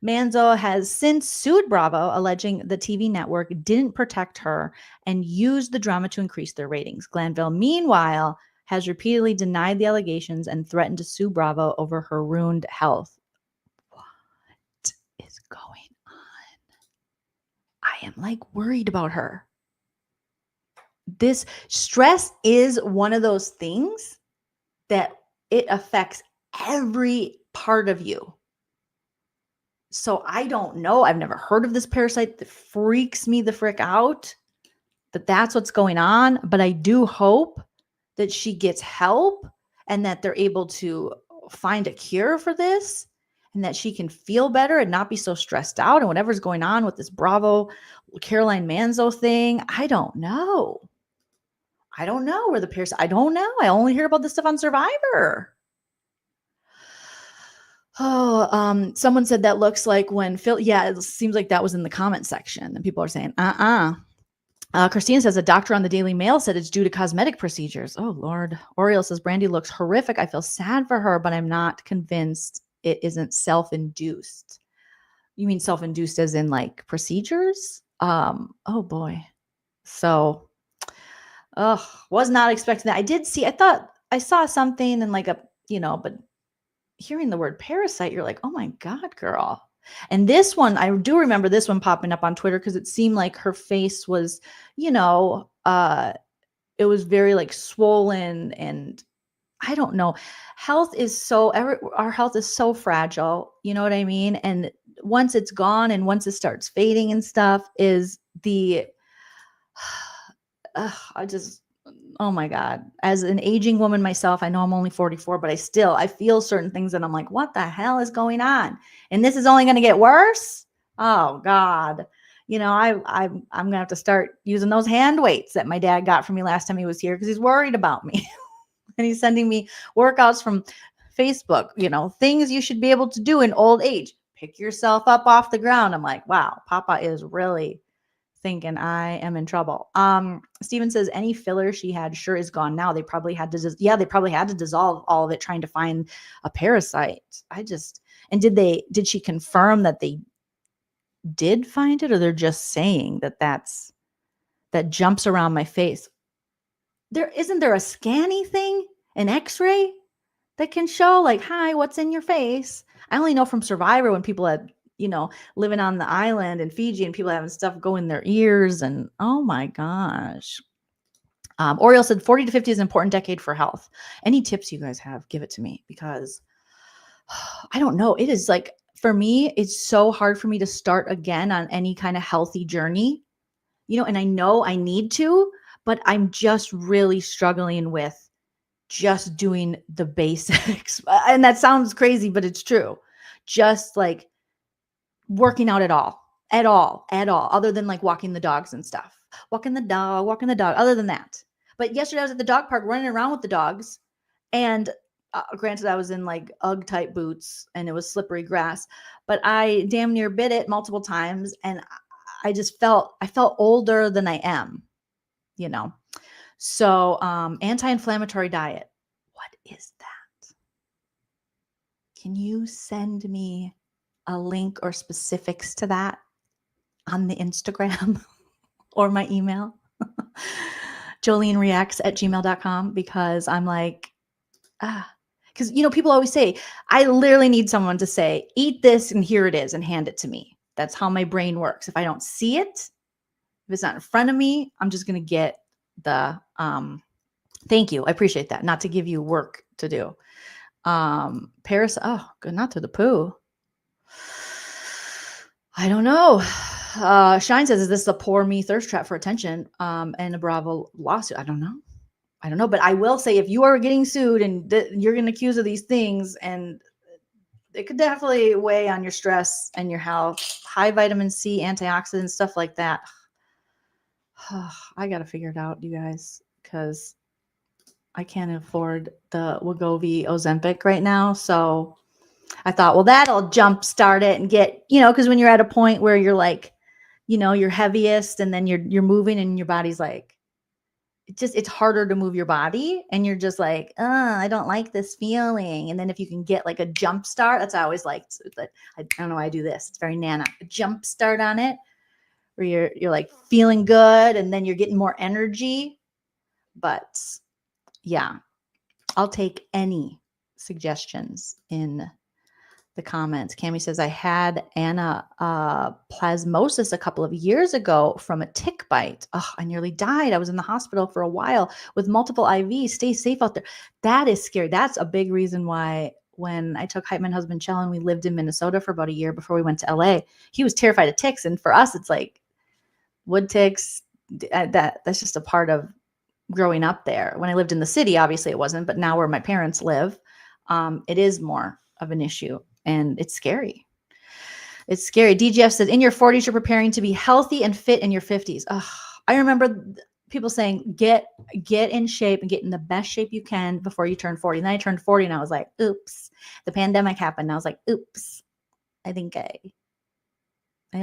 Manzo has since sued Bravo, alleging the TV network didn't protect her and used the drama to increase their ratings. Glanville, meanwhile, has repeatedly denied the allegations and threatened to sue Bravo over her ruined health. What is going on? I am like worried about her. This stress is one of those things that it affects every part of you. So I don't know. I've never heard of this parasite that freaks me the frick out, that's what's going on. But I do hope that she gets help and that they're able to find a cure for this and that she can feel better and not be so stressed out and whatever's going on with this Bravo Caroline Manzo thing. I don't know. I don't know where the parasite. I don't know. I only hear about this stuff on Survivor. Oh, someone said that looks like when Phil, yeah, it seems like that was in the comment section. And people are saying, Christina says a doctor on the Daily Mail said it's due to cosmetic procedures. Oh, Lord. Oriel says Brandi looks horrific. I feel sad for her, but I'm not convinced it isn't self-induced. You mean self-induced as in like procedures? Oh, boy. So, was not expecting that. I saw something and like but hearing the word parasite, you're like, oh my God, girl. And this one, I do remember this one popping up on Twitter because it seemed like her face was, it was very like swollen and I don't know. Our health is so fragile. You know what I mean? And once it's gone and once it starts fading and stuff oh my God. As an aging woman myself, I know I'm only 44, but I feel certain things and I'm like, what the hell is going on? And this is only going to get worse. Oh God. I'm going to have to start using those hand weights that my dad got for me last time he was here because he's worried about me. And he's sending me workouts from Facebook, things you should be able to do in old age. Pick yourself up off the ground. I'm like, wow, Papa is really thinking I am in trouble. Steven says any filler she had sure is gone now. They probably had to dissolve all of it trying to find a parasite. Did she confirm that they did find it, or they're just saying that jumps around my face? Isn't there a scanny thing, an x-ray that can show like, hi, what's in your face? I only know from Survivor when people had living on the island in Fiji and people having stuff go in their ears and oh my gosh. Oriel said 40 to 50 is an important decade for health. Any tips you guys have, give it to me because I don't know. It is like, for me, it's so hard for me to start again on any kind of healthy journey, and I know I need to, but I'm just really struggling with just doing the basics. And that sounds crazy, but it's true. just like working out at all, other than like walking the dogs and stuff. Walking the dog, other than that. But yesterday I was at the dog park running around with the dogs. And granted, I was in like Ugg type boots and it was slippery grass, but I damn near bit it multiple times. And I felt older than I am, you know? So, anti-inflammatory diet. What is that? Can you send me a link or specifics to that on the Instagram or my email? joleenreacts@gmail.com, because I'm like, because, you know, people always say, I literally need someone to say, eat this and here it is and hand it to me. That's how my brain works. If I don't see it, if it's not in front of me, I'm just going to get the, thank you. I appreciate that. Not to give you work to do. Paris, oh, good. Not to the poo. I don't know. Shine says, is this a poor me thirst trap for attention? And a Bravo lawsuit? I don't know, but I will say, if you are getting sued and you're getting accused of these things, and it could definitely weigh on your stress and your health, high vitamin C, antioxidants, stuff like that. I got to figure it out, you guys, because I can't afford the Wegovy Ozempic right now. So I thought, well, that'll jumpstart it and get, you know, because when you're at a point where you're like, you know, you're heaviest and then you're moving and your body's like, it's harder to move your body, and you're just like, I don't like this feeling. And then if you can get like a jump start, that's I always liked. I don't know why I do this. It's very Nana. A jump start on it, where you're like feeling good, and then you're getting more energy. But yeah, I'll take any suggestions in the comments. Cami says, I had anaplasmosis a couple of years ago from a tick bite. Oh, I nearly died. I was in the hospital for a while with multiple IVs. Stay safe out there. That is scary. That's a big reason why when I took my husband Chell and we lived in Minnesota for about a year before we went to LA, he was terrified of ticks. And for us, it's like wood ticks. That's just a part of growing up there. When I lived in the city, obviously it wasn't, but now where my parents live, it is more of an issue. And it's scary. It's scary. DGF said, in your 40s, you're preparing to be healthy and fit in your 50s. I remember people saying, get in shape and get in the best shape you can before you turn 40. And then I turned 40 and I was like, oops, the pandemic happened. And I was like, oops, I don't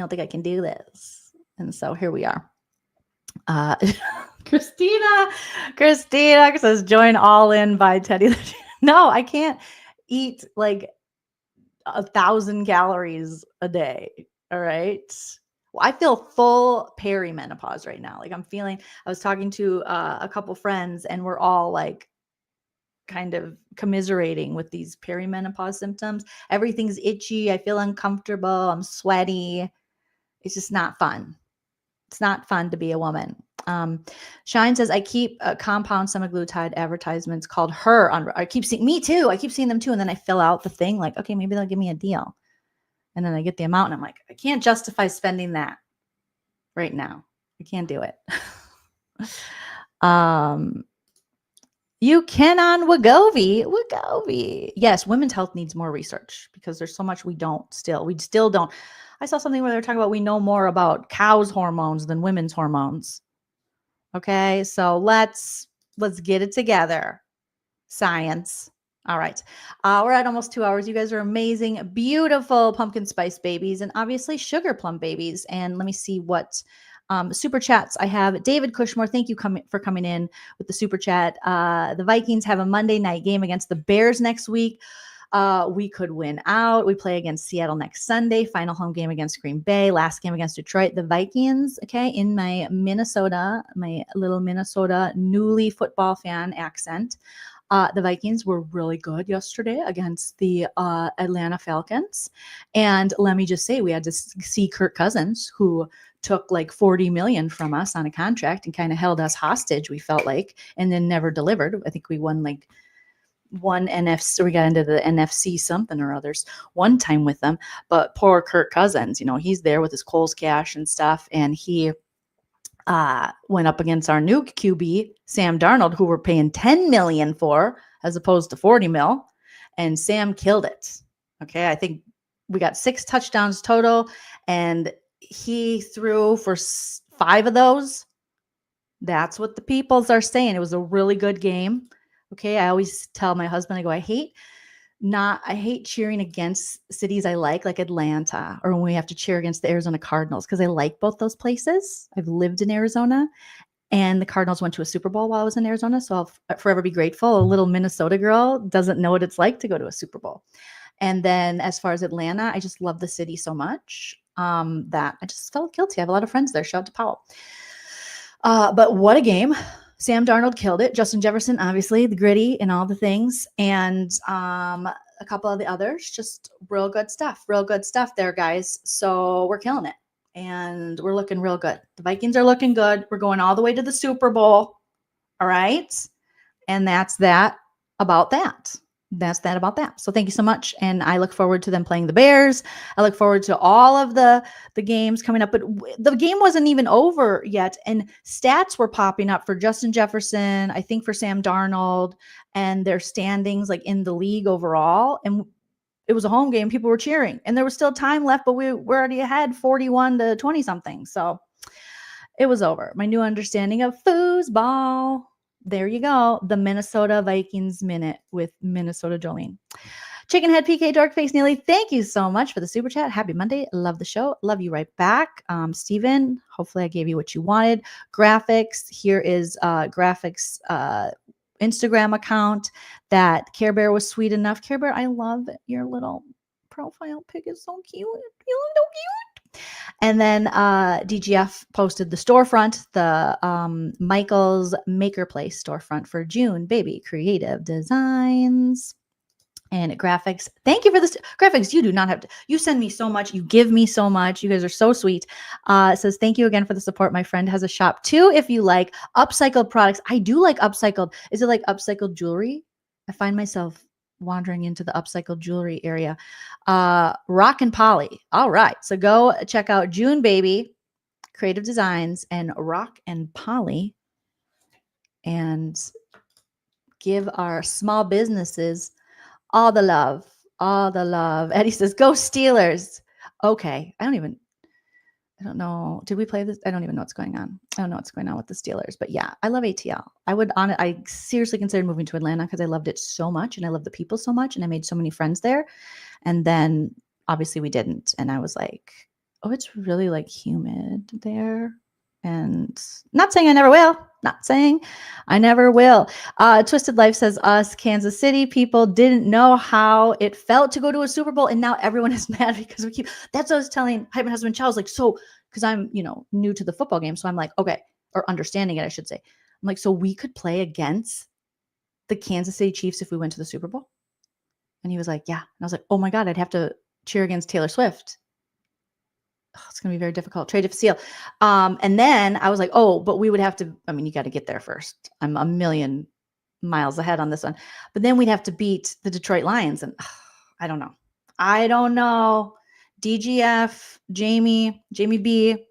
think I can do this. And so here we are. Christina says, join All In by Teddy. No, I can't eat like 1,000 calories a day. All right. Well, I feel full perimenopause right now. Like I was talking to a couple friends, and we're all like kind of commiserating with these perimenopause symptoms. Everything's itchy. I feel uncomfortable. I'm sweaty. It's just not fun. It's not fun to be a woman. Shine says, I keep compound semaglutide advertisements called Her on. I keep seeing me too. I keep seeing them too. And then I fill out the thing like, okay, maybe they'll give me a deal. And then I get the amount and I'm like, I can't justify spending that right now. I can't do it. You can on Wegovy. Yes, women's health needs more research because there's so much we still don't. I saw something where they were talking about we know more about cows' hormones than women's hormones. Okay, so let's get it together. Science. All right. We're at almost 2 hours. You guys are amazing, beautiful pumpkin spice babies, and obviously sugar plum babies. And let me see what super chats I have. David Cushmore, thank you for coming in with the super chat. The Vikings have a Monday night game against the Bears next week. We could win out. We play against Seattle next Sunday. Final home game against Green Bay. Last game against Detroit. The Vikings, okay, in my little Minnesota newly football fan accent. The Vikings were really good yesterday against the Atlanta Falcons. And let me just say, we had to see Kirk Cousins, who took like $40 million from us on a contract and kind of held us hostage, we felt like, and then never delivered. I think we won like one NFC, we got into the NFC something or others one time with them, but poor Kirk Cousins, he's there with his Kohl's cash and stuff. And he went up against our new QB, Sam Darnold, who we're paying $10 million for, as opposed to $40 million. And Sam killed it. Okay. I think we got 6 touchdowns total, and he threw for 5 of those. That's what the peoples are saying. It was a really good game. Okay. I always tell my husband, I go, I hate cheering against cities I like Atlanta, or when we have to cheer against the Arizona Cardinals, because I like both those places. I've lived in Arizona, and the Cardinals went to a Super Bowl while I was in Arizona. So I'll forever be grateful. A little Minnesota girl doesn't know what it's like to go to a Super Bowl. And then as far as Atlanta, I just love the city so much that I just felt guilty. I have a lot of friends there. Shout out to Powell. But what a game. Sam Darnold killed it. Justin Jefferson, obviously, the gritty and all the things. And a couple of the others, just real good stuff there, guys. So we're killing it. And we're looking real good. The Vikings are looking good. We're going all the way to the Super Bowl. All right. And that's that about that. So thank you so much. And I look forward to them playing the Bears. I look forward to all of the games coming up. But the game wasn't even over yet. And stats were popping up for Justin Jefferson, I think for Sam Darnold, and their standings like in the league overall. And it was a home game. People were cheering. And there was still time left, but we're already ahead 41 to 20 something. So it was over. My new understanding of foosball. There you go. The Minnesota Vikings Minute with Minnesota Joleen. Chickenhead PK Dorkface Neely, thank you so much for the super chat. Happy Monday. Love the show. Love you right back. Steven, hopefully I gave you what you wanted. Graphics. Here is Graphics Instagram account that Care Bear was sweet enough. Care Bear, I love your little profile pic. Is so cute. You look so cute. And then DGF posted the storefront, the Michael's Maker Place storefront for June, baby, creative designs and graphics. Thank you for this. Graphics, you do not have to. You send me so much. You give me so much. You guys are so sweet. It says, thank you again for the support. My friend has a shop too if you like upcycled products. I do like upcycled. Is it like upcycled jewelry? I find myself wandering into the upcycled jewelry area. Rock and Poly. All right. So go check out June Baby Creative Designs and Rock and Poly and give our small businesses all the love. Eddie says, go Steelers. Okay. I don't know. Did we play this? I don't even know what's going on. I don't know what's going on with the Steelers, but yeah, I love ATL. I seriously considered moving to Atlanta because I loved it so much and I love the people so much and I made so many friends there. And then obviously we didn't. And I was like, oh, it's really like humid there. And not saying I never will. Twisted Life says us Kansas City people didn't know how it felt to go to a Super Bowl. And now everyone is mad because that's what I was telling my husband Charles, like, so, because I'm, new to the football game. So I'm like, okay, or understanding it, I should say. I'm like, so we could play against the Kansas City Chiefs if we went to the Super Bowl. And he was like, yeah. And I was like, oh my God, I'd have to cheer against Taylor Swift. It's going to be very difficult. Trade of seal. And then I was like, oh, but we would have to, you got to get there first. I'm a million miles ahead on this one. But then we'd have to beat the Detroit Lions. And I don't know. DGF, Jamie B,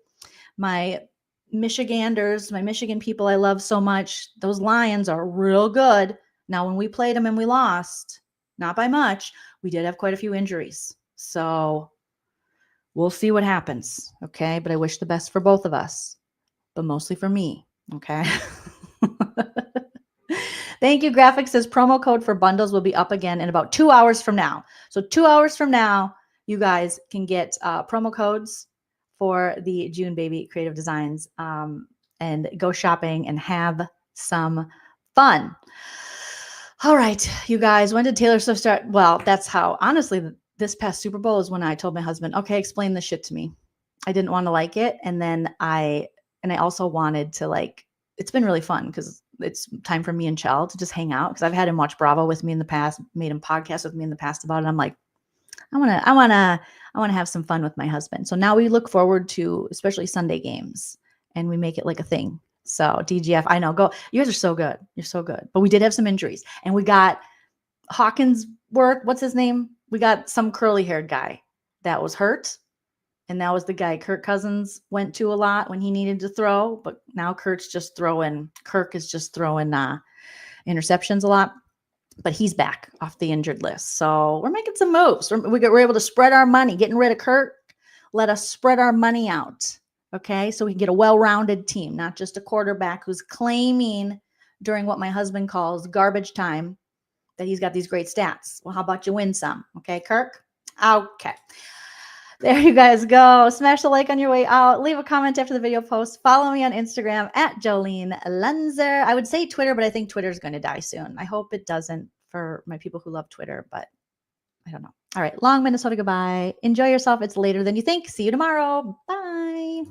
my Michiganders, my Michigan people I love so much. Those Lions are real good. Now, when we played them and we lost, not by much, we did have quite a few injuries. So we'll see what happens, okay? But I wish the best for both of us, but mostly for me, okay? Thank you. Graphics says promo code for bundles will be up again in about 2 hours from now. So 2 hours from now, you guys can get promo codes for the June Baby Creative Designs and go shopping and have some fun. All right, you guys, when did Taylor Swift start? Well, that's how, honestly, this past Super Bowl is when I told my husband, okay, explain this shit to me. I didn't want to like it. And then I also wanted to it's been really fun because it's time for me and Chell to just hang out because I've had him watch Bravo with me in the past, made him podcast with me in the past about it. I'm like, I want to have some fun with my husband. So now we look forward to especially Sunday games and we make it like a thing. So DGF, I know, go. You guys are so good. You're so good. But we did have some injuries and we got Hawkins what's his name? We got some curly haired guy that was hurt. And that was the guy Kirk Cousins went to a lot when he needed to throw. But now Kirk is just throwing interceptions a lot. but he's back off the injured list. So we're making some moves. We're able to spread our money. Getting rid of Kirk, let us spread our money out. Okay, so we can get a well-rounded team, not just a quarterback who's claiming during what my husband calls garbage time that he's got these great stats. Well, how about you win some? Okay, Kirk? Okay. There you guys go. Smash the like on your way out. Leave a comment after the video post. Follow me on Instagram at Joleen Lunzer. I would say Twitter, but I think Twitter is going to die soon. I hope it doesn't for my people who love Twitter, but I don't know. All right. Long Minnesota goodbye. Enjoy yourself. It's later than you think. See you tomorrow. Bye.